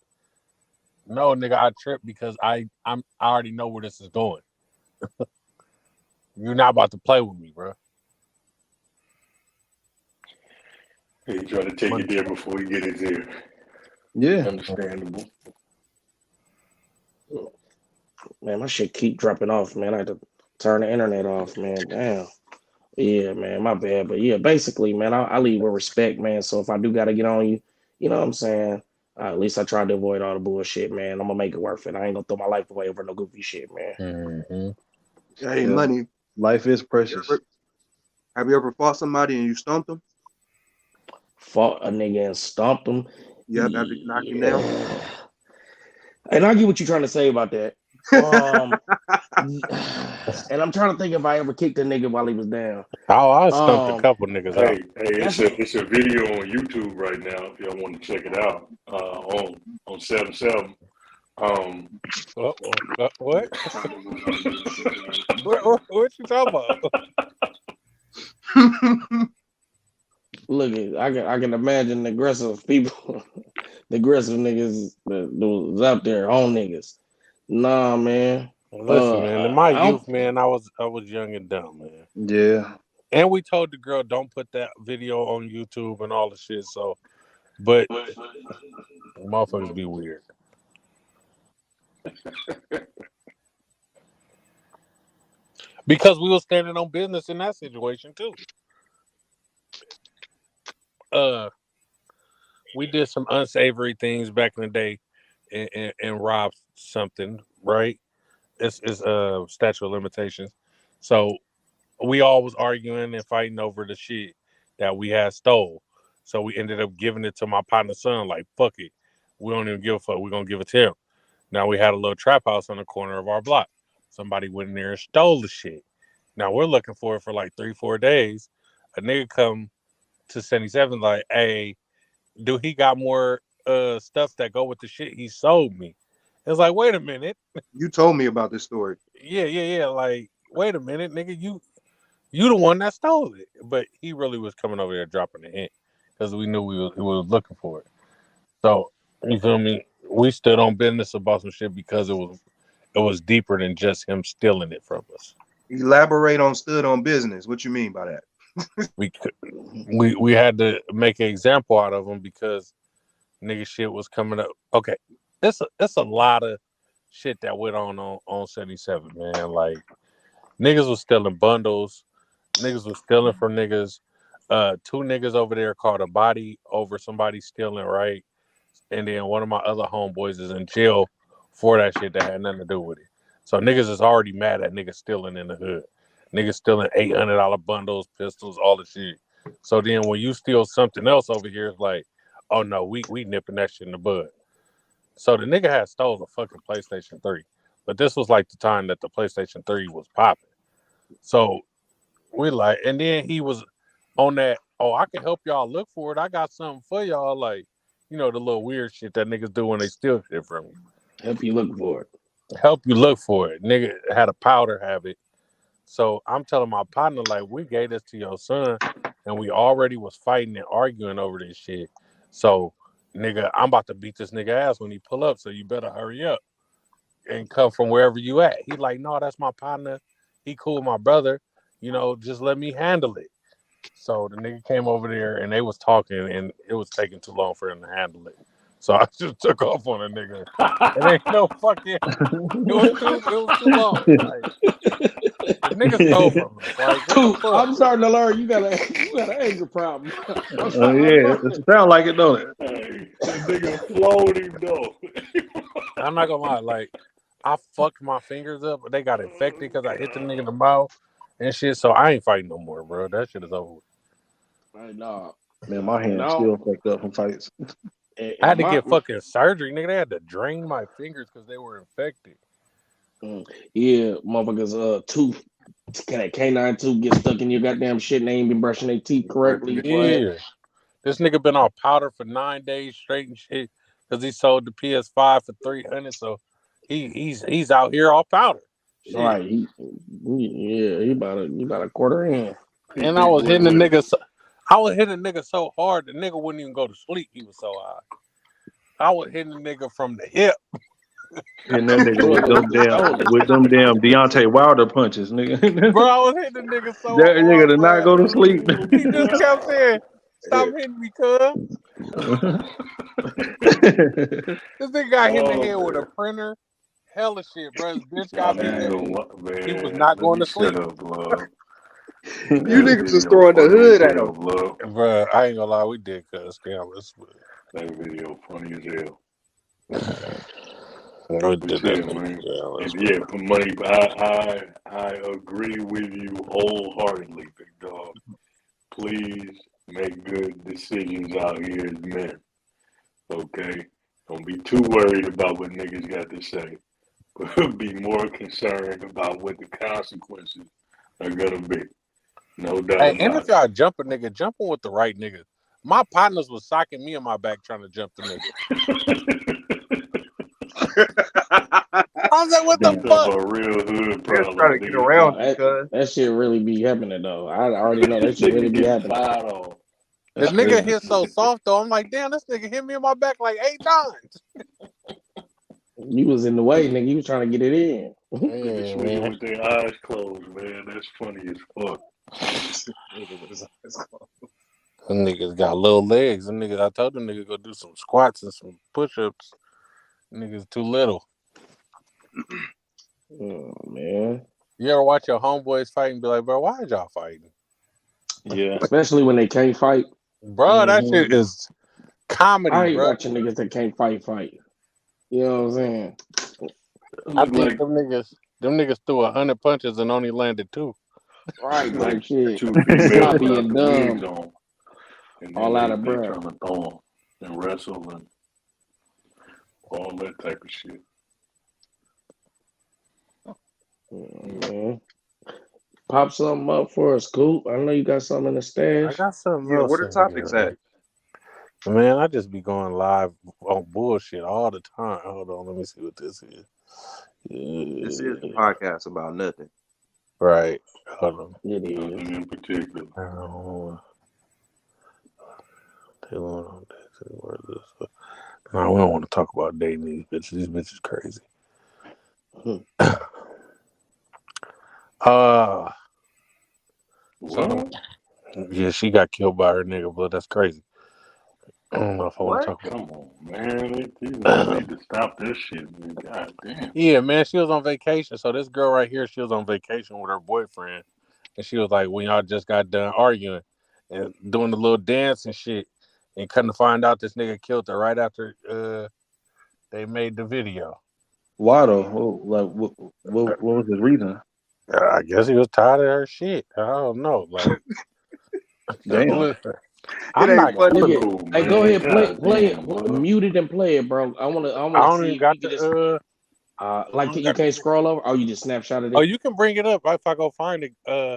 No, nigga, I tripped because I already know where this is going. You're not about to play with me, bro. He try to take it there before he get it there. Yeah. Understandable. Man, my shit keep dropping off, man. I had to turn the internet off, man. Damn. Yeah, man, my bad. But yeah, basically, man, I lead with respect, man. So if I do gotta get on you, you know what I'm saying? At least I tried to avoid all the bullshit, man. I'm gonna make it worth it. I ain't gonna throw my life away over no goofy shit, man. Mm-hmm. Hey, Yeah. money. Life is You precious. have you ever fought somebody and you stumped them? Fought a nigga and stomped him. Yep, after you knocked him down. Yeah. And I get what you're trying to say about that. And I'm trying to think if I ever kicked a nigga while he was down. Oh, I stumped a couple niggas out. Hey, That's it's a video on YouTube right now if y'all want to check it out. On 7/7. What? What you talking about? look at I can imagine the aggressive people, the aggressive niggas that was out there on niggas. Nah, man. Listen, man. In my I don't. youth, man, I was young and dumb, man. Yeah. And we told the girl don't put that video on YouTube and all the shit. So, but motherfuckers be weird. Because we were standing on business in that situation too. We did some unsavory things back in the day and robbed something, right? It's statute of limitations. So we all was arguing and fighting over the shit that we had stole. So we ended up giving it to my partner's son, like, fuck it. We don't even give a fuck. We're gonna give it to him. Now we had a little trap house on the corner of our block. Somebody went in there and stole the shit. Now we're looking for it for like 3-4 days. A nigga come to 77 like, hey, do he got more stuff that go with the shit he sold me? It's like, wait a minute. You told me about this story. Yeah. Like, wait a minute, nigga, you the one that stole it. But he really was coming over there dropping a hint because we knew we was looking for it. So you feel me? We stood on business about some shit because it was deeper than just him stealing it from us. Elaborate on stood on business. What you mean by that? We had to make an example out of him because nigga shit was coming up. Okay, it's a lot of shit that went on 77, man. Like niggas was stealing bundles, niggas was stealing from niggas. 2 niggas over there caught a body over somebody stealing, right? And then one of my other homeboys is in jail for that shit that had nothing to do with it. So niggas is already mad at niggas stealing in the hood. Niggas stealing $800 bundles, pistols, all the shit. So then when you steal something else over here, it's like, oh no, we nipping that shit in the bud. So the nigga had stole a fucking PlayStation 3. But this was like the time that the PlayStation 3 was popping. So we like, and then he was on that, oh, I can help y'all look for it. I got something for y'all. Like, you know, the little weird shit that niggas do when they steal shit from you. Help you look for it. Help you look for it. Nigga had a powder habit. So I'm telling my partner, like, we gave this to your son, and we already was fighting and arguing over this shit. So, nigga, I'm about to beat this nigga ass when he pull up, so you better hurry up and come from wherever you at. He like, no, that's my partner. He cool, my brother. You know, just let me handle it. So the nigga came over there, and they was talking, and it was taking too long for him to handle it. So I just took off on a nigga. It ain't no fucking. It was too long. Like, the nigga stole from us. Like, what the fuck? I'm starting to learn you got an anger problem. Yeah, it sounds like it, don't it? Hey, that nigga flowed him though. I'm not gonna lie, like I fucked my fingers up, but they got infected because I hit the nigga in the mouth and shit. So I ain't fighting no more, bro. That shit is over with. Right, nah. Man, my hands still fucked up from fights. I had to get fucking surgery, nigga. They had to drain my fingers because they were infected. Yeah, motherfuckers, tooth. Can that canine tooth get stuck in your goddamn shit and they ain't been brushing their teeth correctly? Yeah. This nigga been on powder for 9 days straight and shit because he sold the PS5 for $300. So he's out here all powder. Shit. Right. He about a quarter in. And I was hitting the nigga. I was hitting the nigga so hard the nigga wouldn't even go to sleep. He was so high. I was hitting the nigga from the hip. And that nigga with them damn Deontay Wilder punches, nigga. Bro, I was hitting the nigga so that hard. Nigga did not go to sleep. He just kept saying, "Stop hitting me, cuz." This nigga got hit in the head with a printer. Hella shit, bro. This bitch got me. He was not going to sleep. You niggas was throwing the hood at him. Bro, I ain't gonna lie, we did cuz scammers. That video funny as hell. For money, I agree with you wholeheartedly, big dog. Please make good decisions out here as men. Okay? Don't be too worried about what niggas got to say. But be more concerned about what the consequences are gonna be. No doubt. Hey, and if y'all jump a nigga, jump on with the right nigga. My partners was socking me in my back trying to jump the nigga. I was like, what the fuck? A real hood problem. Trying to get around that shit really be happening though. I already know that shit really be happening. The nigga hit so soft though. I'm like, damn, this nigga hit me in my back like 8 times. You was in the way, nigga. You was trying to get it in. Niggas with their eyes closed, man. That's funny as fuck. Nigga with his eyes closed. Them niggas got little legs. Them niggas, I told them niggas go do some squats and some push-ups. Niggas too little. Oh man. You ever watch your homeboys fight and be like, bro, why is y'all fighting? Yeah. Especially when they can't fight. Bro, that shit is comedy, I hate bro. watching niggas that can't fight. You know what I'm saying? I Look think like them niggas threw 100 punches and only landed 2. Right, like like shit. two females Sloppy without and the wigs dumb. on, and then All out they of they breath. trying to throw them and wrestle and all that type of shit. Mhm. Pop something up for us, Coop. I know you got something in the I stash. got something Yeah, else where the in topics here. at? Man, I just be going live on bullshit all the time. Hold on, let me see what this is. This is the Yeah, podcast about nothing. right. Hold on. It is. Nothing in particular. They want on this. Where is this? No, we don't want to talk about dating these bitches. These bitches crazy. Uh, so What? yeah, she got killed by her nigga, but that's crazy. I don't know if I want to What? talk about. Come on, man. These niggas need to stop this shit, man. God damn. Yeah, man, she was on vacation. So this girl right here, she was on vacation with her boyfriend, and she was like, when y'all just got done arguing and doing the little dance and shit, and couldn't find out this nigga killed her right after they made the video. Why though? Like, what was his reason? I guess he was tired of her shit. I don't know. Like, Damn. listen, It I'm ain't not funny. Nigga, Typical, hey, go man. ahead, play God it. damn, bro. Mute it and play it, bro. I I wanna don't see even if you got can just the I like don't you got can't the. scroll over. Oh, you just snapshotted Oh, it. you can bring it up if I go find it.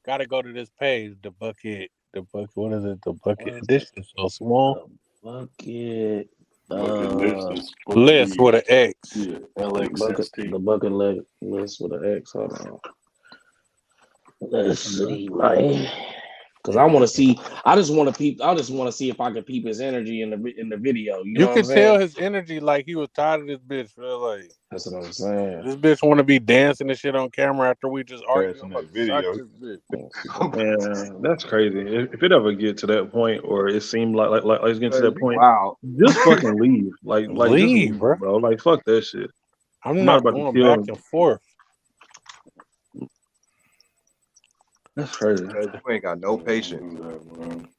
Gotta go to this page. The bucket. The bucket. What is it? The bucket What's edition. So small. the bucket? Bucket list is supposed to List be, with an X. yeah, The LXST. bucket list with an X. Hold on. Let's see, man. Cause I want to see. I just want to peep. I just want to see if I can peep his energy in the video. You know You what I'm could tell saying? his energy like he was tired of this bitch. Feel like That's what I'm saying. this bitch want to be dancing and shit on camera after we just argued. Ass I'm in about that to sock video. this bitch. Man, that's crazy. If it ever get to that point, or it seemed like it's getting to that You point, wow. just fucking leave. Like just Leave, leave, bro. bro. Like fuck that shit. I'm I'm not not about to going back kill. and forth. That's crazy. You ain't got no patience. Don't do that, man.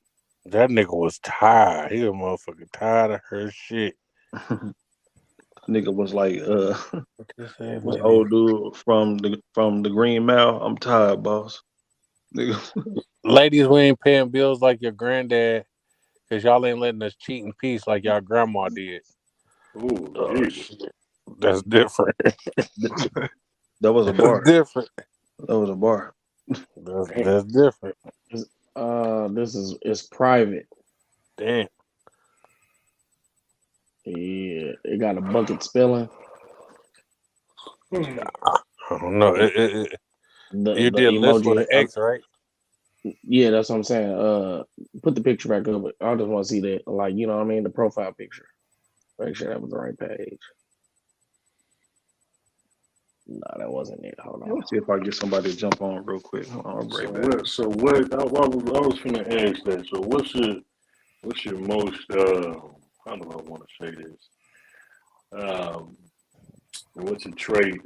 That nigga was tired. He was motherfucking tired of her shit. Nigga was like, What this is, this lady? old dude from the Green Mile. I'm tired, boss. Nigga, Ladies, we ain't paying bills like your granddad because y'all ain't letting us cheat in peace like y'all grandma did. Oh, Oh, Jesus. shit. That's different. that was a That's bar. different. That was a bar. That's different. This is it's private. Damn. Yeah, it got a bucket spilling. I don't know. You The did list with an emoji. X, right? Yeah, that's what I'm saying. Put the picture back up. I just want to see that, like, you know what I mean, the profile picture. Make sure that was the right page. No, that wasn't it. Hold on. Let's see if I get somebody to jump on real quick. I'll be So right back. what? So what? I was finna ask that. So what's your most? How do I want to say this? What's a trait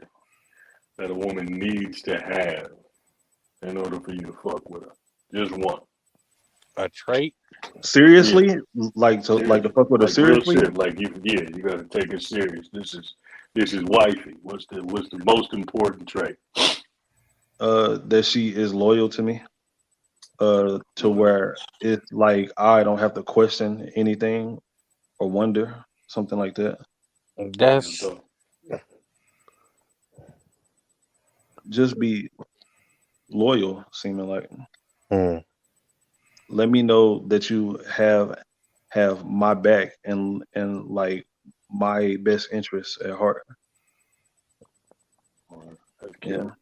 that a woman needs to have in order for you to fuck with her? Just one. A trait? Yeah, Seriously, like to seriously, fuck with her like real seriously. shit. Like you got to take it serious. This is wifey. What's the most important trait? That she is loyal to me. To where it's like I don't have to question anything or wonder something like that. That's Just be loyal, seeming like. hmm. Let me know that you have my back and like my best interests at heart. That's Yeah. cute.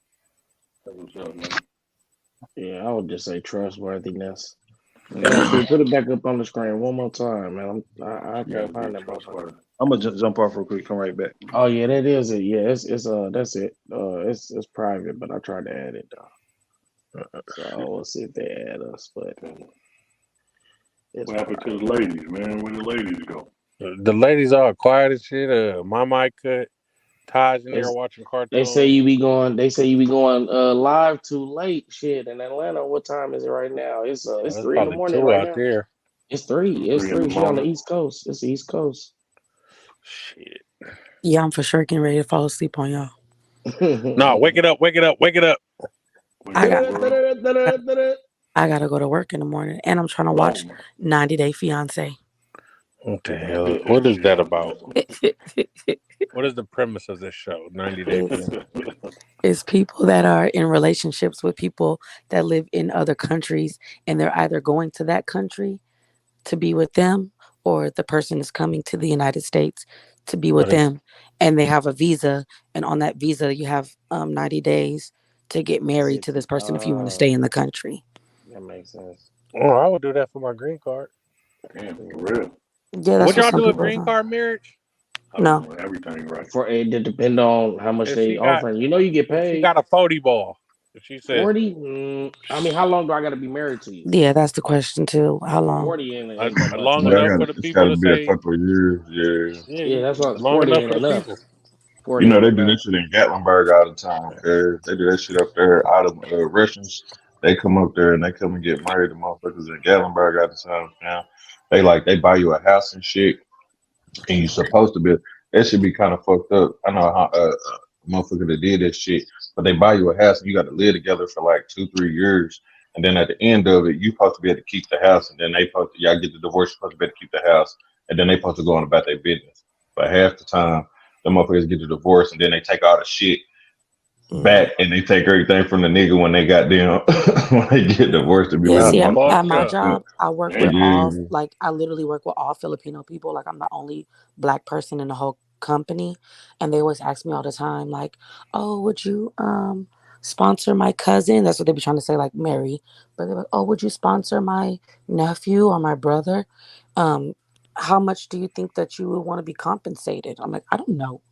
That's what's up, man. Yeah, I would just say trustworthiness. Yeah. Damn, cool. Put it back up on the screen one more time, man. I You got can't to be find that motherfucker. trustworthy. I'm gonna jump off real quick. Come right back. Oh yeah, that is it. Yeah, it's that's it. It's private, but I tried to add it though. So we'll see if they add us. But it's What happened to fine. the ladies, man? Where the ladies go? The ladies all quiet and shit. My mic cut. Taj in They, there watching they say cartoons. you be going. They say you be going live too late. Shit in Atlanta. What time is it right now? It's It's 3 in the probably morning two right out now. there. It's 3. It's 3 in the 3. She on the morning. East Coast. It's the East Coast. Shit. Yeah, I'm for sure getting ready to fall asleep on y'all. No, wake it up, wake it up, wake it up. Wake I up, got bro. I gotta go to work in the morning, and I'm trying to Oh watch my. 90 Day Fiance. What the hell? What is that about? It's What is the premise of this show? 90 Day Fiance. people that are in relationships with people that live in other countries, and they're either going to that country to be with them, or the person is coming to the United States to be with What is? them, and they have a visa, and on that visa you have 90 days to get married to this person if you want to stay in the country. That makes sense. Oh, I would do that for my green card. Damn, for real. Yeah, that's Would what y'all some do a people are green doing. card marriage? I be No. doing everything right. For it to depend on how much If they she got, offering. You know, you get if she paid got a 40 ball, if she said 40. I mean, how long do I got to be married to you? Yeah, that's the question too. How long? 40 ain't that much long Yeah, money. enough for the it's people got to to be a say, couple of years. Yeah. yeah, Yeah, that's what long 40 enough ain't for the enough. people. 40 You know, ain't they do enough. this shit in Gatlinburg all the time, cuz. They do that shit up there out of Russians. They come up there and they come and get married to motherfuckers in Gatlinburg all the time, man. They buy you a house and shit, and you supposed to be, that should be kind of fucked up. I know how motherfucker that did that shit, but they buy you a house and you got to live together for like 2-3 years. And then at the end of it, you supposed to be able to keep the house, and then they supposed to, y'all get the divorce, you're supposed to be able to keep the house, and then they supposed to go on about their business. But half the time, the motherfuckers get the divorce, and then they take all the shit Mm. back, and they take everything from the nigga when they got them when they get divorced. To be Yeah, like, That's see, at fucked my up. yeah, job, I work with Damn. all, yeah. like, I literally work with all Filipino people. Like, I'm the only Black person in the whole company. And they always ask me all the time, like, oh, would you sponsor my cousin? That's what they be trying to say, like, Mary. But they're like, oh, would you sponsor my nephew or my brother? Um, how much do you think that you would want to be compensated? I'm like, I don't know.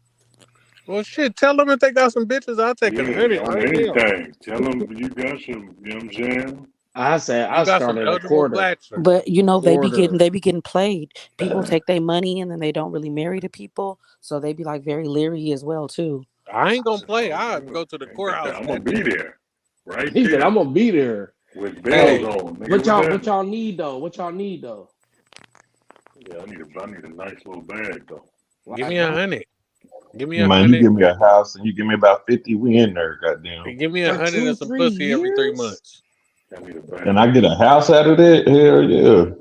Well, shit, tell them if they got some bitches, I'll take a Yeah, hundred on right now. anything. Tell them you got some, you know what I'm saying? I said You I got some started a eligible quarter. bachelors. But you know, Quarter. they be getting played. People take their money and then they don't really marry the people, so they be like very leery as well too. I ain't gonna play. Oh, I'll yeah. go to the courthouse I'm for gonna that be too. there. Right He said I'm there. gonna be there. With bells Hey, Hey, on, nigga. What what that? y'all need though? What y'all need though? Yeah, I need a nice little bag though. give Like me a how hundred. Give me a Man, you hundred. give me a house and you give me about 50, we in there, goddamn. Give me a for hundred and two, some three pussy every three years? months. I need a And bag. I get a house out of that? Hell yeah.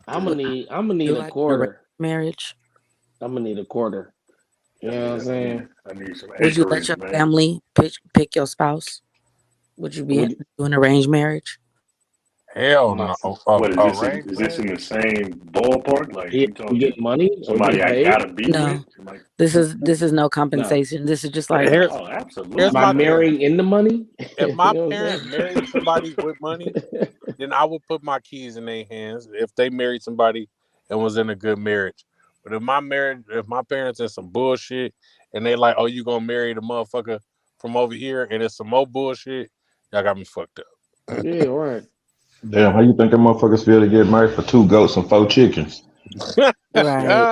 I'm gonna You need a like an arranged quarter. marriage? I'm gonna need a quarter. You I know need what I'm a, I need saying? I need some Would you let acreage, your man. family pick your spouse? Would you be Would you, doing arranged marriage? Hell my no. What is this in Arranged is this in marriage? the same ballpark? Like yeah, we we talking get money? Are we somebody getting I paid? gotta be with? No. Like This is no No. compensation. This is just like, Here's oh here's Am absolutely, I my man. thing. marrying in the money? If You my know what parents married somebody with money, I'm saying? then I would put my keys in their hands. If they married somebody and was in a good marriage. But if my parents in some bullshit and they like, oh, you gonna marry the motherfucker from over here and it's some more bullshit, y'all got me fucked up. Yeah, right. Damn, how you think them motherfuckers feel to get married for 2 goats and 4 chickens? right.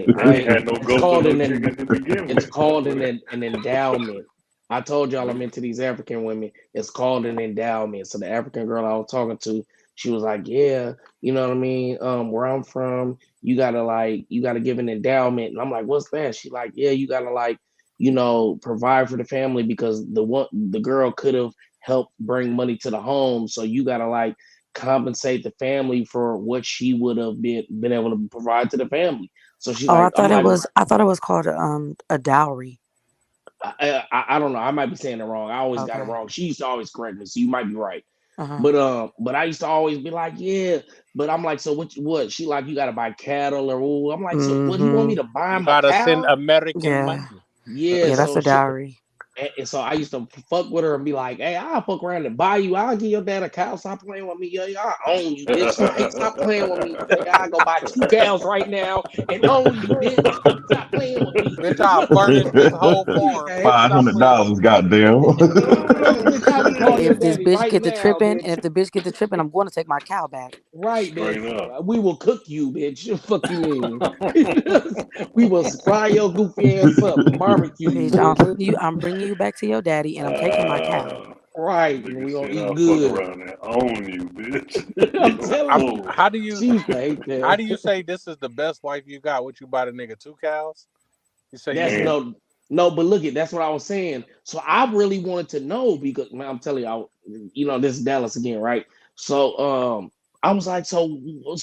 They ain't Hey, had no it's goats or called no chickens to begin it's with. That's called what it an endowment. I told y'all I'm is. into these African women. It's called an endowment. So the African girl I was talking to, she was like, "Yeah, you know what I mean. Where I'm from, you gotta give an endowment." And I'm like, "What's that?" She like, "Yeah, you gotta like, provide for the family because the girl could have helped bring money to the home. So you gotta like compensate the family for what she would have been able to provide to the family." So she's Oh, like, I'm like, I thought it was called a dowry. I don't know. I might be saying it wrong. I always got it Okay. wrong. She used to always correct me, so you might be right. Uh-huh. But I used to always be like, yeah. But I'm like, so what? She like, you gotta buy cattle or ooh. I'm like, so what? You want me Mm-hmm. to buy You him a gotta send cow? American Yeah. Yeah. Yeah, that's So a she dowry. And so I used to fuck with her and be like, "Hey, I'll fuck around and buy you. I'll give your dad a cow. Stop playing with me, yeah. I own you, bitch. Hey, stop playing with me, nigga. I'll go buy 2 cows right now and own you, bitch. Stop playing with me, Bitch, I'll furnish this whole farm. okay? Bitch, Five stop hundred playing with dollars, me. goddamn. Bitch, I will call your If this daddy bitch right get to now, tripping, bitch. and if the bitch get to tripping, I'm going to take my cow back. Right, Straight bitch. up. We will cook you, bitch. Fuck you mean? We will fry your goofy ass up and barbecue you, Bitch, bitch. I'm bringing you back to your daddy, and I'm taking my cow. Right, and Nigga we gonna said eat I'll fuck good. around and own you, bitch. I'm Yo, telling you, fool. How do you she used to hate how that. do you say this is the best wife you got? What you buy the nigga 2 cows? You say you That's get Man, no, but look at that's what I was saying. So I really wanted to know because man, I'm telling you, this is Dallas again, right? So I was like, so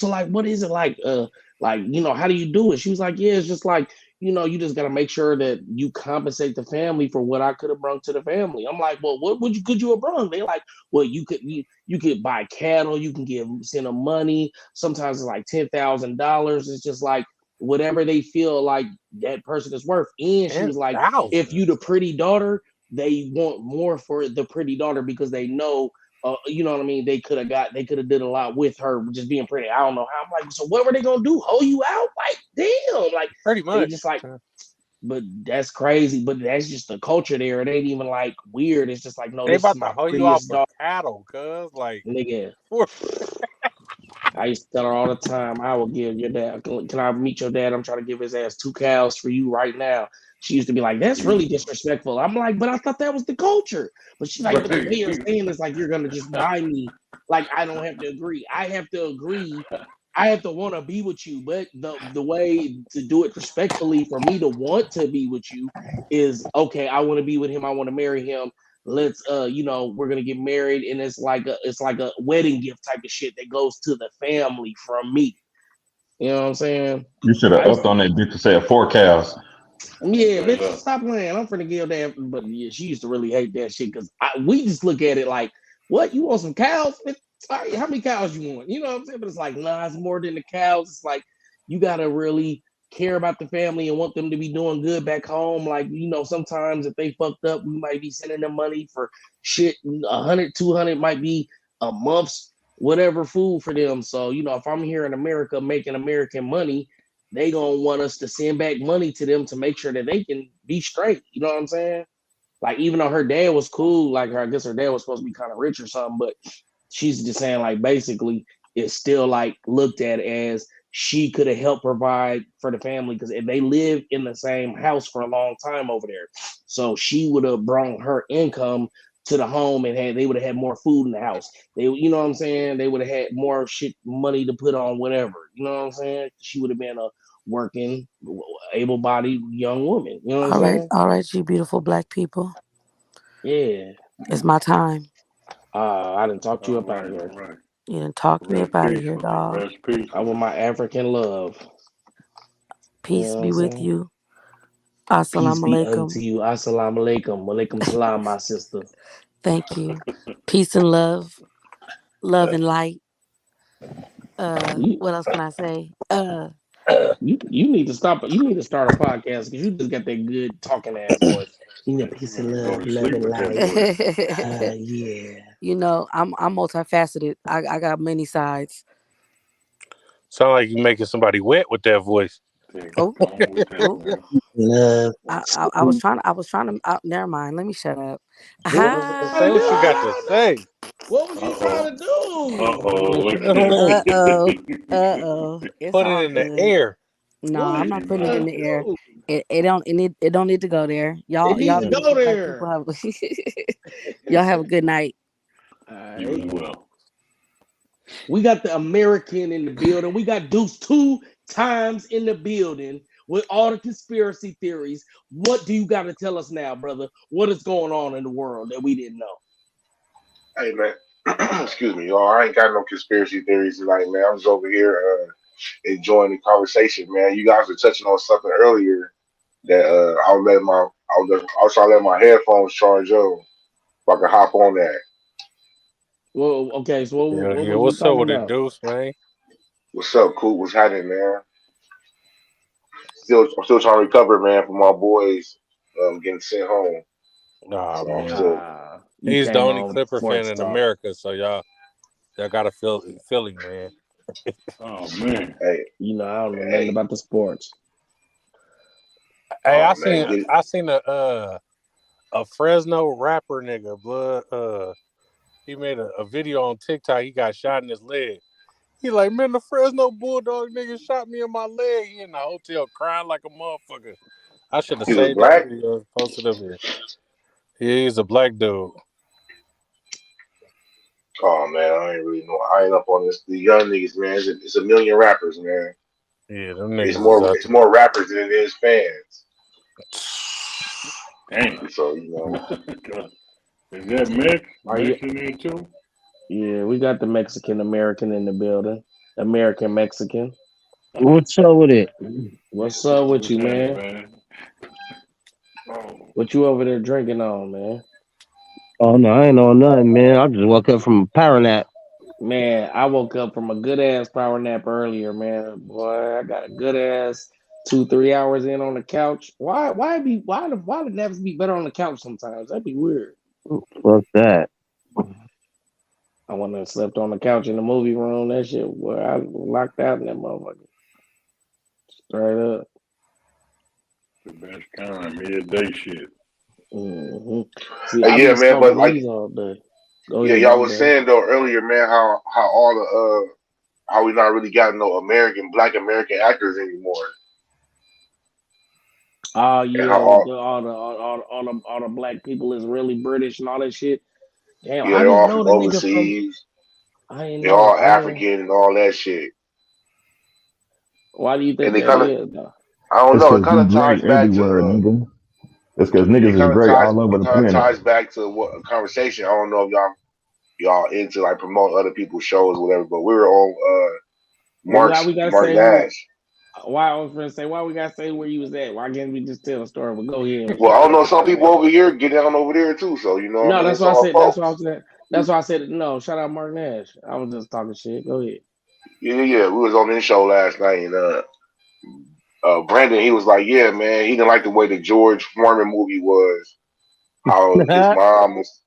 like, what is it like how do you do it? She was like, yeah, it's just like you just gotta make sure that you compensate the family for what I could have brought to the family. I'm like, well, what would you could you have brought? They like, well, you could buy cattle, you can send them money. Sometimes it's like $10,000. It's just like whatever they feel like that person is worth. And she ten was like, if thousand. you the pretty daughter, they want more for the pretty daughter because they know, you know what I mean. They could have did a lot with her just being pretty. I don't know how. I'm like, so what were they gonna do? Hold you out? Like, damn. Like Pretty they much. just like, but that's crazy. But that's just the culture there. It ain't even like weird. It's just like, no, They this is about to my hoe you out prettiest for daughter, cattle, cuz like nigga. for I used to tell her all the time, I will give your dad, can I meet your dad? I'm trying to give his ass 2 cows for you right now. She used to be like, that's really disrespectful. I'm like, but I thought that was the culture. But she's like, but the way right. you're saying is like, you're going to just buy me. Like, I don't have to agree. I have to agree. I have to want to be with you. But the way to do it respectfully for me to want to be with you is, okay, I want to be with him. I want to marry him. Let's we're gonna get married, and it's like a wedding gift type of shit that goes to the family from me. You know what I'm saying? You should have I used upped to, on that bitch to say 4 cows. yeah, Straight bitch, up. stop playing. I'm finna give that, but yeah, she used to really hate that shit because we just look at it like, what, you want some cows? Bitch, sorry, how many cows you want? You know what I'm saying? But it's like, nah, it's more than the cows. It's like you gotta really care about the family and want them to be doing good back home. Like, sometimes if they fucked up, we might be sending them money for shit. 100, 200 might be a month's whatever food for them. So, if I'm here in America making American money, they gonna want us to send back money to them to make sure that they can be straight. You know what I'm saying? Like, even though her dad was cool, like I guess her dad was supposed to be kind of rich or something, but she's just saying like basically it's still like looked at as she could have helped provide for the family because they live in the same house for a long time over there. So she would have brought her income to the home and they would have had more food in the house. You know what I'm saying? They would have had more shit money to put on whatever. You know what I'm saying? She would have been a working, able-bodied young woman. You know what I'm saying? All right, you beautiful black people. Yeah. It's my time. I didn't talk you All up out right, of all here. right. You done talk me Rest up out of here, peacefully. dog. Rest I want peacefully. my African love. You know Peace what be I'm with saying? you. Peace Assalamu be unto alaikum. you. Assalamu alaikum. Walaikum salam, my sister. Thank you. Peace and love. Love and light. You What else can I say? you need to stop. You need to start a podcast because you just got that good talking ass voice. Peace and Man, go love, to love sleep and with that light. voice. Yeah. I'm multifaceted. I got many sides. sound like you making somebody wet with that voice. Then Oh, on with that, oh. man. Love. I was trying to. Never mind. Let me shut up. What was you Say trying to do? what you got to I don't know. say. What was Uh you trying oh. to Uh do? oh. Uh oh. Uh oh. It's Put it all in the good. air. What Nah, was I'm you not putting it Nah. in trying to the air. do? It don't need to go there. It needs Y'all to Yeah. go beautiful black people there. have y'all have a good night. All You as right. well. We got the American in the building. We got Deuce 2 times in the building with all the conspiracy theories. What do you got to tell us now, brother? What is going on in the world that we didn't know? Hey man, excuse me, y'all. I ain't got no conspiracy theories tonight, man. I'm just over here enjoying the conversation, man. You guys were touching on something earlier that I was trying to let my headphones charge up if I could hop on that. Well, okay. So Yeah, what yeah. was we What's up talking with the about? deuce, man? What's up, Cool? What's happening, man? I'm still trying to recover, man, from my boys getting sent home. Nah, So I'm man. still. You He's the came only on with the Clipper fan sports in talk. America, so y'all gotta feel him, man. Oh man. Hey, You know, I don't know nothing hey, about the sports. Hey, oh man, get it. I seen a Fresno rapper nigga, blood. He made a video on TikTok. He got shot in his leg. He like, man, the Fresno Bulldog nigga shot me in my leg. He in the hotel crying like a motherfucker. I should have He was saved that black. video and posted up here. He's a black dude. Oh man, I ain't really know. I ain't up on this. The young niggas, man. It's a million rappers, man. Yeah, them It's niggas is more. out It's more rappers than it is fans. Damn. So you know. Is that Mex? Are you? Mex in there too? Yeah, we got the Mexican American in the building. American Mexican. What's up with it? What's up with What's you, happening, man? man? Oh, What you over there drinking on, man? Oh no, I ain't on nothing, man. I just woke up from a power nap. Man, I woke up from a good ass power nap earlier, man. Boy, I got a good ass 2-3 hours in on the couch. Why the naps be better on the couch sometimes? That'd be weird. Fuck that. I went and slept on the couch in the movie room. That shit, boy, I locked out in that motherfucker. Straight up. the best kind. Midday shit. See, Hey, I yeah, be man. But smoking like, these all day. Go yeah, ahead, y'all my was bad. saying though earlier, man, how all the how we not really got no Black American actors anymore, Oh and yeah, how with all all the black people is really British and all that shit. Damn, yeah I they're didn't all know from the nigga from. overseas. I didn't They're know. all I didn't. African and all that shit. Why do you And think they that kind of, is, though? I don't It's know. It because kind you of ties great back to everywhere, nigga. It's because niggas is great all over it the kind of planet. ties back to what a conversation. I don't know if y'all into like promote other people's shows or whatever, but we were on Well, why we gotta Mark say who? Nash. Why I was gonna say why we gotta say where you was at? Why can't we just tell the story? But go ahead. Well, I don't know. Some people over here get down over there too. So you know what I No, mean. that's It's why I all said. That's why I folks. said. That's why I said no. Shout out Mark Nash. I was just talking shit. Go ahead. Yeah. We was on this show last night, and Brandon, he was like, yeah, man, he didn't like the way the George Foreman movie was. How his mom was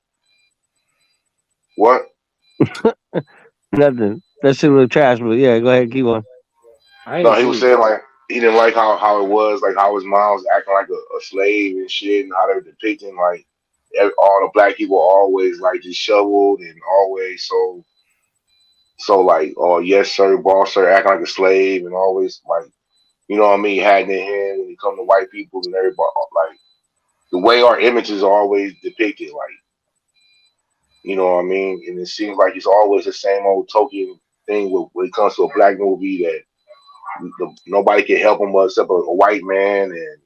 what? Nothing. That shit was trash, but yeah, go ahead, keep on. I No, ain't he was see it. saying like he didn't like how it was, like how his mom was acting like a slave and shit, and how they were depicting like all the black people always like disheveled and always so like, oh yes sir, boss sir, acting like a slave and always like, you know what I mean, had in their hand when it come to white people and everybody, like the way our images are always depicted, like, you know what I mean, and it seems like it's always the same old token thing when it comes to a black movie that nobody can help them but except a white man, and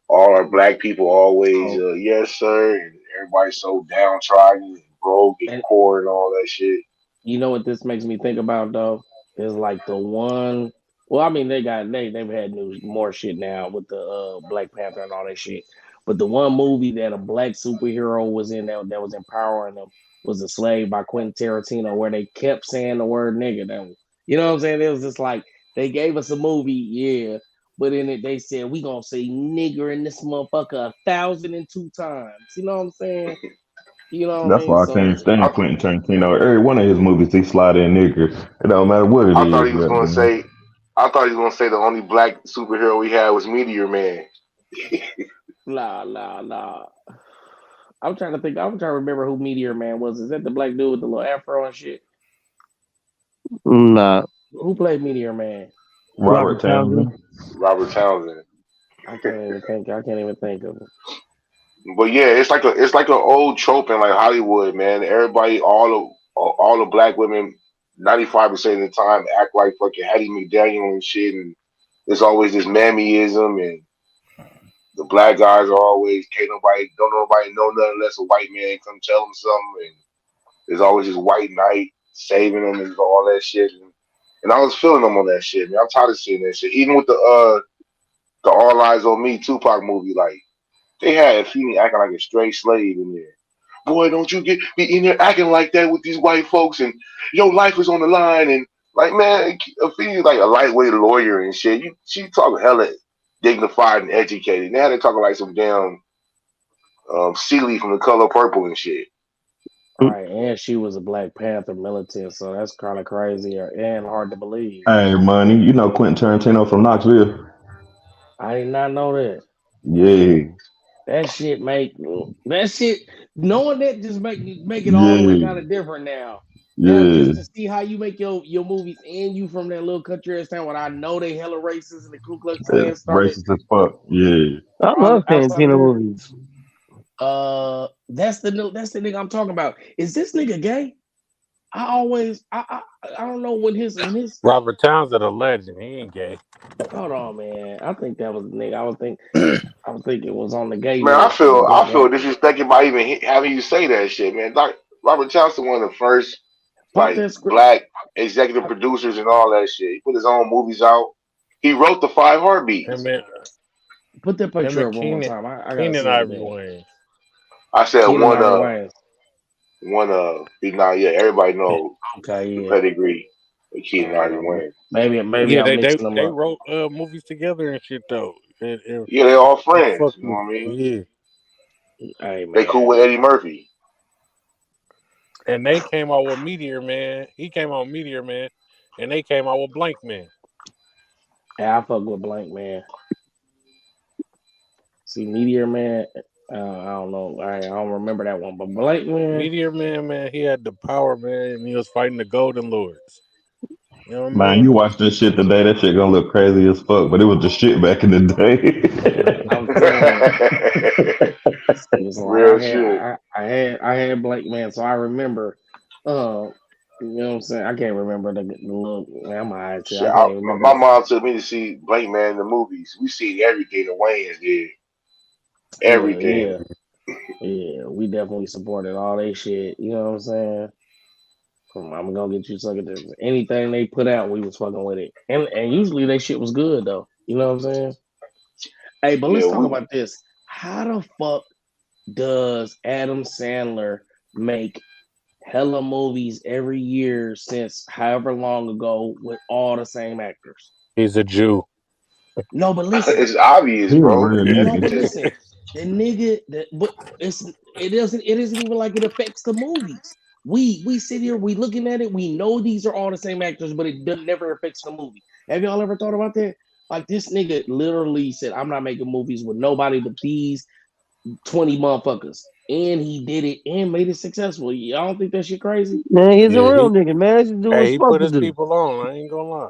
all our black people always Oh, yes sir, and everybody's so downtrodden and broke and and poor and all that shit. you know what this makes me think about though is like the one. Well, I mean they've had more shit now with the Black Panther and all that shit. But the one movie that a black superhero was in that was empowering them was The Slave by Quentin Tarantino, where they kept saying the word nigga. You know what I'm saying? It was just like they gave us a movie, yeah, but in it they said we gonna say nigger in this motherfucker 1,002 times. You know what I'm saying? You know what I That's mean? why I So can't stand I, Quentin Tarantino. Every one of his movies, he slide in nigger. It don't matter what it I thought is, he was but gonna man. say. I thought he was gonna say the only black superhero we had was Meteor Man. nah. I'm trying to think. I'm trying to remember who Meteor Man was. Is that the black dude with the little afro and shit? Nah, Who played Meteor Man? Robert Robert Townsend. Townsend. Robert Townsend. I can't even think. I can't even think of him. But yeah, it's like an old trope in like Hollywood, man. Everybody, all the black women, 95% of the time act like fucking Hattie McDaniel and shit, and there's always this mammyism, and the black guys are always don't nobody know nothing unless a white man come tell them something, and there's always this white knight saving them and all that shit, and I was feeling them on that shit, man. I'm tired of seeing that shit. Even with the All Eyes on Me Tupac movie, like they had Afeni acting like a straight slave in there. Boy, don't you be in there acting like that with these white folks, and your life is on the line, and like man, Afeni's like a lightweight lawyer and shit. She talking hella dignified and educated. Now they're talking like some damn Seeley from The Color Purple and shit. Right, and she was a Black Panther militant, so that's kind of crazy and hard to believe. Hey, money. You know Quentin Tarantino from Knoxville? I did not know that. Yeah, That shit make that shit knowing that just make it all the way yeah, kind of different now. Now yeah. just to see how you make your movies and you from that little country ass town when I know they hella racist and the Ku Klux Klan It's started racist as fuck. Yeah. I on love outside Tarantino there. movies. That's the nigga I'm talking about. Is this nigga gay? I don't know when his Robert Townsend a legend. He ain't gay. hold on, man. I think that was the nigga. I would think it was on the gay Man, I list, feel but I that feel disrespected by even having you say that shit, man. Robert Johnson, one of the first pop like that script. black executive producers and all that shit. He put his own movies out. He wrote the Five Heartbeats. Him and Put that him picture and up one more Keenan time. I gotta Keenan see it Ivory again. Wayans. I said Keenan Ivory Wayans. now yeah, everybody Yeah, know Okay, the yeah. pedigree of I Keaton don't Ivory know. Wayans. Maybe yeah. I'm They mixing them they up. wrote movies together and shit though. Yeah, they all I friends. fuck You know with what I mean? yeah. Hey They cool man. with Eddie Murphy. And they came out with Meteor Man. He came out with Meteor Man, and they came out with Blank Man. Yeah, I fuck with Blank Man. See Meteor Man. I don't know. I don't remember that one, but Blank Man. Meteor Man, man, he had the power, man, and he was fighting the Golden Lords. You know what I Man, mean? you watch this shit today, that shit gonna look crazy as fuck, but it was the shit back in the day. I'm telling you. It's like Real shit. I had Blank Man, so I remember. You know what I'm saying? I can't remember the look. Man, I'm high too. Shit, I can't even my remember. mom took me to see Blake Man in the movies. We seen everything the Wayans did. Well, Everything. yeah, yeah. We definitely supported all they shit. You know what I'm saying? From I'm gonna get you sucking this. Anything they put out, we was fucking with it. And usually they shit was good though. You know what I'm saying? Hey, but Yeah, let's talk we about this. How the fuck does Adam Sandler make hella movies every year since however long ago with all the same actors? He's a Jew. No, but listen. it's obvious, He a bro. real No, but nigga. listen. The nigga that but it isn't even like it affects the movies. We sit here, we looking at it, we know these are all the same actors, but it never affects the movie. Have y'all ever thought about that? Like this nigga literally said, I'm not making movies with nobody but these 20 motherfuckers. And he did it and made it successful. Y'all don't think that shit crazy? Man, he's a Yeah, real nigga, man. Just do what he's he put supposed to his do. people on. I ain't gonna lie.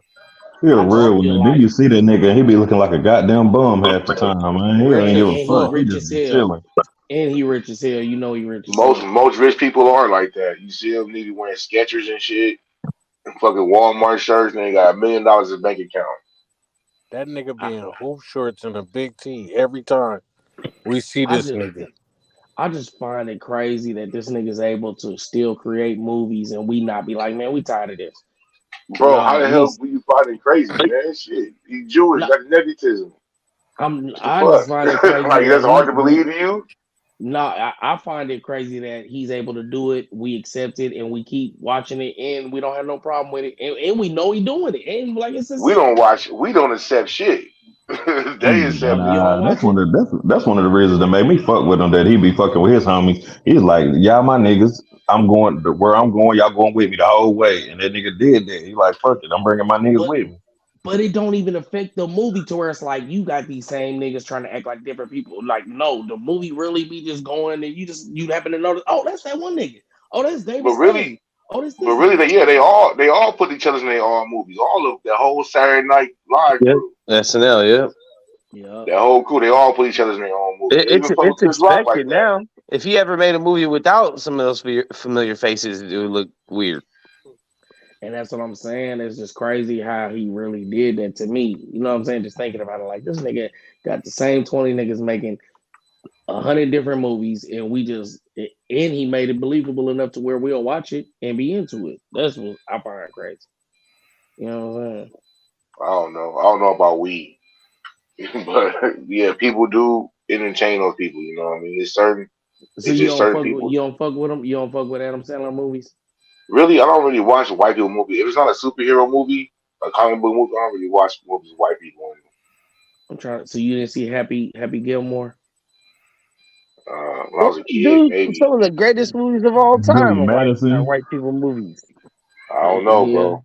He a I just Fuck real your one. Then life. you see that nigga, he be looking like a goddamn bum half the time, man. He ain't and, give a and he fuck. He rich just as be hell. chilling. And he rich as hell. You know he rich as Most hell. most rich people are like that. You see them niggas wearing Skechers and shit, and fucking Walmart shirts, and they got $1 million in bank account. That nigga I, be in hoop shorts and a big tee every time we see I this just nigga. I just find it crazy that this nigga's able to still create movies and we not be like, man, we tired of this. Bro, how Nah, the hell will you find it crazy, man? Shit, he Jewish, nah, got nepotism. What the I just fuck? find it crazy Like that that's hard to believe to you? I find it crazy that he's able to do it. We accept it and we keep watching it and we don't have no problem with it. And we know he doing it. And like it's We sincere. don't watch. We don't accept shit. They accept You it. don't Nah, watch it? that's one of the reasons that made me fuck with him. That he be fucking with his homies. He's like, y'all my niggas. I'm going where I'm going. Y'all going with me the whole way. And that nigga did that. He like, fuck it. I'm bringing my niggas But with me. but it don't even affect the movie to where it's like you got these same niggas trying to act like different people. Like, no, the movie really be just going and you happen to notice, oh, that's that one nigga. Oh, that's But David really, Spade. Oh, that's but this really, nigga. they all put each other in their all movies. All of the whole Saturday Night Live Yep. crew, SNL, yep. Yeah. that whole crew, they all put each other in their own movies. They even fuck with It's Chris Rock like expected that. now. If he ever made a movie without some of those familiar faces, it would look weird. And that's what I'm saying. It's just crazy how he really did that to me. You know what I'm saying? Just thinking about it, like this nigga got the same 20 niggas making 100 different movies, and and he made it believable enough to where we'll watch it and be into it. That's what I find crazy. You know what I'm saying? I don't know. I don't know about weed, but yeah, people do entertain those people. You know what I mean? It's certain. So It's just certain people. you don't fuck with him. You don't fuck with Adam Sandler movies. Really, I don't really watch white people movie. If it's not a superhero movie, a comic book movie, I don't really watch movies with white people in it. I'm trying. So you didn't see Happy Gilmore? When I was a kid, Dude, maybe. some of the greatest movies of all Billy time are Madison. white people movies. I don't know, Yeah. bro.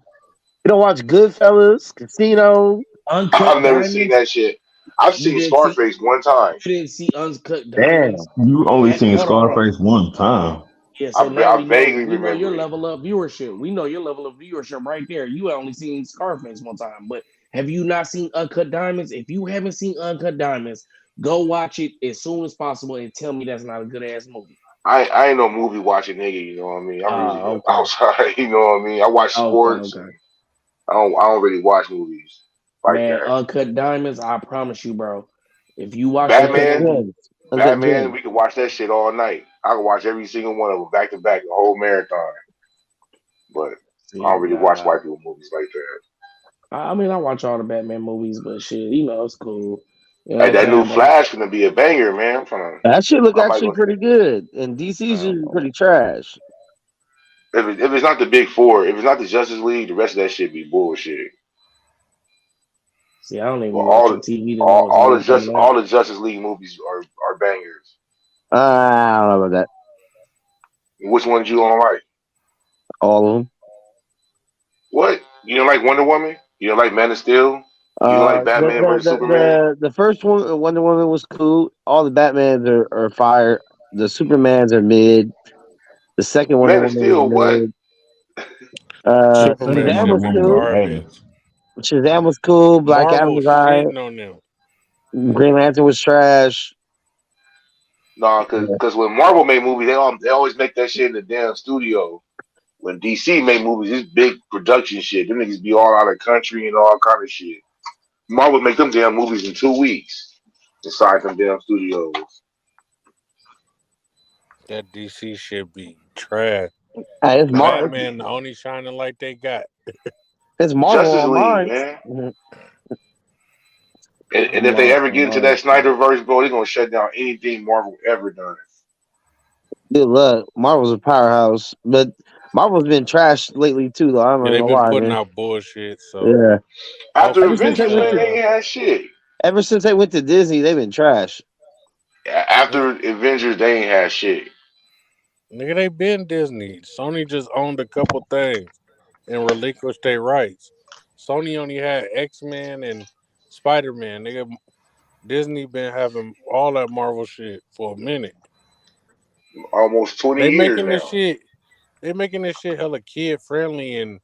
You don't watch Goodfellas, Casino, Uncut I've never seen Diamonds. that shit. I've You seen didn't see Scarface one time. you didn't see Uncut Damn. Diamonds. You only Man, seen hold on. Scarface one time. Yeah, so now I vaguely we know your remember it. level of viewership. We know your level of viewership right there. You only seen Scarface one time, but have you not seen Uncut Diamonds? If you haven't seen Uncut Diamonds, go watch it as soon as possible and tell me that's not a good ass movie. I ain't no movie watching nigga. You know what I mean? I'm usually Okay, outside. You know what I mean? I watch sports. okay. I don't really watch movies like Man, that. Uncut Diamonds, I promise you, bro. If you watch that Uncut Batman, movie, Gems. Uncut Batman, Gems. we can watch that shit all night. I can watch every single one of them back to back, the whole marathon. But I see, don't really watch white people movies like that. I mean, I watch all the Batman movies, but shit, it's cool. You know Hey, what I'm that new saying? But Flash gonna be a banger, man. That shit look I might actually go. pretty good. And DC's usually pretty trash. If it's not the big four, if it's not the Justice League, the rest of that shit be bullshit. see, I don't even But be watching TV to know what's really coming out. all the Justice League movies are bangers. I don't know about that. Which ones you don't like? All of them. What? You don't like Wonder Woman? You don't like Man of Steel? You don't like The, Batman the versus the Superman? the first one, Wonder Woman, was cool. All the Batmans are fire. The Supermans are mid. The second Wonder Man of Woman was Steel, what? mid. Second Superman Shazam should Wonder was be Woman was cool. ass. garbage. Shazam was cool. Black Adam Marvel was alright. shitting on them. Green Lantern was trash. Nah, Yeah. cause when Marvel made movies, they always make that shit in the damn studio. When DC made movies, it's big production shit. Them niggas be all out of country and all kind of shit. Marvel make them damn movies in 2 weeks inside them damn studios. That DC shit be trash. Hey, it's Batman, the only shining light they got. Marvel Justice on League, mine. man. Mhm. And if they ever get into that Snyderverse, bro, they're gonna shut down anything Marvel ever done. Good luck. Marvel's a powerhouse, but Marvel's been trashed lately too. Though I'm Yeah, not they've gonna been lie, putting man. out bullshit. So Yeah. After Ever since they hopefully, Avengers, went man, to they ain't had shit. ever since they went to Disney, they've been trash. After Avengers, they ain't had shit. nigga, they been Disney. Sony just owned a couple things and relinquished their rights. Sony only had X-Men and Spider-Man. Nigga, Disney been having all that Marvel shit for a minute. Almost 20 They years making this now. shit. They making this shit hella kid friendly and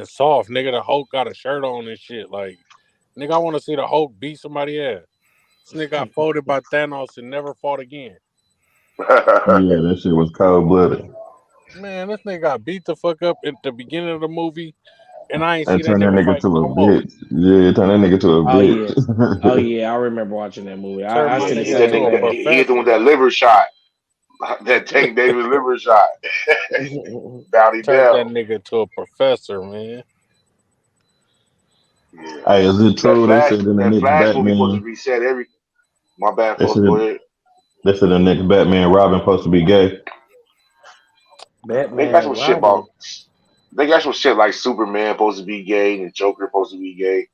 soft. Nigga, the Hulk got a shirt on and shit. Like, nigga, I want to see the Hulk beat somebody ass. This nigga got folded by Thanos and never fought again. Yeah, that shit was cold blooded. Man, this nigga got beat the fuck up at the beginning of the movie, and I ain't They see that turned that nigga nigga fight to a no more. bitch. Yeah, turn that nigga to a Oh yeah, oh bitch. yeah, I remember watching that movie. Turn I my said the He hit nigga that same to a nigga. thing. He hit him with professor. that liver shot. That Tank Davis liver shot. Bounty Turned that down. nigga to a professor, man. Yeah. Hey, is it true they said in the That next Flash movie supposed to Batman, reset every. My bad, they folks. said Go ahead. they said the next Batman Robin supposed to be gay? They got Batman some shit about. Robin. They got some shit like Superman supposed to be gay and Joker supposed to be gay.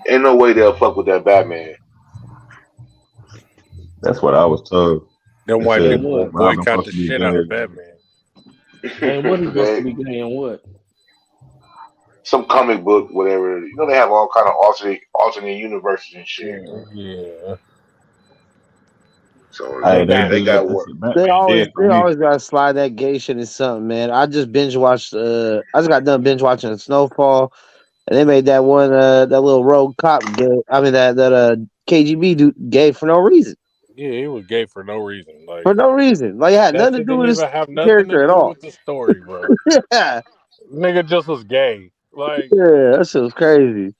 Ain't no way they'll fuck with that Batman. That's what I was told. Them They white said And people will what? Robin boycott supposed the to be shit out of gay. Batman. And what he supposed to They, be gay and what? some comic book, whatever. You know they have all kind of alternate universes and shit. Yeah. So They Hey, they got they did. got They work. said Batman dead for They me. always gotta slide that gay shit in something, man. I just binge watched. I just got done binge watching Snowfall, and they made that one that little rogue cop gay. I mean that KGB dude gay for no reason. Yeah, he was gay for no reason. Like For no reason. Like it had that nothing to shit do didn't with his even have nothing to character at do all. with the story, bro. Yeah, Nigga just was gay. Like yeah, that shit was crazy.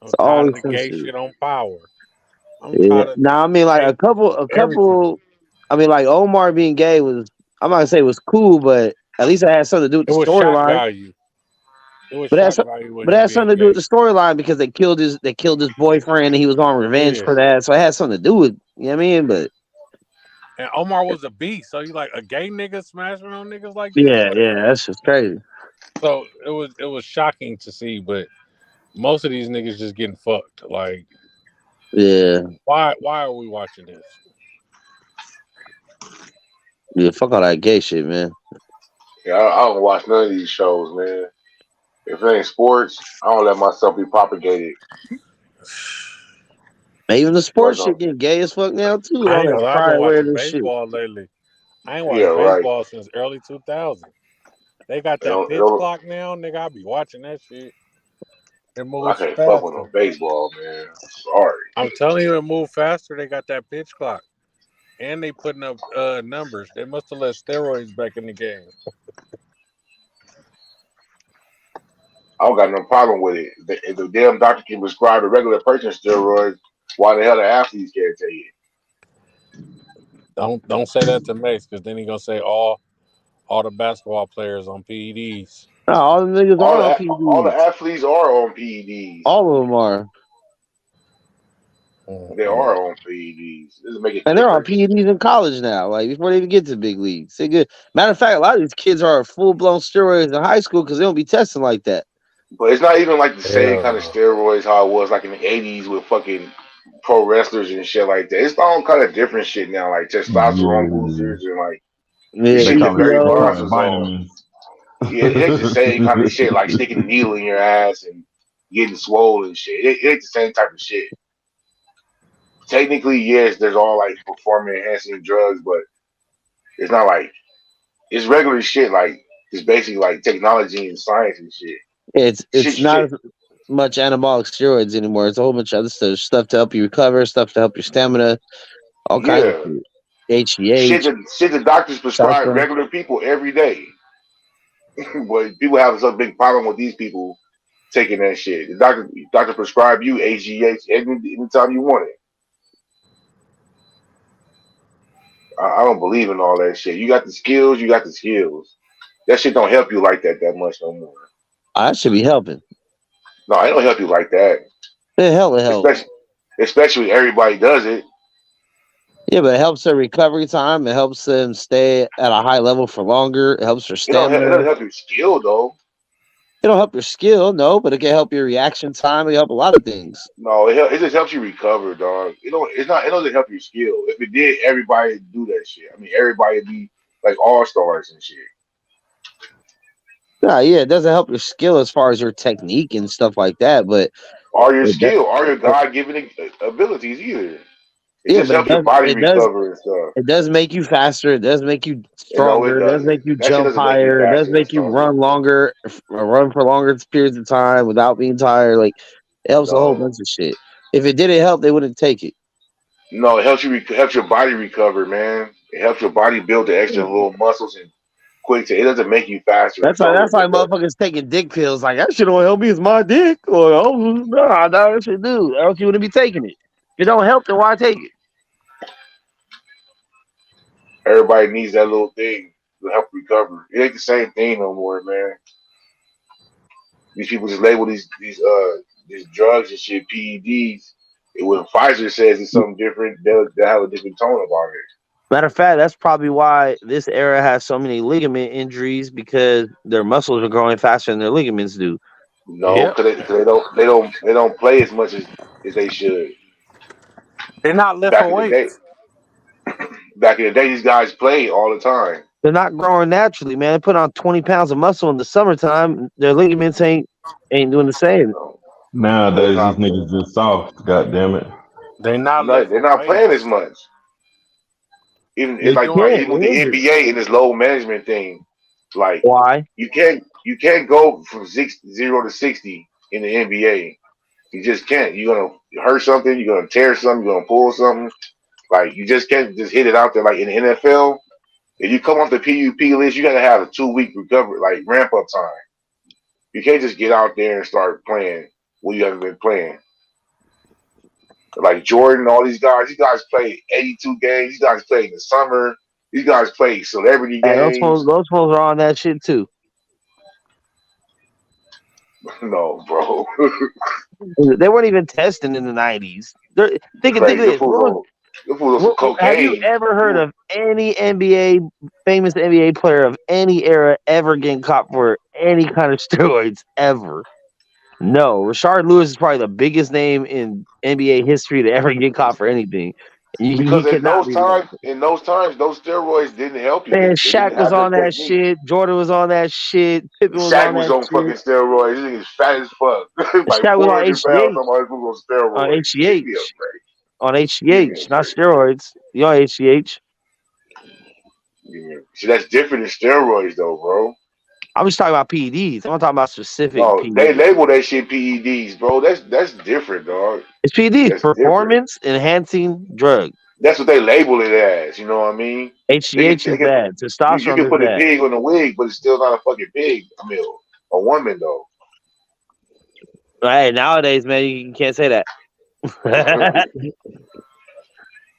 I'm It's tired always of the some gay shit. shit on Power. I'm Yeah. tired of Now I mean like gay a everything. couple. I mean like Omar being gay was. I'm not gonna say it was cool, but at least it had something to do with It the was shock storyline. value. It was But shock that's value with but it him had being something to do with gay. the storyline because they killed his boyfriend and he was on revenge Yeah. for that. So it had something to do with you know what I mean. But And Omar was a beast. So you like a gay nigga smashing on niggas like that? yeah, Like yeah, that's just crazy. so it was shocking to see, but most of these niggas just getting fucked. Like Yeah, Why are we watching this? yeah. Fuck all that gay shit, man. Yeah, I don't watch none of these shows, man. If it ain't sports, I don't let myself be propagated. Man, even the Like, sports shit getting gay as fuck now too, with I all ain't that gonna lie, I've been pride watching awareness shit. baseball lately. I ain't yeah, watched right. baseball since early 2000. They got They that don't, they pitch don't, clock now, nigga. I be watching that shit. It I moves can't fuck with no faster. baseball, man. Sorry. I'm telling you, it move faster. They got that pitch clock, and they putting up numbers. They must have let steroids back in the game. I don't got no problem with it. If the damn doctor can prescribe a regular person steroids, why the hell the athletes can't take it? Don't say that to Mace, because then he gonna say all the basketball players on PEDs. No, all the niggas are on All the PEDs. athletes are on PEDs. All of them are, They Mm-mm. are on PEDs. This is make a and they're on difference. PEDs in college now. Like before they even get to the big leagues. They good. Matter of fact, a lot of these kids are full blown steroids in high school because they don't be testing like that. But it's not even like the same Hell kind of no. steroids how it was like in the '80s with fucking pro wrestlers and shit like that. It's all kind of different shit now, like testosterone Yeah. boosters and like the Yeah, They shit that call it Barry they call Bonds it EPO. was on. vitamins. Yeah, it ain't the same kind of shit like sticking a needle in your ass and getting swollen and shit. It ain't the same type of shit. Technically, yes, there's all like performance enhancing drugs, but it's not like it's regular shit. Like it's basically like technology and science and shit. It's Shit, not shit. as much anabolic steroids anymore. It's a whole bunch of other stuff to help you recover, stuff to help your stamina, all kinds of Yeah, shit. shit. HGH, Shit. The doctors prescribe salsa. regular people every day, but people have such a big problem with these people taking that shit. The doctor prescribe you HGH anytime you want it. I don't believe in all that shit. You got the skills. You got the skills. That shit don't help you like that much no more. I should be helping. No, it don't help you like that. The hell it helps. Especially everybody does it. Yeah, but it helps their recovery time. It helps them stay at a high level for longer. It helps their It stamina. doesn't help your skill though. It'll help your skill, no, but it can help your reaction time. It can help a lot of things. No, it just helps you recover, dog. It doesn't help your skill. If it did, everybody would do that shit. I mean, everybody would be like all stars and shit. Nah, yeah, it doesn't help your skill as far as your technique and stuff like that, but Or your it does. skill, or your God given abilities either. It Yeah, just but helps your body recover and stuff. it does make you faster. It does make you And no, it stronger. It does doesn't. make you That shit jump doesn't make you higher. It does faster and make you stronger. run longer, run for longer periods of time without being tired. Like it helps a whole No, bunch of shit. If it didn't help, they wouldn't take it. no, it helps you. Helps your body recover, man. It helps your body build the extra little muscles and quick. It doesn't make you faster and stronger. That's like motherfuckers taking dick pills. Like that shit don't help me. It's my dick. Or oh nah, that shit do. Else you wouldn't be taking it. If it don't help, then why take it? Everybody needs that little thing to help recover. It ain't the same thing no more, man. These people just label these drugs and shit PEDs. And when Pfizer says it's something different, they'll have a different tone about it. Matter of fact, that's probably why this era has so many ligament injuries because their muscles are growing faster than their ligaments do. No, Yep. because they don't play as much as they should. They're not Back lifting in the day, weights. these guys played all the time. They're not growing naturally, man. They put on 20 pounds of muscle in the summertime. Their ligaments ain't doing the same. No, no, they're Nowadays these not. niggas just soft, god damn it. They're not No, they're lifting not playing as weights. much. Even They it's They like doing. can't. even with They're the injured. NBA and this low management thing, like Why? you can't go from 0 to 60 in the NBA. You just can't. You're gonna hurt something. You're gonna tear something. You're gonna pull something. Like you just can't just hit it out there. Like in the NFL, if you come off the PUP list, you gotta have a 2 week recovery, like ramp up time. You can't just get out there and start playing when you haven't been playing. Like Jordan, all these guys play 82 games. These guys play in the summer. These guys play celebrity And games. those fools are on that shit too. No, bro. They weren't even testing in the 90s. Think of Crazy. this. The fools on some Have you cocaine. ever heard of any famous NBA player of any era ever getting caught for any kind of steroids ever? No, Rashard Lewis is probably the biggest name in NBA history to ever get caught for anything. He Because cannot be. in those times, those steroids didn't help you. Man, They didn't Shaq was have the on that technique. shit. Jordan was on that shit. Pippen was Shaq on was that on shit. fucking steroids. This nigga's fat as fuck, like Shaq was on 400 pounds. HGH. Somebody was on On steroids. Give me a HGH. break. On Give me a HGH, not break. steroids. You on HGH? See, that's different than steroids, though, bro. I'm just talking about PEDs. I'm not talking about specific No, they PEDs. label that shit PEDs, bro. That's different, dog. It's PEDs, That's different. performance enhancing drug. That's what they label it as. You know what I mean? HGH is bad. You Testosterone can is put a bad. pig on a wig, but it's still not a fucking pig. I mean, a woman though. Hey, nowadays, man, you can't say that.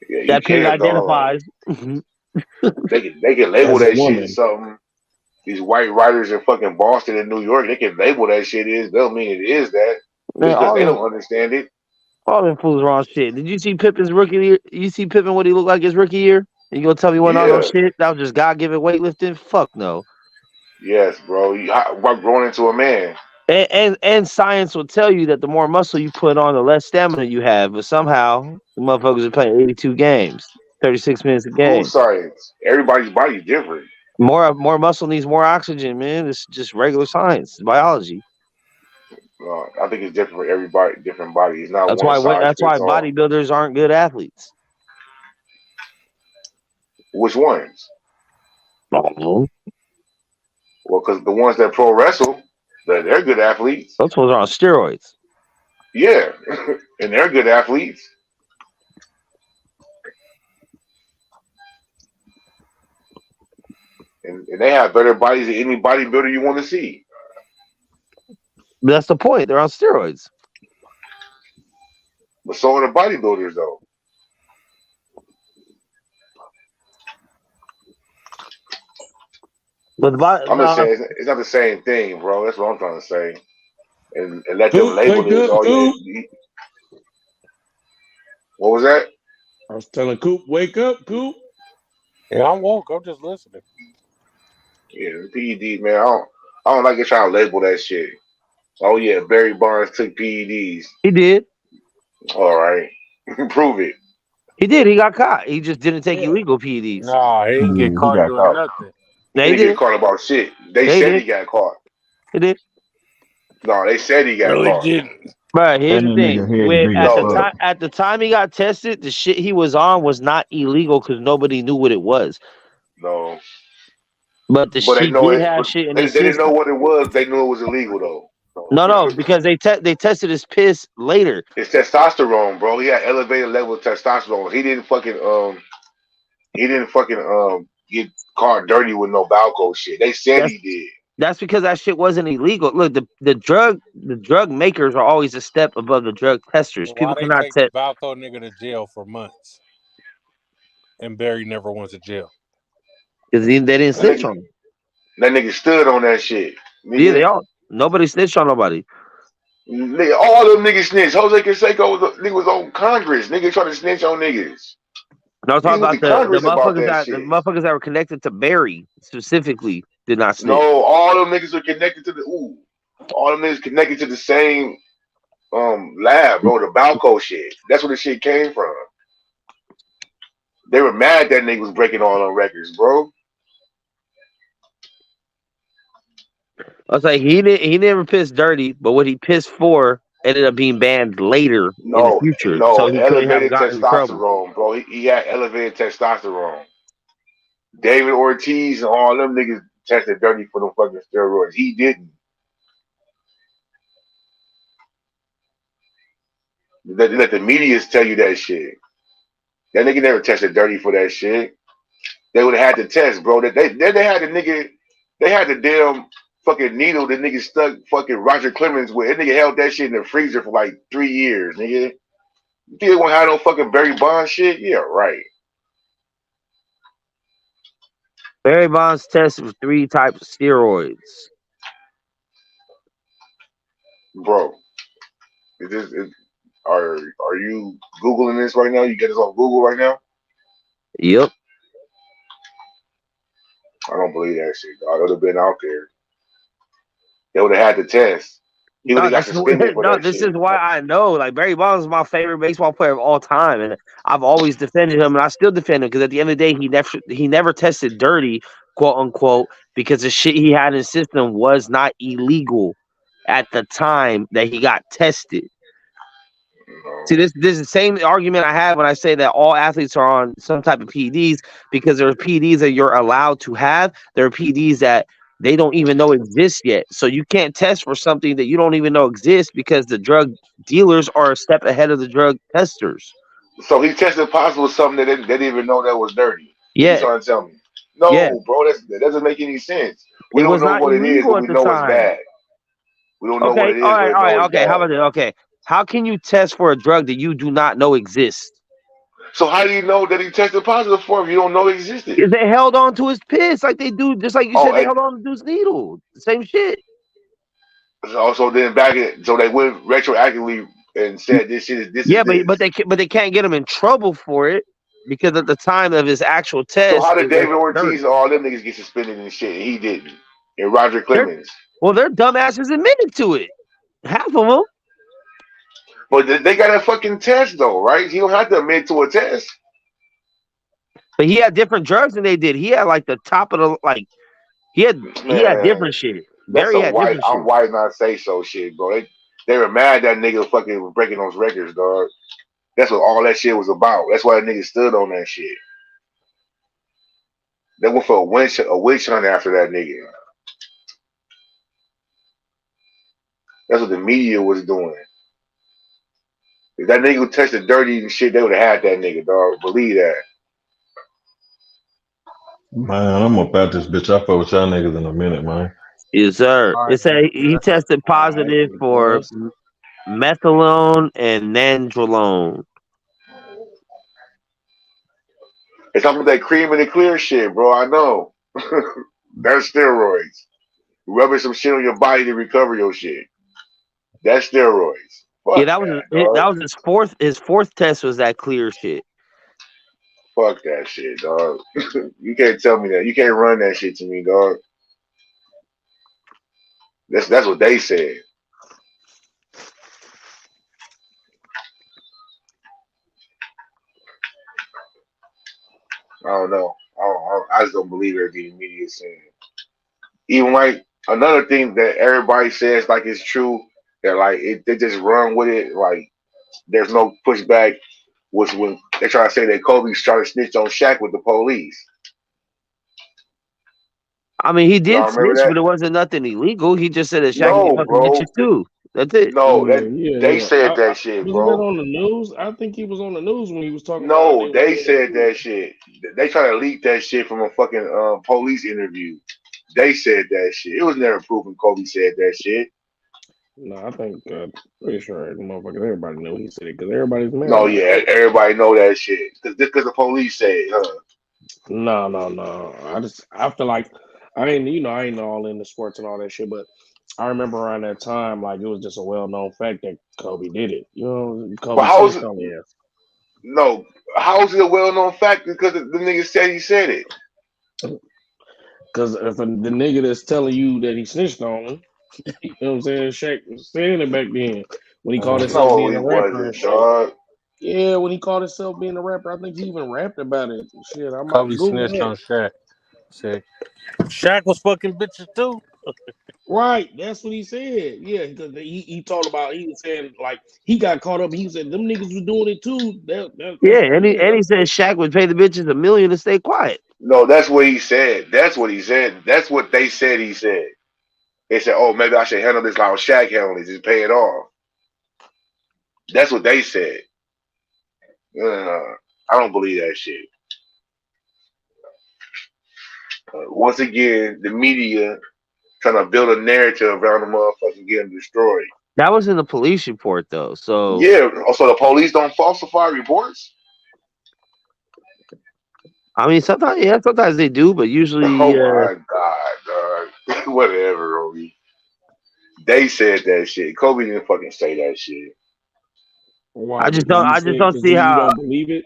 Yeah, you That pig can, dog. identifies. They can label As a that shit woman. as something. These white writers in fucking Boston and New York, they can label that shit is. They'll mean it is that Man, just because they don't understand it. all them fools wrong shit. Did you see Pippen's rookie year? You see Pippen what he looked like his rookie year? And you gonna tell me what on no Yeah. shit? That was just God given weightlifting? Fuck no. Yes, bro. While growing into a man. And science will tell you that the more muscle you put on, the less stamina you have. But somehow the motherfuckers are playing 82 games, 36 minutes a Food game. science. Everybody's body's different. More muscle needs more oxygen, man. It's just regular science, it's biology. I think it's different for everybody, different body. It's not That's one why size that's why fits all. bodybuilders aren't good athletes. Which ones? Well, because the ones that pro wrestle, they're good athletes. those ones are on steroids. Yeah, and they're good athletes. And they have better bodies than any bodybuilder you want to see. But that's the point. They're on steroids. But so are the bodybuilders, though. But I'm just saying it's not the same thing, bro. That's what I'm trying to say. And let them Coop, label wake it as, up, oh Coop. yeah. What was that? I was telling Coop, wake up, Coop. Yeah, I'm woke. I'm just listening. Yeah, the PED, man. I don't like it trying to label that shit. Oh yeah, Barry Bonds took PEDs. He did. All right, prove it. He did. He got caught. He just didn't take Yeah. illegal PEDs. Nah, he didn't get He caught got doing caught. nothing. He Yeah, didn't get caught about shit. They Yeah, he said did. he got caught. He did. No, they said he got No, he caught. didn't. But here's And the that thing: nigga head big as fuck. at the time he got tested, the shit he was on was not illegal because nobody knew what it was. No, But the but they he know did it. have But shit in they his didn't know system. what it was. They knew it was illegal though. No, because they tested his piss later. It's testosterone, bro. He had elevated level of testosterone. He didn't fucking get caught dirty with no Balco shit. They said he did. That's because that shit wasn't illegal. Look, the drug makers are always a step above the drug testers. Why People they cannot take the test Balco nigga to jail for months, and Barry never went to jail? because they didn't snitch on him. That nigga stood on that shit. Yeah, nobody snitched on nobody. Nigga, all them niggas snitch. Jose Canseco nigga was on Congress. Nigga trying to snitch on niggas. No, I'm talking about the Congress about motherfuckers that the shit. motherfuckers that were connected to Barry specifically did not snitch. No, all them niggas are connected to all them niggas connected to the same lab, bro. The Balco shit. That's where the shit came from. They were mad that nigga was breaking all them records, bro. I was like, he never pissed dirty, but what he pissed for ended up being banned later in the future. So he couldn't have Elevated gotten in trouble. testosterone, bro. He had elevated testosterone. David Ortiz and all them niggas tested dirty for them fucking steroids. He didn't. Let the medias tell you that shit. That nigga never tested dirty for that shit. They would have had to test, bro. They had the nigga. They had the damn fucking needle that nigga stuck fucking Roger Clemens with. That nigga held that shit in the freezer for like 3 years, nigga. You didn't want to have no fucking Barry Bonds shit? Yeah, right. Barry Bonds tested for 3 types of steroids. Bro, are you Googling this right now? You get this on Google right now? Yep. I don't believe that shit, dog. It would have been out there. They would have had to test. He would No, have got that's suspended for no. that This shit. is why I know. Like Barry Bonds is my favorite baseball player of all time, and I've always defended him, and I still defend him because at the end of the day, he never tested dirty, quote unquote, because the shit he had in his system was not illegal at the time that he got tested. See, this is the same argument I have when I say that all athletes are on some type of PEDs because there are PEDs that you're allowed to have. There are PEDs that they don't even know exist yet. So you can't test for something that you don't even know exists because the drug dealers are a step ahead of the drug testers. So he tested positive with something that they didn't even know that was dirty. Is you Yeah, trying to tell me? yeah. No, bro, that doesn't make any sense. We It don't was know not what it is, but illegal at we the know it's time. bad. We don't know what Okay, it all is, but right, we all know right, it's okay. How bad. about this? Okay, how can you test for a drug that you do not know exists? So how do you know that he tested positive for if you don't know it existed? They held on to his piss like they do, just like you Oh, said, they held on to his needle. Same shit. so then so they went retroactively and said this is Yeah, this. but they can't get him in trouble for it because at the time of his actual So test, how did it was David Ortiz dirty. and all them niggas get suspended and shit? And he didn't. And Roger They're, Clemens. their dumbasses admitted to it. Half of them. But they got a fucking test though, right? He don't have to admit to a test. But he had different drugs than they did. He had like the top of the he had Man, different shit. that's Barry a had white. different I'm shit. white not say so shit, bro. They were mad that nigga fucking was breaking those records, dog. That's what all that shit was about. That's why that nigga stood on that shit. They went for a witch hunt after that nigga. That's what the media was doing. If that nigga tested dirty and shit, they would have had that nigga, dog. Believe that. Man, I'm about this bitch. I fuck with y'all niggas in a minute, man. Yes, sir. All It right, said man. he Yeah. tested All right, positive for boys. methadone and nandrolone. It's talking about that cream and the clear shit, bro. I know. That's steroids. Rubbing some shit on your body to recover your shit. That's steroids. Yeah, Fuck that was that, dog. his fourth test was that clear shit. Fuck that shit, dog. You can't tell me that. You can't run that shit to me, dog. That's what they said. I don't know. I just don't believe everything the media is saying. Even like another thing that everybody says like it's true that like they just run with it. Like there's no pushback. Was when they try to say that Kobe's trying to snitch on Shaq with the police. I mean, he did Y'all remember snitch, that? but it wasn't nothing illegal. He just said that Shaq ain't No, fucking bro. bitches too. That's it. No, that Yeah, they yeah. said that shit, Wasn't that bro. on the news? I think he was on the news when he was talking about how No, they was they doing it said too. that shit. They try to leak that shit from a fucking police interview. They said that shit. It was never proven Kobe said that shit. No, I think pretty sure the motherfuckers everybody knew he said it because everybody's mad No, about yeah, it. everybody know that shit. Just because the police said it, huh? No, no, no. I feel like I ain't all into sports and all that shit, but I remember around that time, like it was just a well known fact that Kobe did it. You know, But Kobe how is snitched it? on his ass. No, how is it a well known fact? Because the nigga said he said it. Because if the nigga that's telling you that he snitched on him, you know what I'm saying? Shaq was saying it back then when he called himself No, being he a rapper and wasn't, shit. dog. Yeah, when he called himself being a rapper, I think he even rapped about it. Shit, I might Kobe Google snitched that. on Shaq. Said Shaq was fucking bitches too. Right, that's what he said. Yeah, because he talked about he was saying like he got caught up. He said them niggas was doing it too. That's Yeah, what and he he said. said Shaq would pay the bitches $1 million to stay quiet. No, that's what he said. That's what he said. That's what they said he said. They said, oh, maybe I should handle this like Shaq handled it, just pay it off. That's what they said. I don't believe that shit. Once again, the media trying to build a narrative around the motherfucker getting destroyed. That was in the police report though. So Yeah. Also, the police don't falsify reports. I mean, sometimes they do, but Oh usually, my god, dog. Whatever, Roby. They said that shit. Kobe didn't fucking say that shit. Why? Because he I just said don't because see you how. don't believe it.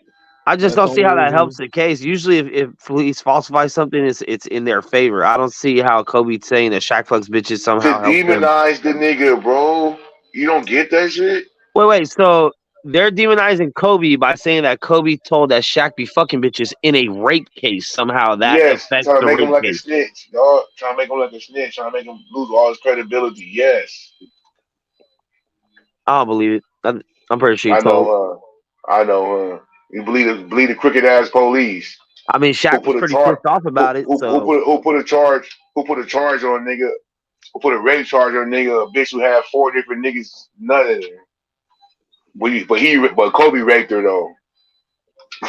I just That's don't the see only how that helps reason. the case. Usually, if police falsify something, it's in their favor. I don't see how Kobe saying that Shaq fucks bitches To somehow helps him. demonize the nigga, bro. You don't get that shit? Wait. So they're demonizing Kobe by saying that Kobe told that Shaq be fucking bitches in a rape case. Somehow that Yes. affects Trying to the make him rape like a case. snitch, dog. Trying to make him like a snitch. Trying to make him lose all his credibility. Yes. I don't believe it. I'm pretty sure he I told. know, I know, You believe the crooked ass police I mean, who Shaq was put a pretty charge pissed off about it. So who put a charge on a nigga who put a rape charge on a nigga, a bitch who had 4 different niggas nutted her. But Kobe raped her though.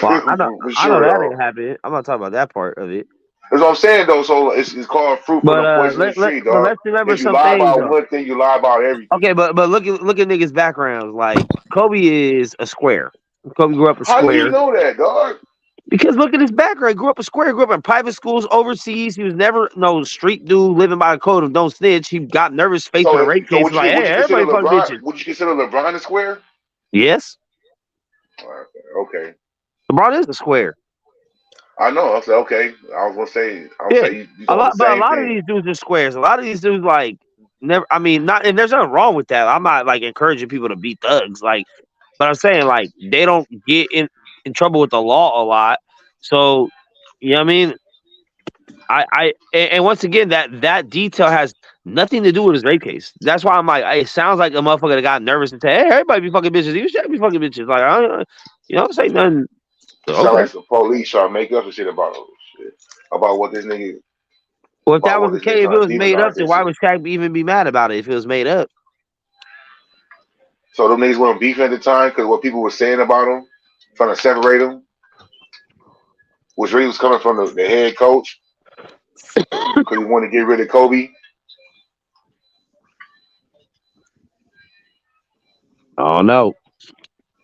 well, For I know sure that ain't though. happening. I'm not talking about that part of it. That's what I'm saying though. So it's called fruit from But the poisonous tree, but dog. let's remember If you some lie things about though. one thing, you lie about everything. Okay, but look at niggas' backgrounds. Like Kobe is a square. Kobe grew up a How do you square. know that, dog? Because look at his background. He grew up a square. He grew up in private schools overseas. He was never no street dude living by the code of don't snitch. He got nervous facing a rape case. Like, hey, Would you consider everybody fuck LeBron? bitches. Would you consider LeBron a square? Yes, Okay. LeBron is a square. I know. I said okay. I was gonna say. I'll Yeah, say you talking the but a same lot of thing. these dudes are squares. A lot of these dudes like never. I mean, not and there's nothing wrong with that. I'm not like encouraging people to be thugs. Like, but I'm saying like they don't get in trouble with the law a lot. So, you know what I mean? And once again, that detail has nothing to do with his rape case. That's why I'm like, it sounds like a motherfucker that got nervous and said, "Hey, everybody be fucking bitches. You should be fucking bitches." Like, I don't, you don't say nothing. It sounds Okay. like some police trying to make up some shit about what this nigga Well, if that was the case, if it trying to was made up, demonize then this why shit. would Shaq even be mad about it if it was made up? So them niggas weren't beefing at the time because what people were saying about him, trying to separate him, which really was coming from the head coach because he wanted to get rid of Kobe. Oh no.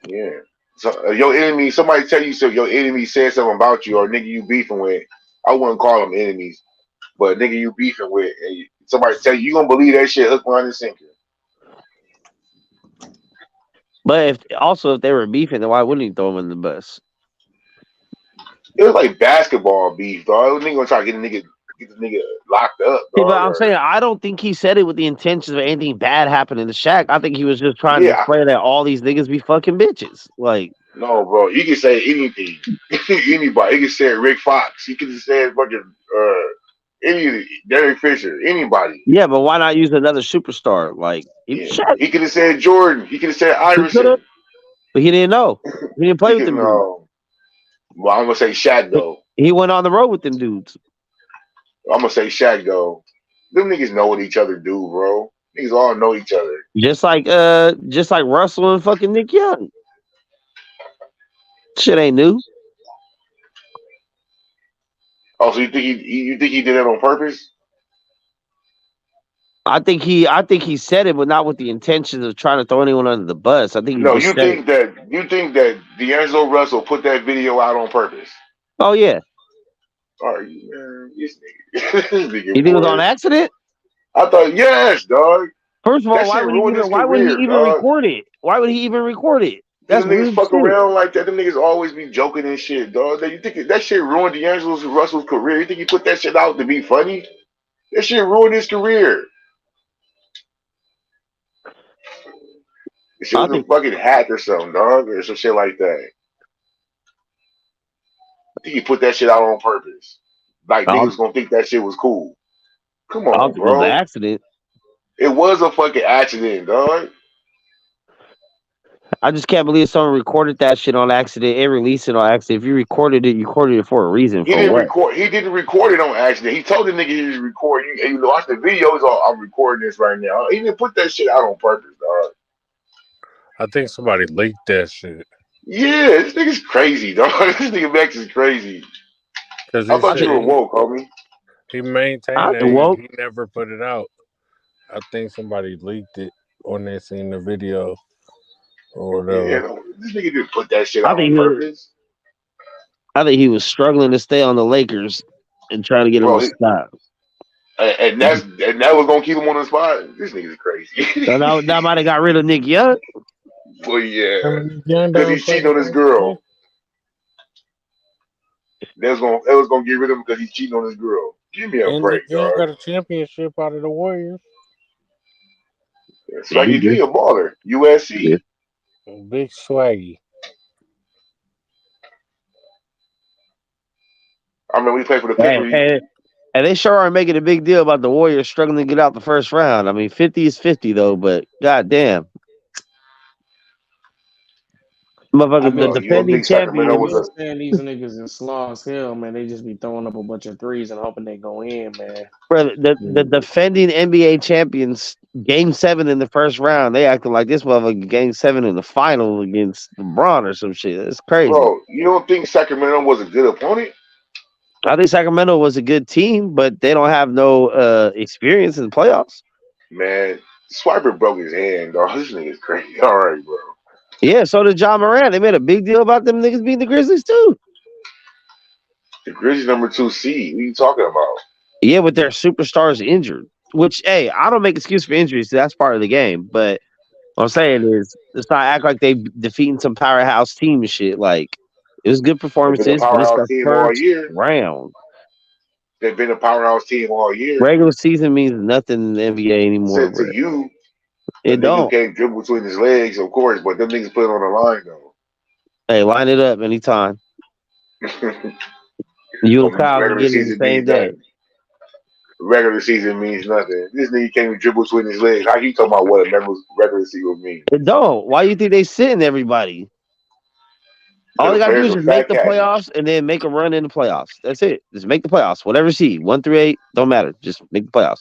Yeah. So your enemy, somebody tell you so your enemy said something about you or nigga you beefing with. I wouldn't call them enemies, but nigga you beefing with, and somebody tell you gonna believe that shit hook, line, and sinker. But if they were beefing, then why wouldn't he throw him in the bus? It was like basketball beef, dog. Nigga gonna try to get the nigga locked up, See, but dog. I'm saying I don't think he said it with the intentions of anything bad happening to Shaq. I think he was just trying to display that all these niggas be fucking bitches. Like, no, bro, you can say anything, anybody. You can say Rick Fox. You can say fucking any Derek Fisher, anybody. yeah, but why not use another superstar? Like, Shaq. He could have said Jordan. He could have said Iverson. But he didn't know. He didn't play with them dudes. Well, I'm gonna say Shaq though. He went on the road with them dudes. I'm gonna say Shaq though. Them niggas know what each other do, bro. Niggas all know each other. Just like Russell and fucking Nick Young. Shit ain't new. Oh, so you think he did that on purpose? I think he said it, but not with the intentions of trying to throw anyone under the bus. I think you think that D'Angelo Russell put that video out on purpose? Oh yeah. All right, man, this nigga. You think it was on accident? I thought yes, dog. First of all, why would he even record it? Why would he even record it? That's niggas fuck around like that. Them niggas always be joking and shit, dog. You think that shit ruined D'Angelo Russell's career? You think he put that shit out to be funny? That shit ruined his career. Shit was a fucking hack or something, dog, or some shit like that. I think he put that shit out on purpose. Like niggas gonna think that shit was cool. Come on, bro. It was an accident. It was a fucking accident, dog. I just can't believe someone recorded that shit on accident and released it on accident. If you recorded it for a reason. He didn't record it on accident. He told the nigga he was recording. You watch the videos. I'm recording this right now. He didn't put that shit out on purpose, dog. I think somebody leaked that shit. Yeah, this nigga's crazy, dog. This nigga Max is crazy. I thought you were woke, homie. He maintained that he never put it out. I think somebody leaked it when they seen the video or whatever. Yeah, this nigga didn't put that shit out on purpose. I think he was struggling to stay on the Lakers and trying to get him to stop. And that was gonna keep him on the spot. This nigga's crazy. So that might have got rid of Nick Young. Well, yeah, because he's cheating on his girl. They was gonna get rid of him because he's cheating on his girl. Give me a And break, they don't dog. got a championship out of the Warriors. Yeah, he Swaggy did. P a baller. Yeah. USC. Big swaggy. I mean, we played for the Hey, Clippers. and they sure are making a big deal about the Warriors struggling to get out the first round. I mean, 50 is 50 though, but goddamn, I motherfucker, the mean, You don't defending think I Sacramento champions. was a can't stand these niggas is slaw as hell, man. They just be throwing up a bunch of threes and hoping they go in, man. Bro, the defending NBA champions, game 7 in the first round, they acting like this motherfucker game 7 in the final against LeBron or some shit. It's crazy. bro? You don't think Sacramento was a good opponent? I think Sacramento was a good team, but they don't have no experience in the playoffs. Man, Swiper broke his hand, dog. This nigga's crazy. All right, bro. Yeah, so did John Moran. They made a big deal about them niggas beating the Grizzlies too. The Grizzlies #2 seed. What are you talking about? Yeah, with their superstars injured. Which, hey, I don't make excuse for injuries. That's part of the game. But what I'm saying is, let's not act like they defeating some powerhouse team and shit. Like, it was good They've been a performances, but it's powerhouse the team all first year. round. They've been a powerhouse team all year. Regular season means nothing in the NBA anymore, Said to bro. you, the It nigga don't. can't dribble between his legs, of course, but them niggas put it on the line though. Hey, line it up anytime. You and Kyle can Regular get it the season same means day. nothing. Regular season means nothing. This nigga can't even dribble between his legs. How you talking about what a regular season mean? It don't. Why you think they sitting everybody? All Because they the gotta do players is are just make fat the cats. playoffs and then make a run in the playoffs. That's it. Just make the playoffs. Whatever seed, 1 through 8, don't matter. Just make the playoffs.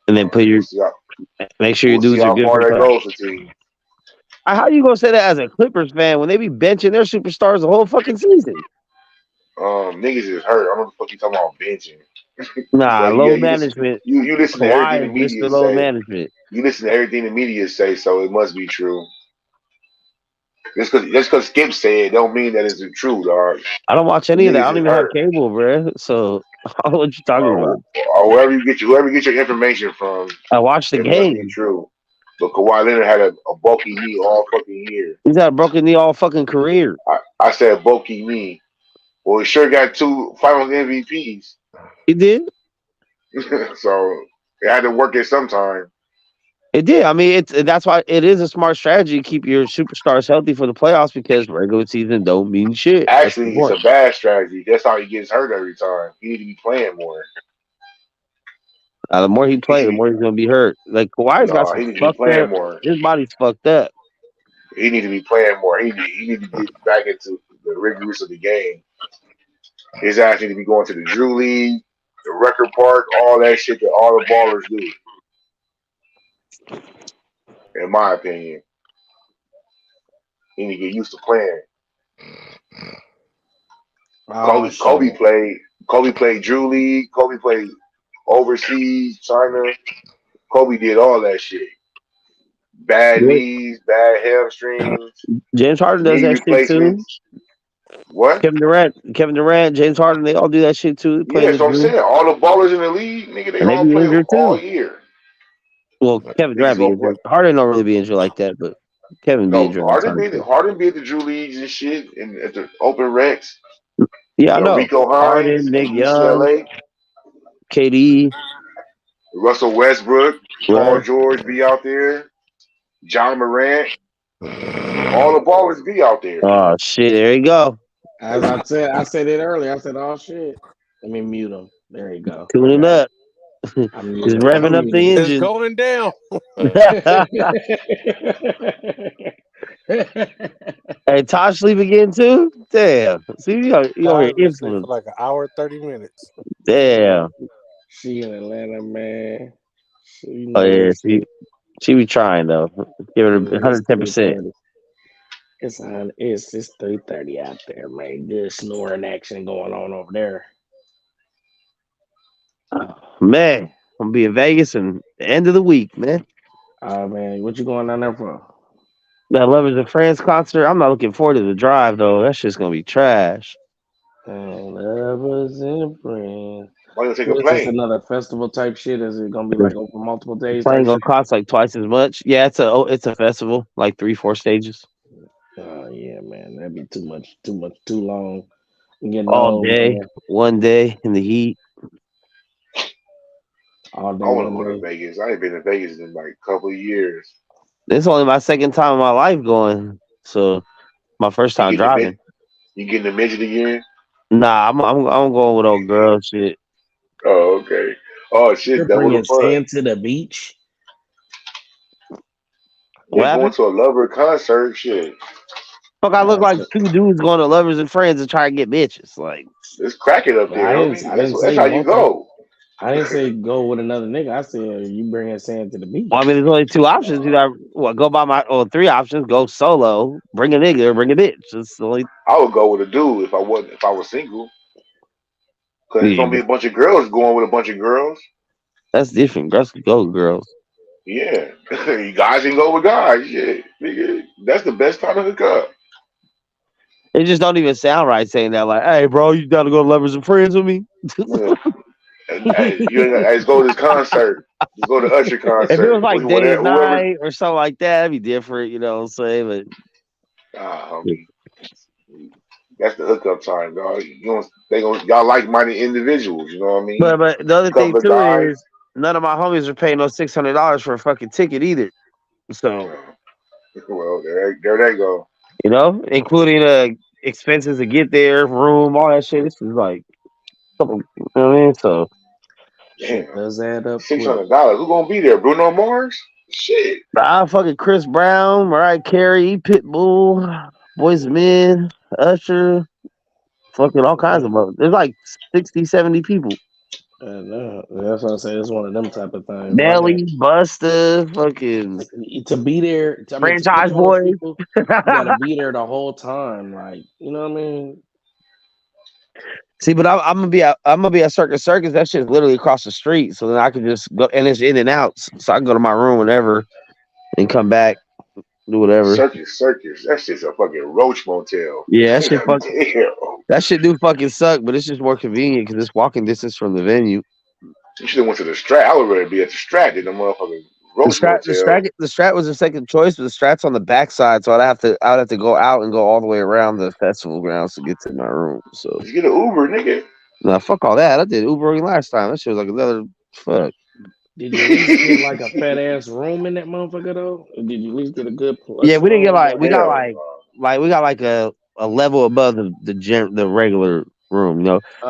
And then All right, make sure your we'll see dudes are how good for far the that playoffs. goes for team. How you gonna say that as a Clippers fan when they be benching their superstars the whole fucking season? Niggas is hurt. I don't know what the fuck you talking about benching. Nah, Like, yeah, low management. you listen to everything Kawhi the is media Mr. Low say. Management. You listen to everything the media say, so it must be true. Just cause Skip said don't mean that it's true, dog. I don't watch any of that. I Niggas don't is even have hurt. cable, bro. So I don't know what you're talking about. Or whoever you get your information from, I watched the it must be game. true. But Kawhi Leonard had a bulky knee all fucking year. He's had a broken knee all fucking career. I said bulky knee. Well, he sure got 2 Finals MVPs. He did. So it had to work at some time. It did. I mean, that's why it is a smart strategy to keep your superstars healthy for the playoffs because regular season don't mean shit. Actually, it's a bad strategy. That's how he gets hurt every time. He need to be playing more. The more he plays, the more he's gonna be hurt. Like Kawhi's got some He need to be fucked playing up. more. His body's fucked up. He need to be playing more. He need to get back into the rigorous of the game. His ass need to be going to the Drew League, the record park, all that shit that all the ballers do. In my opinion, he need to get used to playing. Kobe played Drew League. Kobe played overseas, China. Kobe did all that shit. Bad knees, bad hamstrings, James Harden does knee that shit too. replacements. What? Kevin Durant, James Harden, they all do that shit too. Yeah, that's what I'm saying. All the ballers in the league, nigga, they all be play injured all too. year. Well, Kevin Durant be injured. Harden don't really be injured like that, but Kevin be injured all the time. Harden be at the Drew Leagues and shit, and at the Open Recs. Yeah, I know. Rico Hines, Harden, Nick UCLA. Young, KD, Russell Westbrook, Paul George be out there. John Morant. All the ballers be out there. Oh shit! There you go. As I said it earlier. I said, "Oh shit." Let me mute him. There you go. Tuning up. He's revving up the engine. It's going down. Hey, Tosh sleep again too? Damn. See, you hear influence. For like an hour, 30 minutes. Damn. She in Atlanta, man. She be trying though. Give her 110%. It's 3:30 out there, man. Good snoring action going on over there. Man, I'm gonna be in Vegas and the end of the week, man. Oh man, what you going down there for? That Lovers of France concert. I'm not looking forward to the drive though. That shit's gonna be trash. Lovers and Friends. Why you take a Is plane? this another festival type shit? Is it gonna be like over multiple days? The plane gonna cost like twice as much. Yeah, it's a festival, like 3-4 stages. Oh yeah, man. that'd be too much, too long. I'm getting All old, day, man. one day in the heat. All I day, want to one go to day. Vegas. I ain't been to Vegas in like a couple of years. This is only my second time in my life going, so my first You time getting the driving. mid? You getting the midget again? Nah, I'm going with old girl shit. Oh, okay. Oh shit, You're double the bringing fun. sand to the beach. What Yeah, going happened? to a lover concert. Shit, Fuck, I look Uh, like so, two dudes going to lovers and friends and try to get bitches. Like, it's cracking up well, I there, didn't. homie. I That's didn't that's say how you multiple. go. I didn't say go with another nigga. I said you bringing sand to the well, I mean, beach. there's only two options. Either go by my or three options. Go solo, bring a nigga, or bring a bitch. It's the only I would go with a dude if I was single, because it's yeah, gonna be but a bunch of girls going with a bunch of girls. that's different. Girls can go, girls. Yeah, you guys can go with guys. Shit, nigga, that's the best time to hook up. It just don't even sound right saying that. Like, hey, bro, you down to go to lovers and friends with me? Yeah. And, hey, let's go to this concert. Let's go to Usher If it was concert. like day Whatever, and whoever. night or something like that, that'd be different. You know what I'm saying? But Homie, that's the hookup time, dog. Y'all like minded individuals. You know what I mean? but the other thing Couple of too guys. is none of my homies are paying no $600 for a fucking ticket either. So Well, there they go. including expenses to get there, room, all that shit. This is like couple. You know what I mean? So Shit Damn, does add up six quick. hundred dollars. Who gonna be there? Bruno Mars? Shit. fucking Chris Brown, Mariah Carey, Pitbull, Boys II Men, Usher, fucking all kinds of them. There's like 60, 70 people. And that's what I say. It's one of them type of things. I can't Nelly, Busta, fucking to be there. I mean, to pay Franchise all those Boys. people, you got to be there the whole time. Like, you know what I mean? See, but I'm gonna be at Circus Circus. That shit's literally across the street, so then I can just go, and it's in and out, so I can go to my room whenever and come back, do whatever. Circus. That shit's a fucking roach motel. Yeah, Damn. that shit do fucking suck, but it's just more convenient because it's walking distance from the venue. You should have went to the Strat. I would rather be at the Strat than the motherfucking roach motel. The Strat was the second choice, but the Strat's on the backside, so I'd have to go out and go all the way around the festival grounds to get to my room. So Just get an Uber, nigga. nah, fuck all that. I did Ubering last time. That shit was like another fuck. Did you at least get like a fat ass room in that motherfucker though? Or did you at least get a good Yeah, plush we didn't get room? like we got Hell we got like a level above the regular room,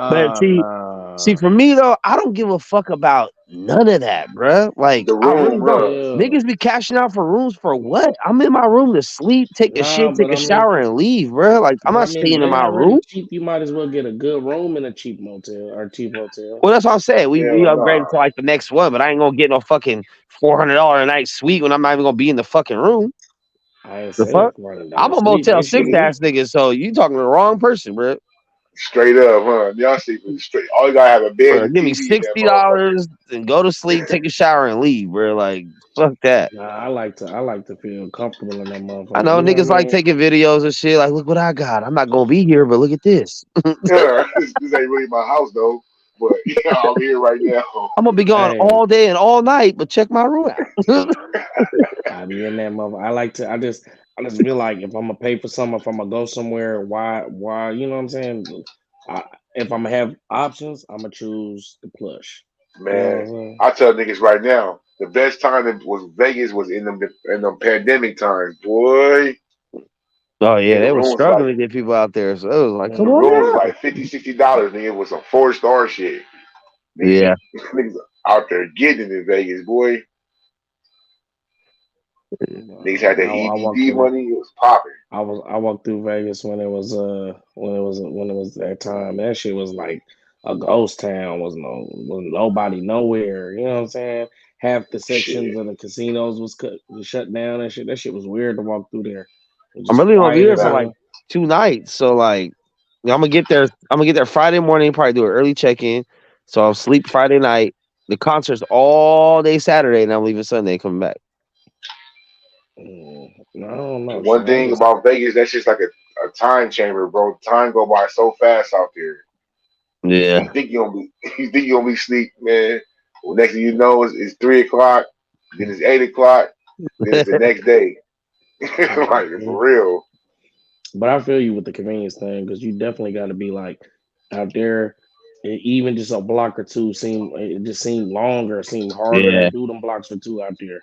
But see, Nah. for me though, I don't give a fuck about none of that, bruh. Like the I really room, don't. huh? Yeah. Niggas be cashing out for rooms for what? I'm in my room to sleep, take a Nah, shit, but take a I mean, shower, and leave, bruh. Like I'm but I not mean, if staying in they my already room. cheap, you might as well get a good room in a cheap motel or cheap hotel. Well, that's what I'm saying. We Hell upgraded nah. to like the next one, but I ain't gonna get no fucking $400 a night suite when I'm not even gonna be in the fucking room. I ain't The say fuck? running I'm down a sweet, Motel but Six Niggas ass nigga, so you talking to the wrong person, bro. straight up, huh? Y'all sleeping straight. All you gotta have a bed Bro, and give me TV in that $60 and go to sleep, take a shower, and leave, bro. Like, fuck that. nah, I like to feel comfortable in that I motherfucker. know You know what I niggas like mean? taking videos and shit. Like, look what I got. I'm not gonna be here, but look at this. motherfucker. This ain't really my house though, but I'm here right now. I'm gonna be gone Hey, all day and all night, but check my room out. I be in that motherfucker. I just feel like if I'm gonna pay for something, if I'm gonna go somewhere, why, you know what I'm saying? I, if I'm gonna have options, I'm gonna choose the plush. You know what Man, I'm saying? I tell niggas right now, the best time that was Vegas was in them pandemic times, boy. Oh yeah, Nigga, they were struggling to get people out there, so it was like, the come Mm. rooms on out. like $50, $60, nigga, with some 4-star shit. Niggas, Yeah. niggas out there getting it in Vegas, boy. Niggas had that I walked EBD through. money, it was popping. I walked through Vegas when it was that time. That shit was like a ghost town. Was nobody nowhere. You know what I'm saying? Half the sections Shit. of the casinos was shut down and shit. That shit was weird to walk through there. It was I'm just really gonna be quiet there as for Nah, like hell. 2 nights. So like I'm gonna get there. I'm gonna get there Friday morning. Probably do an early check in. So I'll sleep Friday night. The concert's all day Saturday, and I'm leaving Sunday, coming back. I don't know. and Shit, one thing Vegas. about Vegas, that's just like a time chamber, bro. Time go by so fast out there. You Yeah. think you gonna be you think you gonna be asleep, man. Well, next thing you know, it's 3 o'clock, then it's 8 o'clock, then it's the next day. Like for Mhm. real. But I feel you with the convenience thing because you definitely got to be like out there. Even just a block or two it just seemed longer, seemed harder to Yeah. do them blocks for two out there.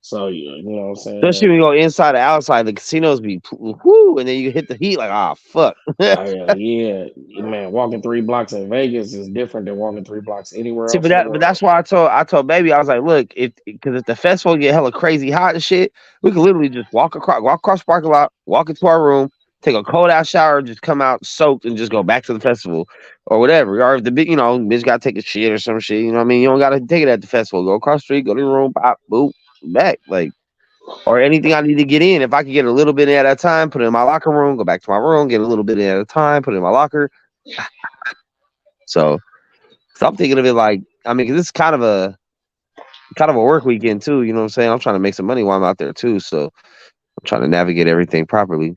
So you know what I'm Especially saying? when you go inside or outside, the casinos be whoo, and then you hit the heat like, ah, fuck. Yeah, man, walking 3 blocks in Vegas is different than walking 3 blocks anywhere See, else in the but world. that's why I told baby, I was like, look, if the festival get hella crazy hot and shit, we could literally just walk across the parking lot, walk into our room, take a cold out shower, just come out soaked and just go back to the festival or whatever. Or if the big, bitch got to take a shit or some shit, you know what I mean? You don't got to take it at the festival. Go across the street, go to the room, pop, boop, back, like. Or anything I need to get in. If I could get a little bit in at a time, put it in my locker room, go back to my room, get a little bit in at a time, put it in my locker. So I'm thinking of it like, I mean, 'cause this is kind of a work weekend too. You know what I'm saying? I'm trying to make some money while I'm out there too. So I'm trying to navigate everything properly.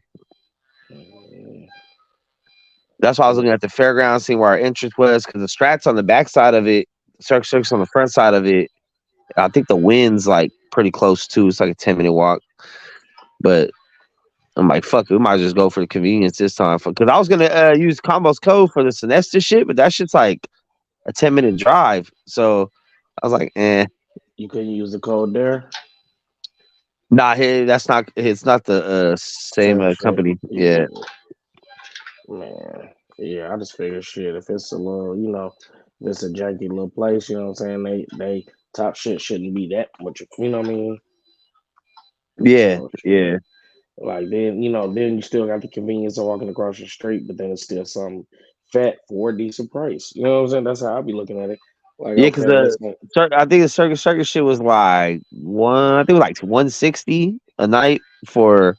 Mm, That's why I was looking yeah. at the fairgrounds, seeing where our interest was, because the strats on the back side of it, circus on the front side of it. I think the wind's like pretty close too. It's like a 10-minute walk. But I'm like, fuck it, we might just go for the convenience this time. Because I was gonna use Combo's code for the Sinesta shit, but that shit's like a 10-minute drive. So I was like, eh. You couldn't use the code there. Nah, that's not. It's not the same Same shit. company. Yeah, Yeah, man. Yeah, I just figured shit. If it's a little, if it's a janky little place, you know what I'm saying? They top shit shouldn't be that much. You know what I mean? yeah, So yeah, shit. Like then you still got the convenience of walking across the street, but then it's still some fat for a decent price. You know what I'm saying? That's how I be looking at it. Like, yeah. Because okay, it's going I think the circus shit was like one. I think it was like 160 a night for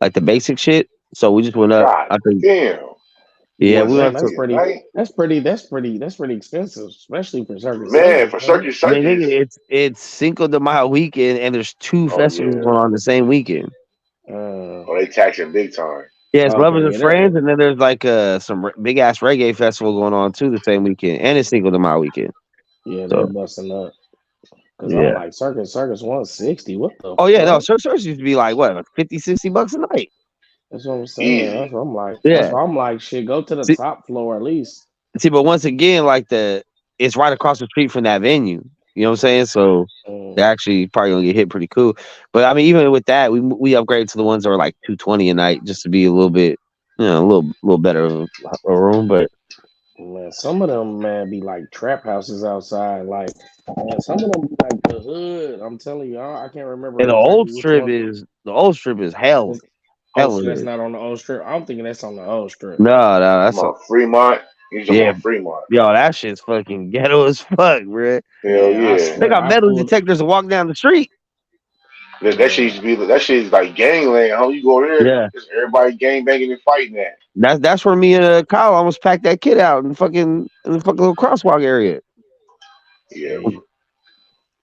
like the basic shit. So we just went up. God I think. damn. Yeah, we went damn, up 160 to. a night? that's pretty expensive, especially for Man, circus, for man. Circus I mean, Circus. it's Cinco de Mayo weekend, and there's two Oh, festivals yeah. going on the same weekend. Uh, Oh, they taxing big time. Yeah, it's okay, Lovers and yeah, that Friends, and then there's like some big ass reggae festival going on too the same weekend, and it's Cinco de Mayo weekend. yeah, they So busting up. Cause I'm yeah. like circus 160. What the Oh yeah, no, fuck? church used to be like what, like 50, $60 a night. That's what I'm saying. Easy. That's Yeah. why I'm like, shit, go to the See, top floor at least. but once again, like it's right across the street from that venue. You know what I'm saying? So they're Mm, actually probably gonna get hit pretty cool. But I mean, even with that, we upgraded to the ones that were like 220 a night just to be a little bit, a little better of a room. But man, some of them man be like trap houses outside. Like, man, some of them be like the hood. I'm telling you, I can't and remember exactly which one. the old strip is hell, It's, oh, hell so that's hood. not on the old strip. I'm thinking that's on the old strip. No, You talking about Fremont? You talking yeah, about Fremont? yo, that shit's fucking ghetto as fuck, bruh. Hell Man, I yeah. They swear, got I metal pulled. detectors to walk down the street. That shit Man, used to be that shit is like gangland. How you go there? Yeah. It's everybody gang banging and fighting that. That's where me and Kyle almost packed that kid out in the fucking little crosswalk area. Yeah. yeah,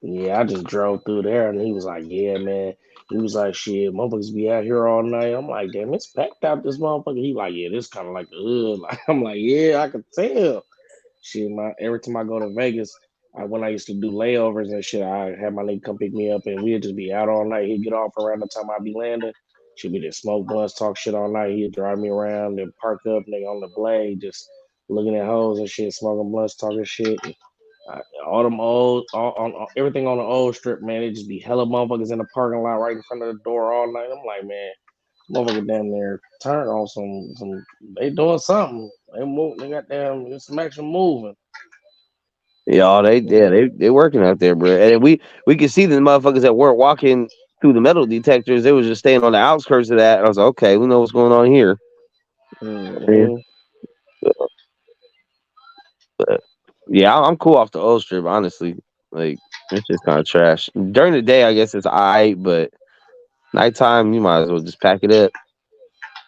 yeah, I just drove through there and he was like, yeah, man. He was like, shit, motherfuckers be out here all night. I'm like, damn, it's packed out this motherfucker. He like, yeah, this kind of like the hood. Like, I'm like, yeah, I could tell. Shit, every time I go to Vegas, when I used to do layovers and shit, I had my nigga come pick me up and we'd just be out all night. He'd get off around the time I'd be landing. She'd be just smoke blunts, talk shit all night. He'd drive me around and park up, nigga, on the blade, just looking at hoes and shit, smoking blunts, talking shit. All them everything on the old strip, man, it just be hella motherfuckers in the parking lot right in front of the door all night. I'm like, man, motherfucker down there turn on some. They doing something. They move. They got damn. There's some action moving. Yeah, they working out there, bro. And we could see the motherfuckers that weren't walking through the metal detectors. They was just staying on the outskirts of that. And I was like, okay, we know what's going on here. Yeah, Mm-hmm. but yeah, I'm cool off the old strip, honestly. Like it's just kind of trash. During the day, I guess it's alright, but nighttime, you might as well just pack it up.